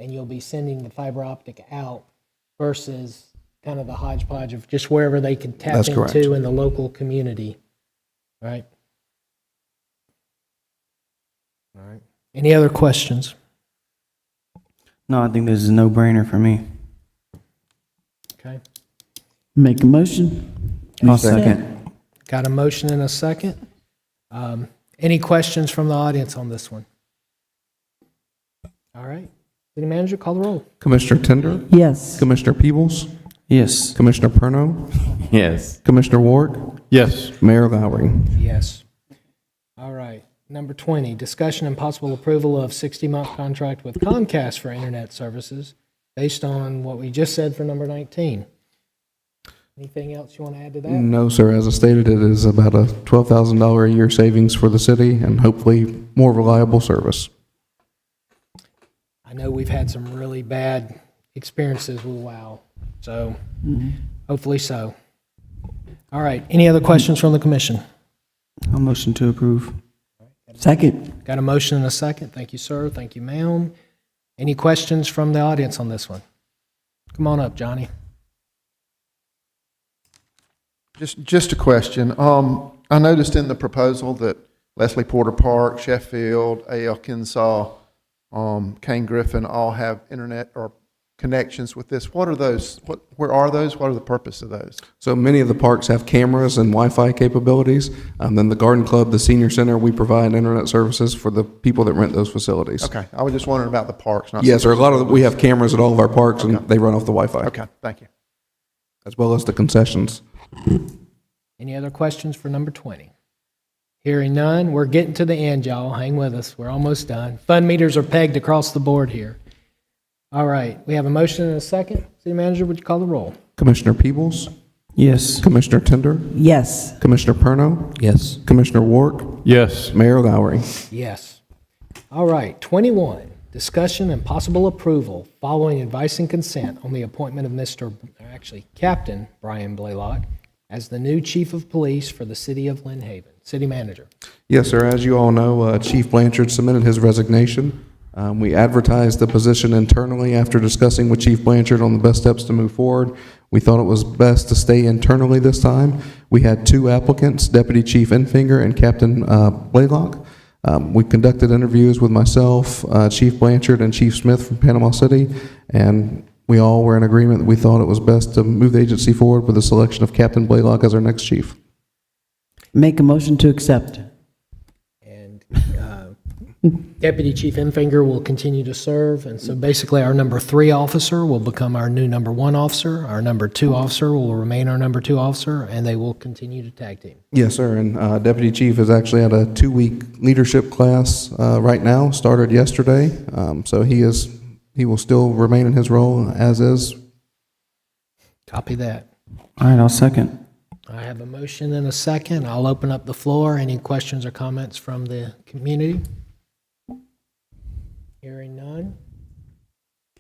and you'll be sending the fiber optic out versus kind of the hodgepodge of just wherever they can tap That's into correct. in the local community. Right? All right. Any other questions? No, I think this is a no-brainer for me. Okay. Make a motion. I'll second. Got a motion and a second. Any questions from the audience on this one? All right. City Manager, call the roll. Commissioner Tender? Yes. Commissioner Peebles? Yes. Commissioner Perno? Yes. Commissioner Ward? Yes. Mayor Lowry? Yes. All right. Number 20, discussion and possible approval of 60-month contract with Comcast for internet services based on what we just said for number 19. Anything else you want to add to that? No, sir. As I stated, it is about a $12,000 a year savings for the city and hopefully more reliable service. I know we've had some really bad experiences with WOW, so hopefully so. All right. Any other questions from the commission? I'll motion to approve. Second. Got a motion and a second. Thank you, sir. Thank you, ma'am. Any questions from the audience on this one? Come on up, Johnny. Just a question. I noticed in the proposal that Leslie Porter Park, Sheffield, A.L. Kinsaw, Kane Griffin all have internet or connections with this. What are those? Where are those? What are the purpose of those? So many of the parks have cameras and Wi-Fi capabilities. Then the Garden Club, the Senior Center, we provide internet services for the people that rent those facilities. Okay, I was just wondering about the parks. Not Yes, sir. We have cameras at all of our parks, and they run off the Wi-Fi. Okay, thank you. As well as the concessions. Any other questions for number 20? Hearing none, we're getting to the end, y'all. Hang with us. We're almost done. Fund meters are pegged across the board here. All right, we have a motion and a second. City Manager, would you call the roll? Commissioner Peebles? Yes. Commissioner Tender? Yes. Commissioner Perno? Yes. Commissioner Wark? Yes. Mayor Lowry? Yes. All right, 21, discussion and possible approval following advice and consent on the appointment of Captain Brian Blaylock as the new Chief of Police for the City of Lynn Haven. City Manager. Yes, sir. As you all know, Chief Blanchard submitted his resignation. We advertised the position internally after discussing with Chief Blanchard on the best steps to move forward. We thought it was best to stay internally this time. We had two applicants, Deputy Chief Enfinger and Captain Blaylock. We conducted interviews with myself, Chief Blanchard, and Chief Smith from Panama City, and we all were in agreement that we thought it was best to move the agency forward with the selection of Captain Blaylock as our next chief. Make a motion to accept. And Deputy Chief Enfinger will continue to serve, and so basically our number 3 officer will become our new number 1 officer. Our number 2 officer will remain our number 2 officer, and they will continue to tag team. Yes, sir, and Deputy Chief is actually at a 2-week leadership class right now, started yesterday, so he will still remain in his role as is. Copy that. All right, I'll second. I have a motion and a second. I'll open up the floor. Any questions or comments from the community? Hearing none.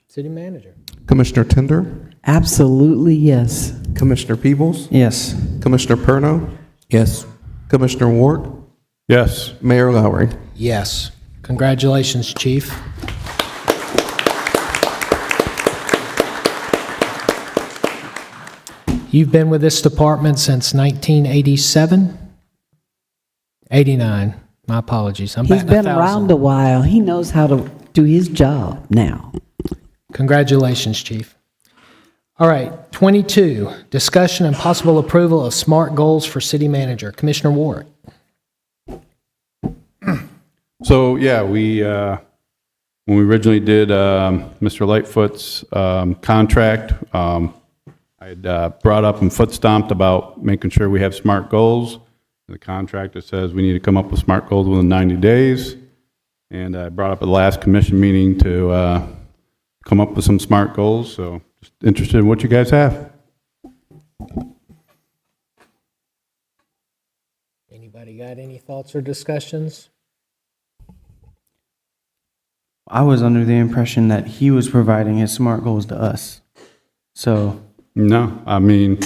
City Manager. Commissioner Tender? Absolutely yes. Commissioner Peebles? Yes. Commissioner Perno? Yes. Commissioner Wark? Yes. Mayor Lowry? Yes. Congratulations, Chief. You've been with this department since 1987? 89. My apologies. I'm He's batting been 1,000. around a while. He knows how to do his job now. Congratulations, Chief. All right, 22, discussion and possible approval of SMART goals for City Manager. Commissioner Warwick. So, yeah, when we originally did Mr. Lightfoot's contract, I had brought up and foot stomped about making sure we have SMART goals. The contractor says we need to come up with SMART goals within 90 days. And I brought up at the last commission meeting to come up with some SMART goals. So just interested in what you guys have. Anybody got any thoughts or discussions? I was under the impression that he was providing his SMART goals to us. So. No, I mean,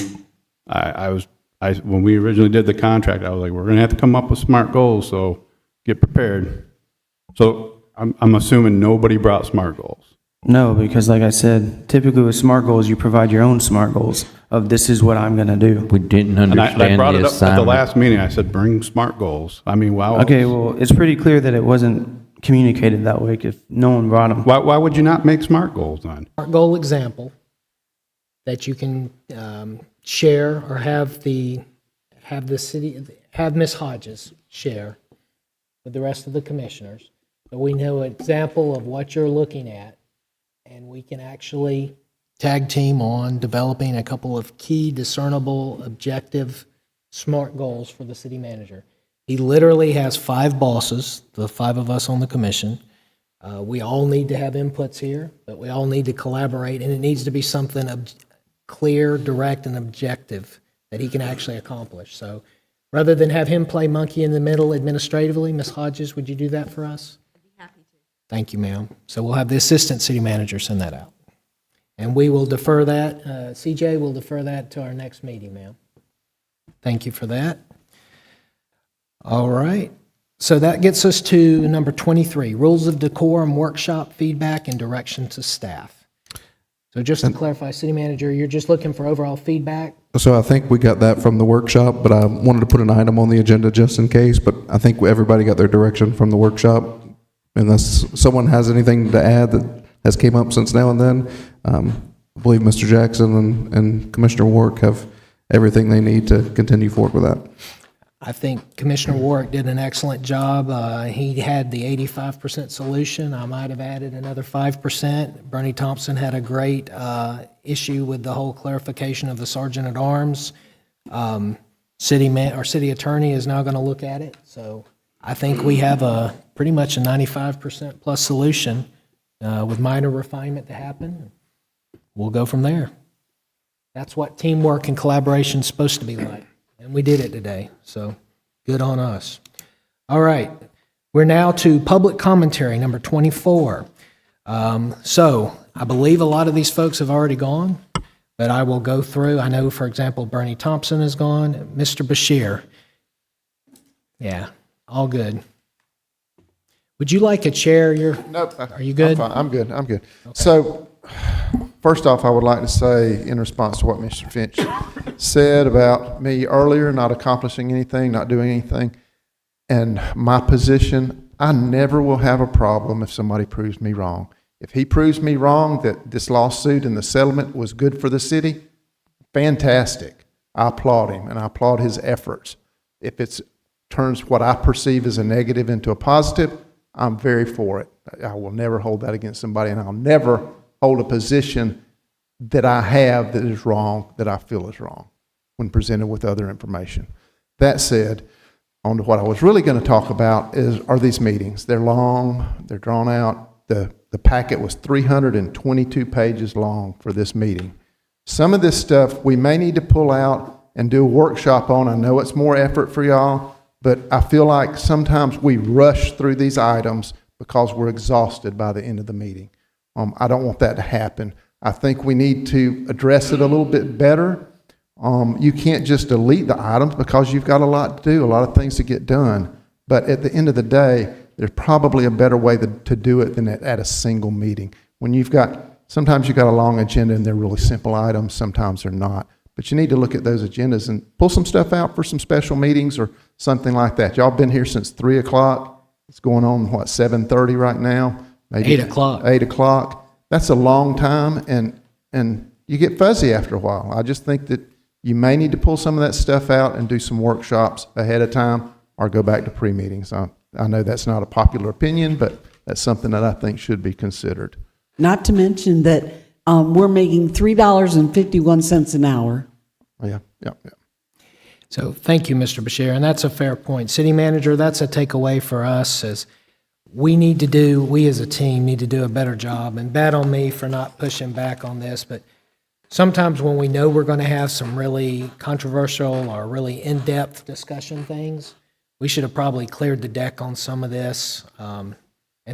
when we originally did the contract, I was like, we're going to have to come up with SMART goals, so get prepared. So I'm assuming nobody brought SMART goals. No, because like I said, typically with SMART goals, you provide your own SMART goals of this is what I'm going to do. We didn't understand I brought it up assignment. at the last meeting. I said, bring SMART goals. I mean, wow. Okay, well, it's pretty clear that it wasn't communicated that way if no one brought them. Why would you not make SMART goals then? Smart goal example that you can share or have the city, have Ms. Hodges share with the rest of the commissioners. So we know an example of what you're looking at, and we can actually tag team on developing a couple of key, discernible, objective, SMART goals for the city manager. He literally has 5 bosses, the 5 of us on the commission. We all need to have inputs here, but we all need to collaborate, and it needs to be something clear, direct, and objective that he can actually accomplish. So rather than have him play monkey in the middle administratively, Ms. Hodges, would you do that for us? I'd be happy to. Thank you, ma'am. So we'll have the assistant city manager send that out. And we will defer that, CJ will defer that to our next meeting, ma'am. Thank you for that. All right. So that gets us to number 23, rules of decorum, workshop feedback, and direction to staff. So just to clarify, city manager, you're just looking for overall feedback? So I think we got that from the workshop, but I wanted to put an item on the agenda just in case, but I think everybody got their direction from the workshop. Unless someone has anything to add that has came up since now and then, I believe Mr. Jackson and Commissioner Warwick have everything they need to continue forward with that. I think Commissioner Warwick did an excellent job. He had the 85% solution. I might have added another 5%. Bernie Thompson had a great issue with the whole clarification of the sergeant at arms. City attorney is now going to look at it. So I think we have pretty much a 95% plus solution with minor refinement to happen. We'll go from there. That's what teamwork and collaboration is supposed to be like. And we did it today, so good on us. All right, we're now to public commentary, number 24. So I believe a lot of these folks have already gone, but I will go through. I know, for example, Bernie Thompson is gone. Mr. Bashir. Yeah, all good. Would you like a chair? Nope. Are you good? I'm good. Okay. So, first off, I would like to say, in response to what Mr. Finch said about me earlier, not accomplishing anything, not doing anything, and my position, I never will have a problem if somebody proves me wrong. If he proves me wrong that this lawsuit and the settlement was good for the city, fantastic. I applaud him, and I applaud his efforts. If it turns what I perceive as a negative into a positive, I'm very for it. I will never hold that against somebody, and I'll never hold a position that I have that is wrong, that I feel is wrong when presented with other information. That said, on to what I was really going to talk about are these meetings. They're long, they're drawn out. The packet was 322 pages long for this meeting. Some of this stuff we may need to pull out and do a workshop on. I know it's more effort for y'all, but I feel like sometimes we rush through these items because we're exhausted by the end of the meeting. I don't want that to happen. I think we need to address it a little bit better. You can't just delete the items because you've got a lot to do, a lot of things to get done. But at the end of the day, there's probably a better way to do it than at a single meeting. When sometimes you've got a long agenda and they're really simple items, sometimes they're not. But you need to look at those agendas and pull some stuff out for some special meetings or something like that. Y'all been here since 3 o'clock. It's going on, 7:30 right now? Maybe 8 o'clock. 8 o'clock. That's a long time, and you get fuzzy after a while. I just think that you may need to pull some of that stuff out and do some workshops ahead of time or go back to pre-meetings. I know that's not a popular opinion, but that's something that I think should be considered. Not to mention that we're making $3.51 an hour. Yeah. So thank you, Mr. Bashir, and that's a fair point. City manager, that's a takeaway for us as we as a team need to do a better job, and bad on me for not pushing back on this, but sometimes when we know we're going to have some really controversial or really in-depth discussion things, we should have probably cleared the deck on some of this and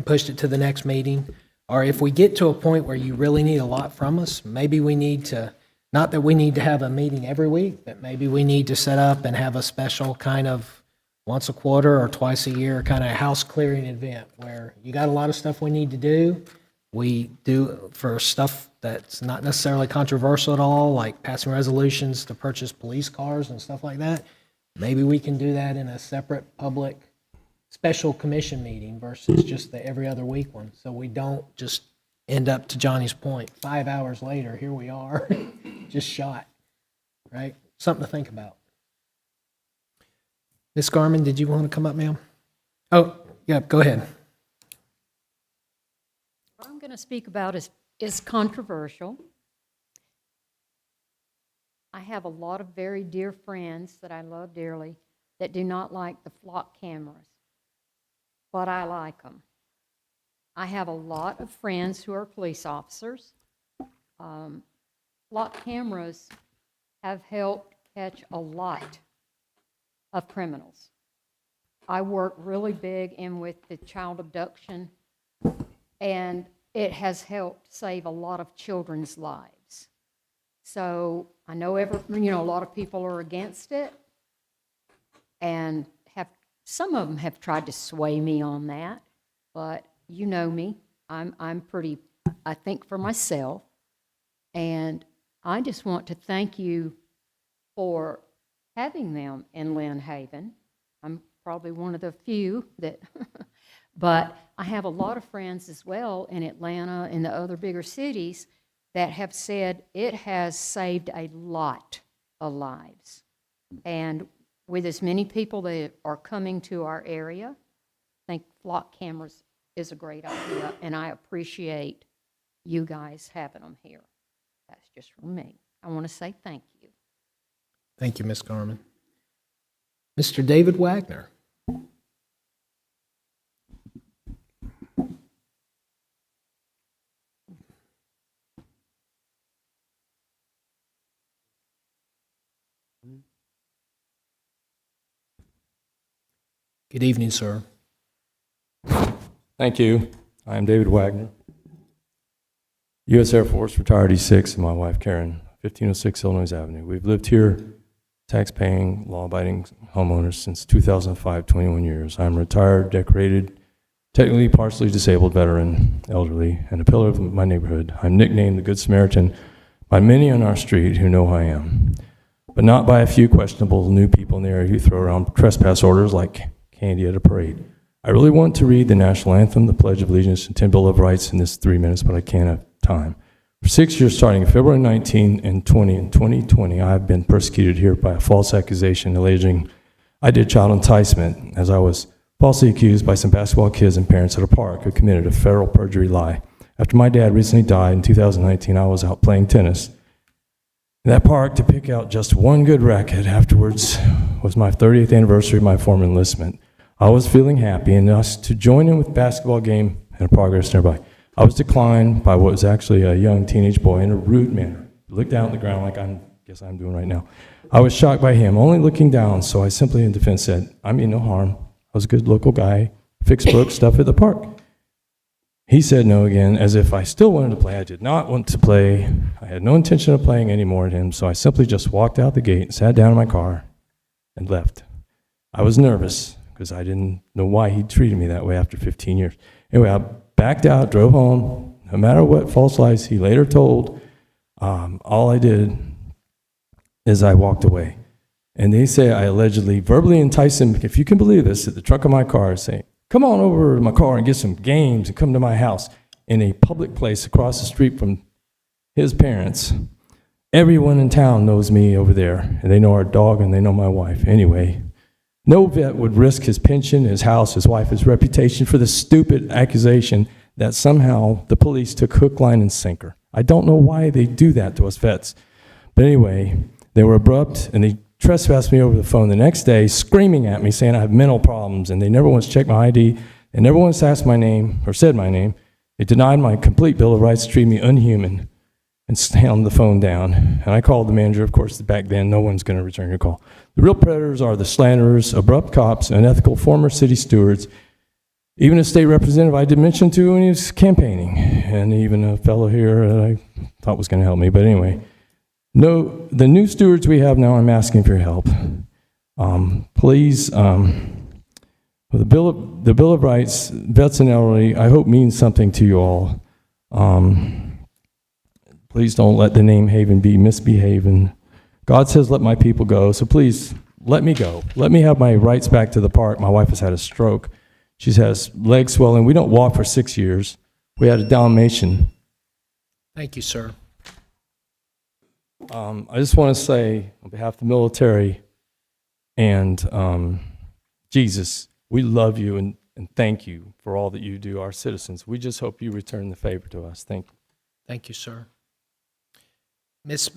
pushed it to the next meeting. Or if we get to a point where you really need a lot from us, maybe we need to, not that we need to have a meeting every week, but maybe we need to set up and have a special kind of once a quarter or twice a year kind of house clearing event where you got a lot of stuff we need to do. We do for stuff that's not necessarily controversial at all, like passing resolutions to purchase police cars and stuff like that. Maybe we can do that in a separate public special commission meeting versus just the every other week one. So we don't just end up, to Johnny's point, 5 hours later, here we are, just shot, right? Something to think about. Ms. Garman, did you want to come up, ma'am? Oh, yeah, go ahead. What I'm going to speak about is controversial. I have a lot of very dear friends that I love dearly that do not like the flock cameras, but I like them. I have a lot of friends who are police officers. Flock cameras have helped catch a lot of criminals. I work really big in with the child abduction, and it has helped save a lot of children's lives. So I know a lot of people are against it, and some of them have tried to sway me on that, but you know me, I'm pretty, I think for myself, and I just want to thank you for having them in Lynn Haven. I'm probably one of the few that, but I have a lot of friends as well in Atlanta and the other bigger cities that have said it has saved a lot of lives. And with as many people that are coming to our area, I think flock cameras is a great idea, and I appreciate you guys having them here. That's just from me. I want to say thank you. Thank you, Ms. Garman. Mr. David Wagner. Good evening, sir. Thank you. I am David Wagner, U.S. Air Force, retired E6, and my wife Karen, 1506 Illinois Avenue. We've lived here, tax-paying, law-abiding homeowners since 2005, 21 years. I'm retired, decorated, technically partially disabled veteran, elderly, and a pillar of my neighborhood. I'm nicknamed the Good Samaritan by many on our street who know who I am, but not by a few questionable new people in the area who throw around trespass orders like candy at a parade. I really want to read the national anthem, the Pledge of Allegiance, and 10 Bill of Rights in this 3 minutes, but I can't have time. For 6 years, starting February 19 and 2020, I have been persecuted here by a false accusation alleging I did child enticement, as I was falsely accused by some basketball kids and parents at a park who committed a federal perjury lie. After my dad recently died in 2019, I was out playing tennis in that park to pick out just one good racket. Afterwards was my 30th anniversary of my former enlistment. I was feeling happy and asked to join in with basketball game and progress nearby. I was declined by what was actually a young teenage boy in a rude manner. He looked down at the ground like I guess I'm doing right now. I was shocked by him, only looking down, so I simply in defense said, I mean no harm. I was a good local guy, fixed book stuff at the park. He said no again, as if I still wanted to play. I did not want to play. I had no intention of playing anymore at him, so I simply just walked out the gate, sat down in my car, and left. I was nervous, because I didn't know why he treated me that way after 15 years. Anyway, I backed out, drove home. No matter what false lies he later told, all I did is I walked away. And they say I allegedly verbally enticed him, if you can believe this, at the trunk of my car, saying, come on over to my car and get some games and come to my house in a public place across the street from his parents. Everyone in town knows me over there, and they know our dog and they know my wife. Anyway, no vet would risk his pension, his house, his wife, his reputation for the stupid accusation that somehow the police took hook, line, and sinker. I don't know why they do that to us vets. But anyway, they were abrupt, and they trespassed me over the phone the next day, screaming at me, saying I have mental problems, and they never once checked my ID. They never once asked my name or said my name. They denied my complete Bill of Rights, treated me unhuman, and slammed the phone down. And I called the manager. Of course, back then, no one's going to return your call. The real predators are the slanderers, abrupt cops, unethical former city stewards, even a state representative I did mention to when he was campaigning, and even a fellow here that I thought was going to help me. But anyway, no, the new stewards we have now, I'm asking for your help. Please, the Bill of Rights, vets and elderly, I hope means something to you all. Please don't let the name Haven be misbehaving. God says, let my people go, so please let me go. Let me have my rights back to the park. My wife has had a stroke. She has leg swelling. We don't walk for 6 years. We had a Dalmatian. Thank you, sir. I just want to say, on behalf of the military and Jesus, we love you and thank you for all that you do, our citizens. We just hope you return the favor to us. Thank you. Thank you, sir. Miss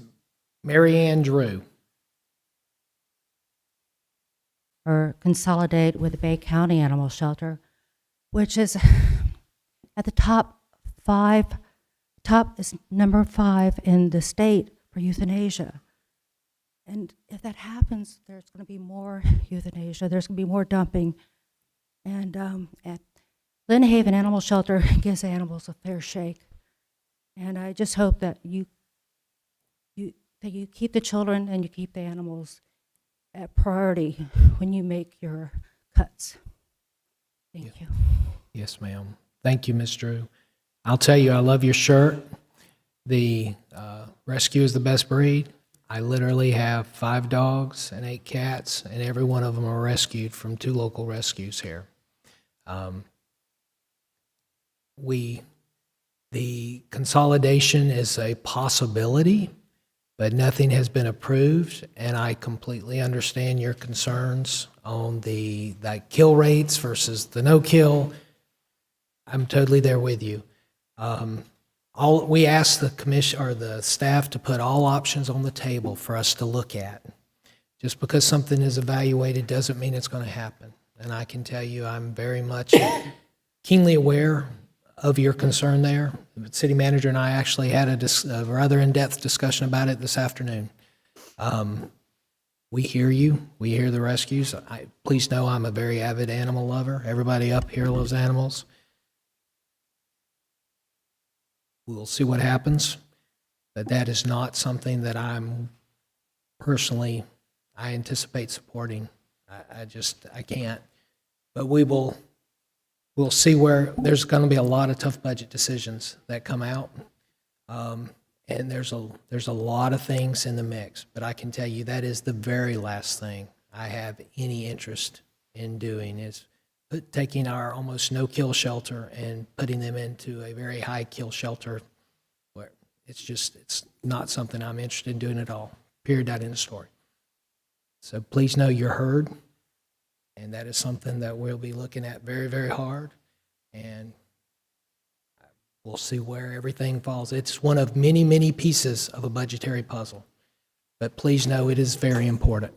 Mary Ann Drew. Or consolidate with the Bay County Animal Shelter, which is at the top is number 5 in the state for euthanasia. And if that happens, there's going to be more euthanasia. There's going to be more dumping. And at Lynn Haven Animal Shelter gives animals a fair shake. And I just hope that you keep the children and you keep the animals at priority when you make your cuts. Thank you. Yes, ma'am. Thank you, Miss Drew. I'll tell you, I love your shirt. The rescue is the best breed. I literally have 5 dogs and 8 cats, and every one of them are rescued from 2 local rescues here. The consolidation is a possibility, but nothing has been approved, and I completely understand your concerns on the kill rates versus the no kill. I'm totally there with you. We asked the commission or the staff to put all options on the table for us to look at. Just because something is evaluated doesn't mean it's going to happen. And I can tell you, I'm very much keenly aware of your concern there. The city manager and I actually had a rather in-depth discussion about it this afternoon. We hear you. We hear the rescues. Please know I'm a very avid animal lover. Everybody up here loves animals. We'll see what happens, but that is not something that I'm personally, I anticipate supporting. I can't. But we'll see where there's going to be a lot of tough budget decisions that come out. And there's a lot of things in the mix, but I can tell you that is the very last thing I have any interest in doing is taking our almost no-kill shelter and putting them into a very high-kill shelter where it's not something I'm interested in doing at all. Period, out in the story. So please know you're heard, and that is something that we'll be looking at very, very hard, and we'll see where everything falls. It's one of many, many pieces of a budgetary puzzle, but please know it is very important.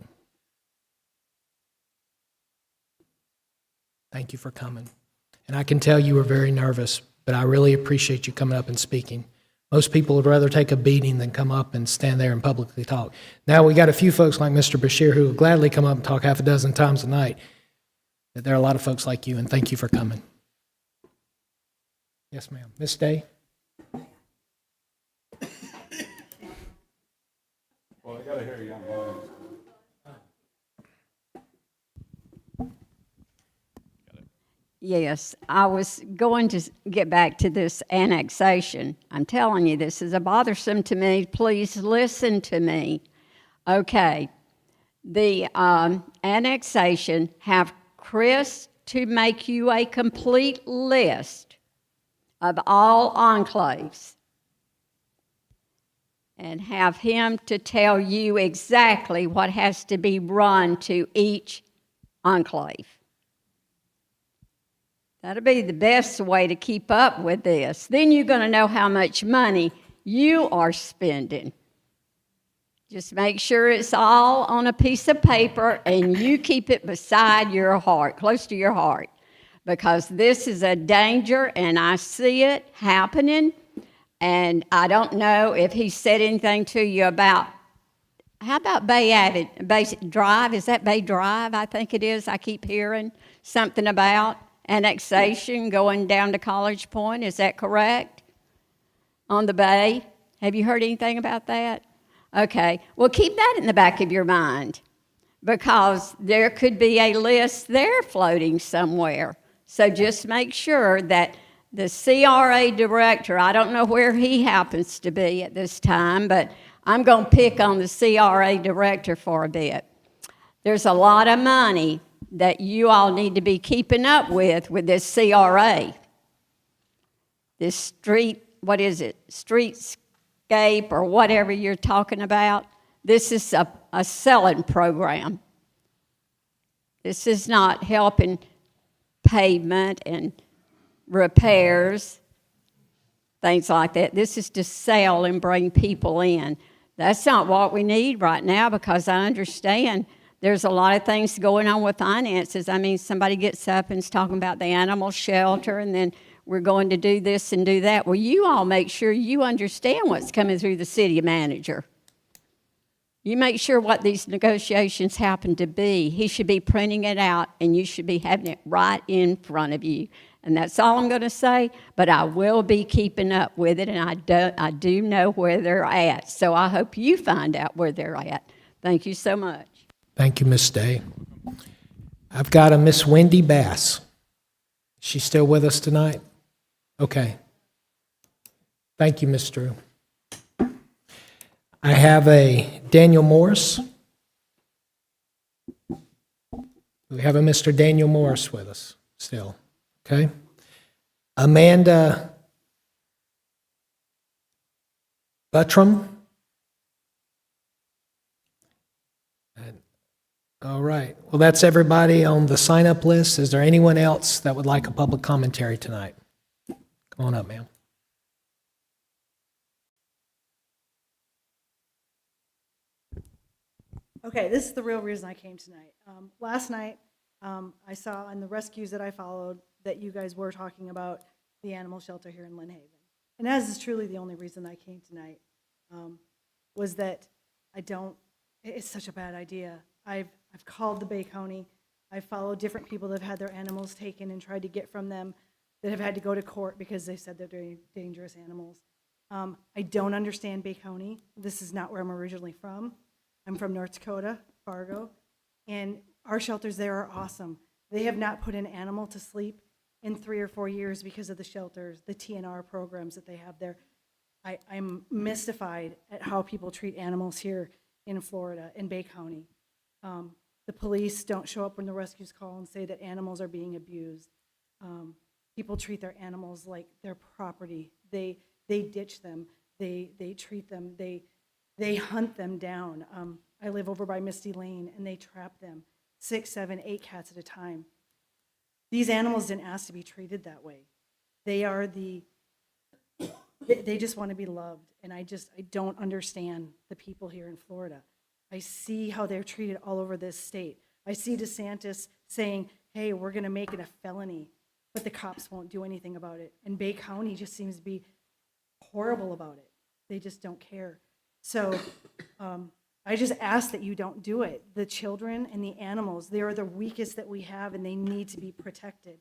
Thank you for coming. And I can tell you were very nervous, but I really appreciate you coming up and speaking. Most people would rather take a beating than come up and stand there and publicly talk. Now, we got a few folks like Mr. Bashir who would gladly come up and talk half a dozen times a night. But there are a lot of folks like you, and thank you for coming. Yes, ma'am. Miss Day? Well, I gotta hear you on mine. Yes, I was going to get back to this annexation. I'm telling you, this is bothersome to me. Please listen to me. Okay, the annexation, have Chris to make you a complete list of all enclaves and have him to tell you exactly what has to be run to each enclave. That'll be the best way to keep up with this. Then you're going to know how much money you are spending. Just make sure it's all on a piece of paper and you keep it beside your heart, close to your heart, because this is a danger and I see it happening. And I don't know if he said anything to you about, how about Bay Drive? Is that Bay Drive? I think it is. I keep hearing something about annexation going down to College Point. Is that correct? On the bay? Have you heard anything about that? Okay. Well, keep that in the back of your mind because there could be a list there floating somewhere. So just make sure that the CRA director, I don't know where he happens to be at this time, but I'm going to pick on the CRA director for a bit. There's a lot of money that you all need to be keeping up with this CRA. This street, what is it? Streetscape or whatever you're talking about. This is a selling program. This is not helping pavement and repairs, things like that. This is to sell and bring people in. That's not what we need right now, because I understand there's a lot of things going on with finances. I mean, somebody gets up and is talking about the animal shelter, and then we're going to do this and do that. Well, you all make sure you understand what's coming through the city manager. You make sure what these negotiations happen to be. He should be printing it out, and you should be having it right in front of you. And that's all I'm going to say, but I will be keeping up with it, and I do know where they're at. So I hope you find out where they're at. Thank you so much. Thank you, Miss Day. I've got a Miss Wendy Bass. She's still with us tonight? Okay. Thank you, Miss Drew. I have a Daniel Morris. We have a Mr. Daniel Morris with us still. Okay. Amanda Buttram. All right. Well, that's everybody on the sign-up list. Is there anyone else that would like a public commentary tonight? Come on up, ma'am. Okay, this is the real reason I came tonight. Last night, I saw on the rescues that I followed that you guys were talking about the animal shelter here in Lynn Haven. And as is truly the only reason I came tonight, was that it's such a bad idea. I've called the Bay County. I've followed different people that have had their animals taken and tried to get from them, that have had to go to court because they said they're dangerous animals. I don't understand Bay County. This is not where I'm originally from. I'm from North Dakota, Fargo, and our shelters there are awesome. They have not put an animal to sleep in 3 or 4 years because of the shelters, the TNR programs that they have there. I'm mystified at how people treat animals here in Florida, in Bay County. The police don't show up when the rescues call and say that animals are being abused. People treat their animals like their property. They ditch them. They treat them. They hunt them down. I live over by Misty Lane, and they trap them, 6, 7, 8 cats at a time. These animals didn't ask to be treated that way. They just want to be loved, and I don't understand the people here in Florida. I see how they're treated all over this state. I see DeSantis saying, hey, we're going to make it a felony, but the cops won't do anything about it. And Bay County just seems to be horrible about it. They just don't care. So I just ask that you don't do it. The children and the animals, they are the weakest that we have, and they need to be protected.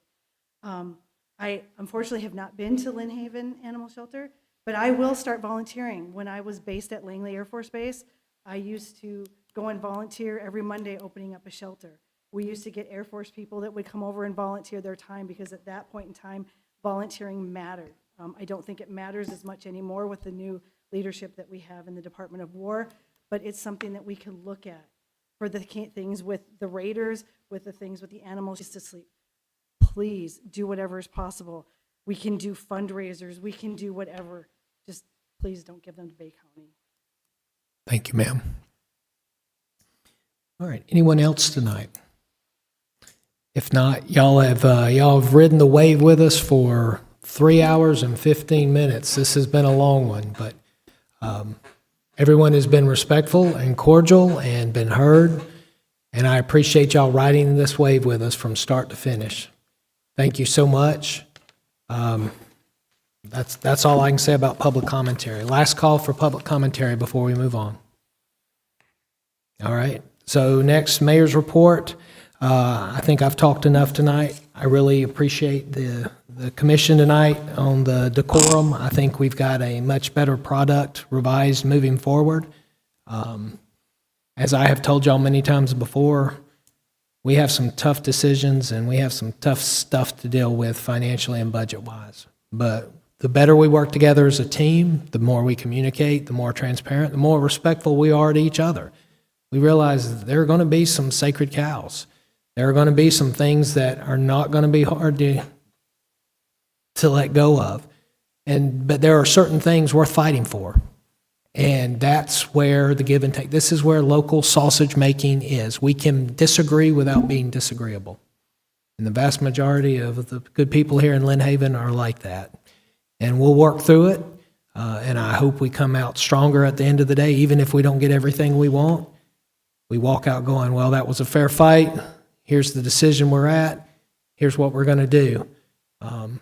I unfortunately have not been to Lynn Haven Animal Shelter, but I will start volunteering. When I was based at Langley Air Force Base, I used to go and volunteer every Monday opening up a shelter. We used to get Air Force people that would come over and volunteer their time, because at that point in time, volunteering mattered. I don't think it matters as much anymore with the new leadership that we have in the Department of War, but it's something that we can look at for the things with the raiders, with the things with the animals just to sleep. Please do whatever is possible. We can do fundraisers. We can do whatever. Just please don't give them to Bay County. Thank you, ma'am. All right. Anyone else tonight? If not, y'all have ridden the wave with us for 3 hours and 15 minutes. This has been a long one, but everyone has been respectful and cordial and been heard, and I appreciate y'all riding this wave with us from start to finish. Thank you so much. That's all I can say about public commentary. Last call for public commentary before we move on. All right. So next, mayor's report. I think I've talked enough tonight. I really appreciate the commission tonight on the decorum. I think we've got a much better product revised moving forward. As I have told y'all many times before, we have some tough decisions and we have some tough stuff to deal with financially and budget-wise. But the better we work together as a team, the more we communicate, the more transparent, the more respectful we are to each other. We realize that there are going to be some sacred cows. There are going to be some things that are not going to be hard to let go of. But there are certain things worth fighting for. And that's where the give and take, this is where local sausage making is. We can disagree without being disagreeable. And the vast majority of the good people here in Lynn Haven are like that. And we'll work through it. And I hope we come out stronger at the end of the day, even if we don't get everything we want. We walk out going, well, that was a fair fight. Here's the decision we're at. Here's what we're going to do. And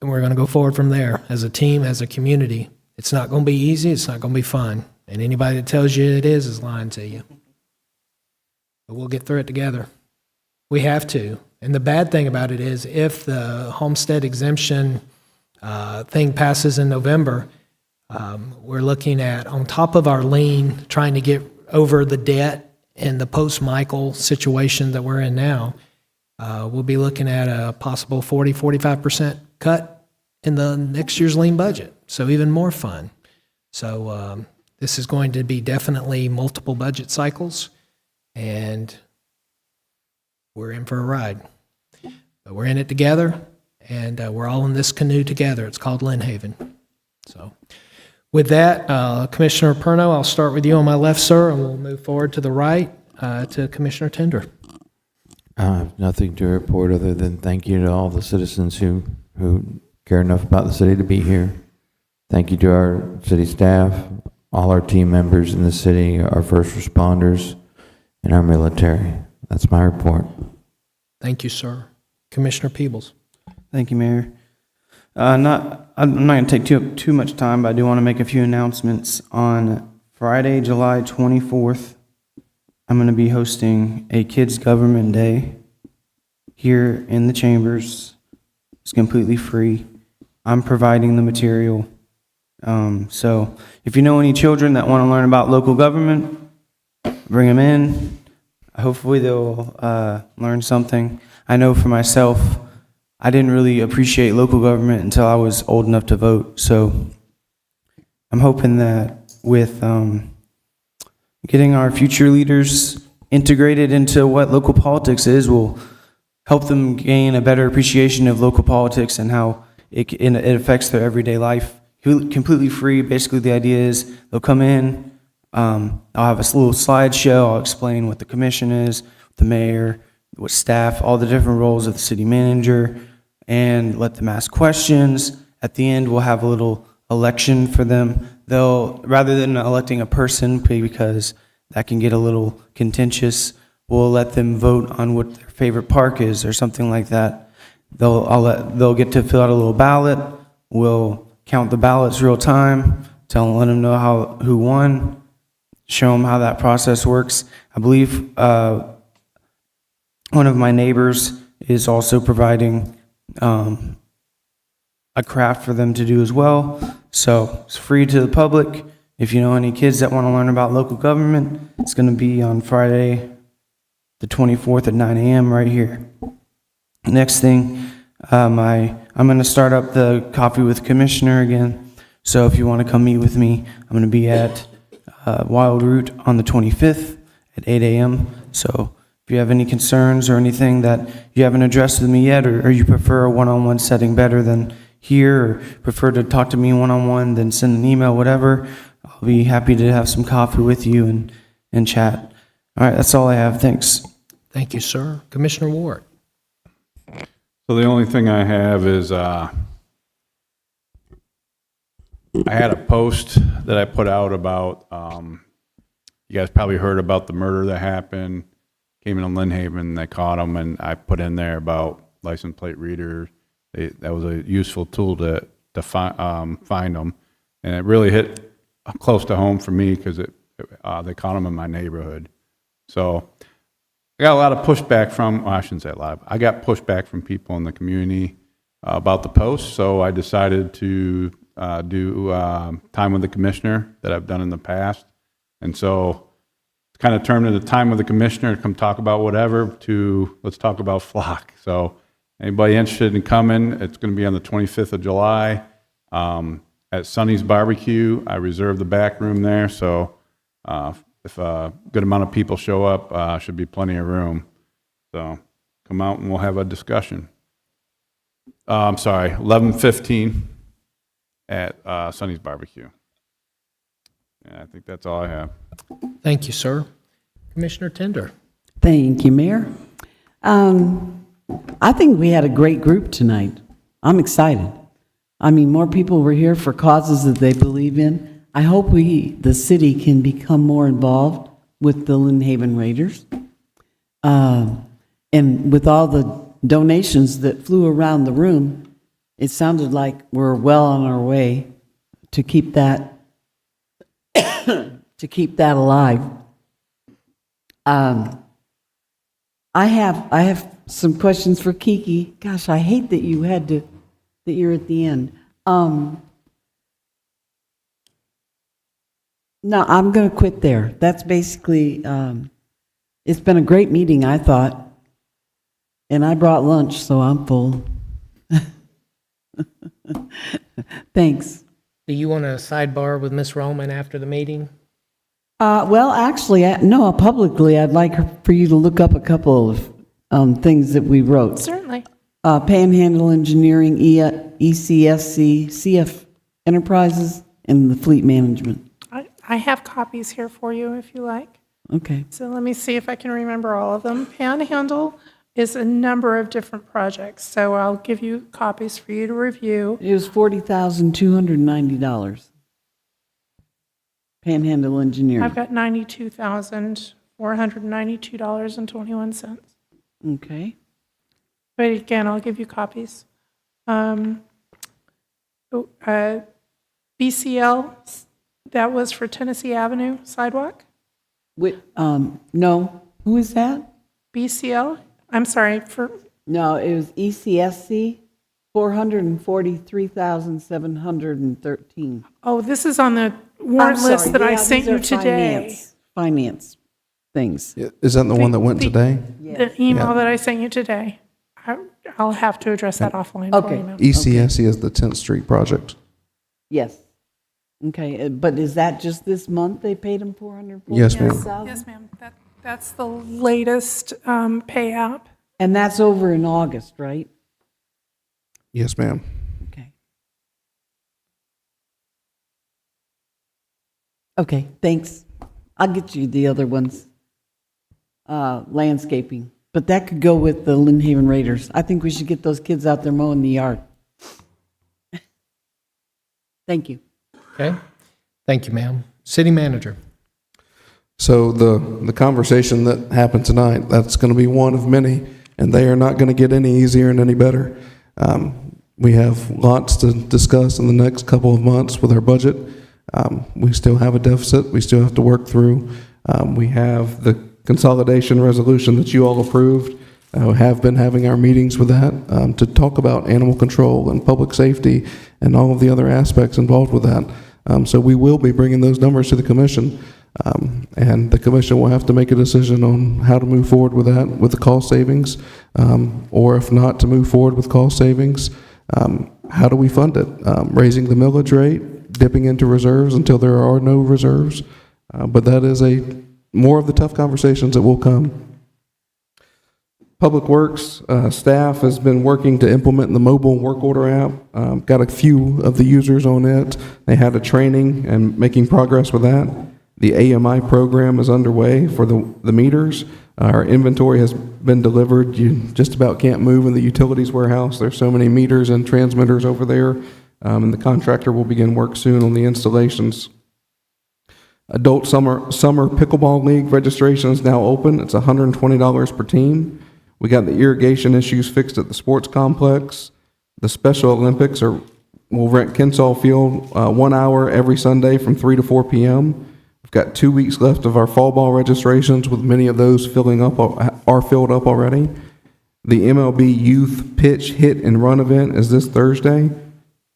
we're going to go forward from there as a team, as a community. It's not going to be easy. It's not going to be fun. And anybody that tells you it is lying to you. But we'll get through it together. We have to. And the bad thing about it is if the homestead exemption thing passes in November, we're looking at, on top of our lien, trying to get over the debt and the post-Michael situation that we're in now, we'll be looking at a possible 40-45% cut in the next year's lien budget. So even more fun. So this is going to be definitely multiple budget cycles, and we're in for a ride. But we're in it together, and we're all in this canoe together. It's called Lynn Haven. So with that, Commissioner Perno, I'll start with you on my left, sir, and we'll move forward to the right to Commissioner Tender. Nothing to report other than thank you to all the citizens who care enough about the city to be here. Thank you to our city staff, all our team members in the city, our first responders, and our military. That's my report. Thank you, sir. Commissioner Peebles. Thank you, Mayor. I'm not going to take too much time, but I do want to make a few announcements. On Friday, July 24th, I'm going to be hosting a Kids Government Day here in the chambers. It's completely free. I'm providing the material. So if you know any children that want to learn about local government, bring them in. Hopefully they'll learn something. I know for myself, I didn't really appreciate local government until I was old enough to vote. So I'm hoping that with getting our future leaders integrated into what local politics is will help them gain a better appreciation of local politics and how it affects their everyday life. Completely free. Basically, the idea is they'll come in, I'll have a little slideshow, I'll explain what the commission is, the mayor, what staff, all the different roles of the city manager, and let them ask questions. At the end, we'll have a little election for them. They'll, rather than electing a person, because that can get a little contentious, we'll let them vote on what their favorite park is or something like that. They'll get to fill out a little ballot. We'll count the ballots real time, let them know who won, show them how that process works. I believe one of my neighbors is also providing a craft for them to do as well. So it's free to the public. If you know any kids that want to learn about local government, it's going to be on Friday, the 24th at 9 a.m. right here. Next thing, I'm going to start up the Coffee with Commissioner again. So if you want to come meet with me, I'm going to be at Wild Root on the 25th at 8 a.m. So if you have any concerns or anything that you haven't addressed with me yet, or you prefer a one-on-one setting better than here, or prefer to talk to me one-on-one, then send an email, whatever, I'll be happy to have some coffee with you and chat. All right, that's all I have. Thanks. Thank you, sir. Commissioner Ward. So the only thing I have is I had a post that I put out about, you guys probably heard about the murder that happened, came in Lynn Haven, they caught him, and I put in there about license plate reader. That was a useful tool to find them, and it really hit close to home for me because they caught them in my neighborhood. So I got a lot of pushback from, well, I shouldn't say a lot, I got pushback from people in the community about the post, so I decided to do time with the commissioner that I've done in the past. And so it's kind of turned into time with the commissioner to come talk about whatever to let's talk about flock. So anybody interested in coming, it's going to be on the 25th of July at Sonny's Barbecue. I reserved the back room there, so if a good amount of people show up, should be plenty of room. So come out and we'll have a discussion. I'm sorry, 11:15 at Sonny's Barbecue. And I think that's all I have. Thank you, sir. Commissioner Tender. Thank you, Mayor. I think we had a great group tonight. I'm excited. I mean, more people were here for causes that they believe in. I hope the city can become more involved with the Lynn Haven Raiders. And with all the donations that flew around the room, it sounded like we're well on our way to keep that alive. I have some questions for Kiki. Gosh, I hate that you're at the end. No, I'm going to quit there. That's basically, it's been a great meeting, I thought. And I brought lunch, so I'm full. Thanks. Do you want a sidebar with Miss Roman after the meeting? Well, actually, no, publicly, I'd like for you to look up a couple of things that we wrote. Certainly. Panhandle Engineering, ECSC, CF Enterprises, and the fleet management. I have copies here for you if you like. Okay. So let me see if I can remember all of them. Panhandle is a number of different projects, so I'll give you copies for you to review. It was $40,290. Panhandle Engineering. I've got $92,492.21. Okay. But again, I'll give you copies. BCL, that was for Tennessee Avenue sidewalk. No. Who is that? BCL? I'm sorry, No, it was ECSC, $443,713. Oh, this is on the warrant list that I sent you today. Finance things. Is that the one that went today? The email that I sent you today. I'll have to address that offline. Okay. For you, ma'am. ECSC is the 10th Street project. Yes. Okay, but is that just this month they paid him $443,000? Yes, ma'am. Yes, ma'am. That's the latest payout. And that's over in August, right? Yes, ma'am. Okay. Okay, thanks. I'll get you the other ones. Landscaping. But that could go with the Lynn Haven Raiders. I think we should get those kids out there mowing the yard. Thank you. Okay. Thank you, ma'am. City manager. So the conversation that happened tonight, that's going to be one of many, and they are not going to get any easier and any better. We have lots to discuss in the next couple of months with our budget. We still have a deficit we still have to work through. We have the consolidation resolution that you all approved. Have been having our meetings with that to talk about animal control and public safety and all of the other aspects involved with that. So we will be bringing those numbers to the commission, and the commission will have to make a decision on how to move forward with that, with the cost savings, or if not to move forward with cost savings, how do we fund it? Raising the millage rate, dipping into reserves until there are no reserves, but that is more of the tough conversations that will come. Public Works staff has been working to implement the mobile work order app. Got a few of the users on it. They had a training and making progress with that. The AMI program is underway for the meters. Our inventory has been delivered. You just about can't move in the utilities warehouse. There's so many meters and transmitters over there, and the contractor will begin work soon on the installations. Adult summer pickleball league registration is now open. It's $120 per team. We got the irrigation issues fixed at the sports complex. The Special Olympics will rent Kensall Field 1 hour every Sunday from 3 to 4 p.m. We've got 2 weeks left of our fall ball registrations, with many of those filled up already. The MLB Youth Pitch, Hit, and Run event is this Thursday.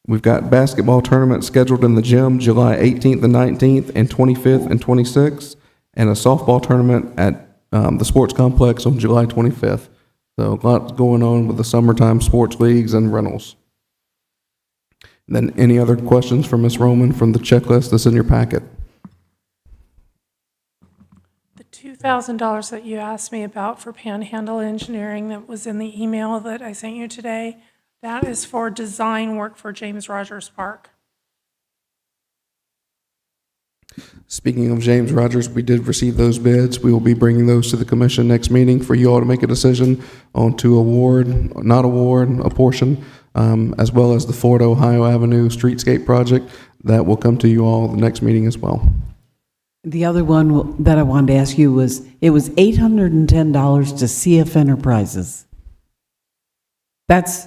We've got basketball tournaments scheduled in the gym July 18th and 19th and 25th and 26th, and a softball tournament at the sports complex on July 25th. So a lot going on with the summertime sports leagues and rentals. And then any other questions for Ms. Roman from the checklist that's in your packet? The $2,000 that you asked me about for Panhandle Engineering that was in the email that I sent you today, that is for design work for James Rogers Park. Speaking of James Rogers, we did receive those bids. We will be bringing those to the commission next meeting for you all to make a decision on to award, not award, a portion, as well as the Ford Ohio Avenue Streetscape project. That will come to you all the next meeting as well. The other one that I wanted to ask you was, it was $810 to CF Enterprises.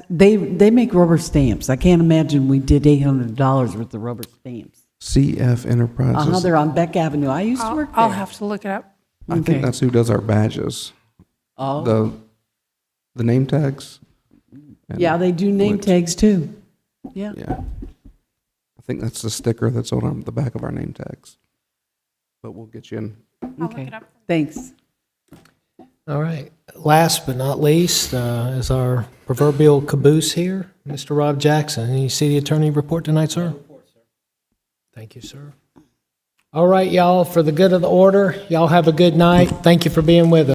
They make rubber stamps. I can't imagine we did $800 worth of rubber stamps. CF Enterprises. They're on Beck Avenue. I used to work there. I'll have to look it up. I think that's who does our badges. Oh. The name tags. and Yeah, they do name wood. tags too. Yeah. Yeah. I think that's the sticker that's on the back of our name tags. But we'll get you in. Okay. Thanks. All right. Last but not least is our proverbial caboose here, Mr. Rob Jackson. Any city attorney report tonight, sir? Thank you, sir. All right, y'all, for the good of the order, y'all have a good night. Thank you for being with us.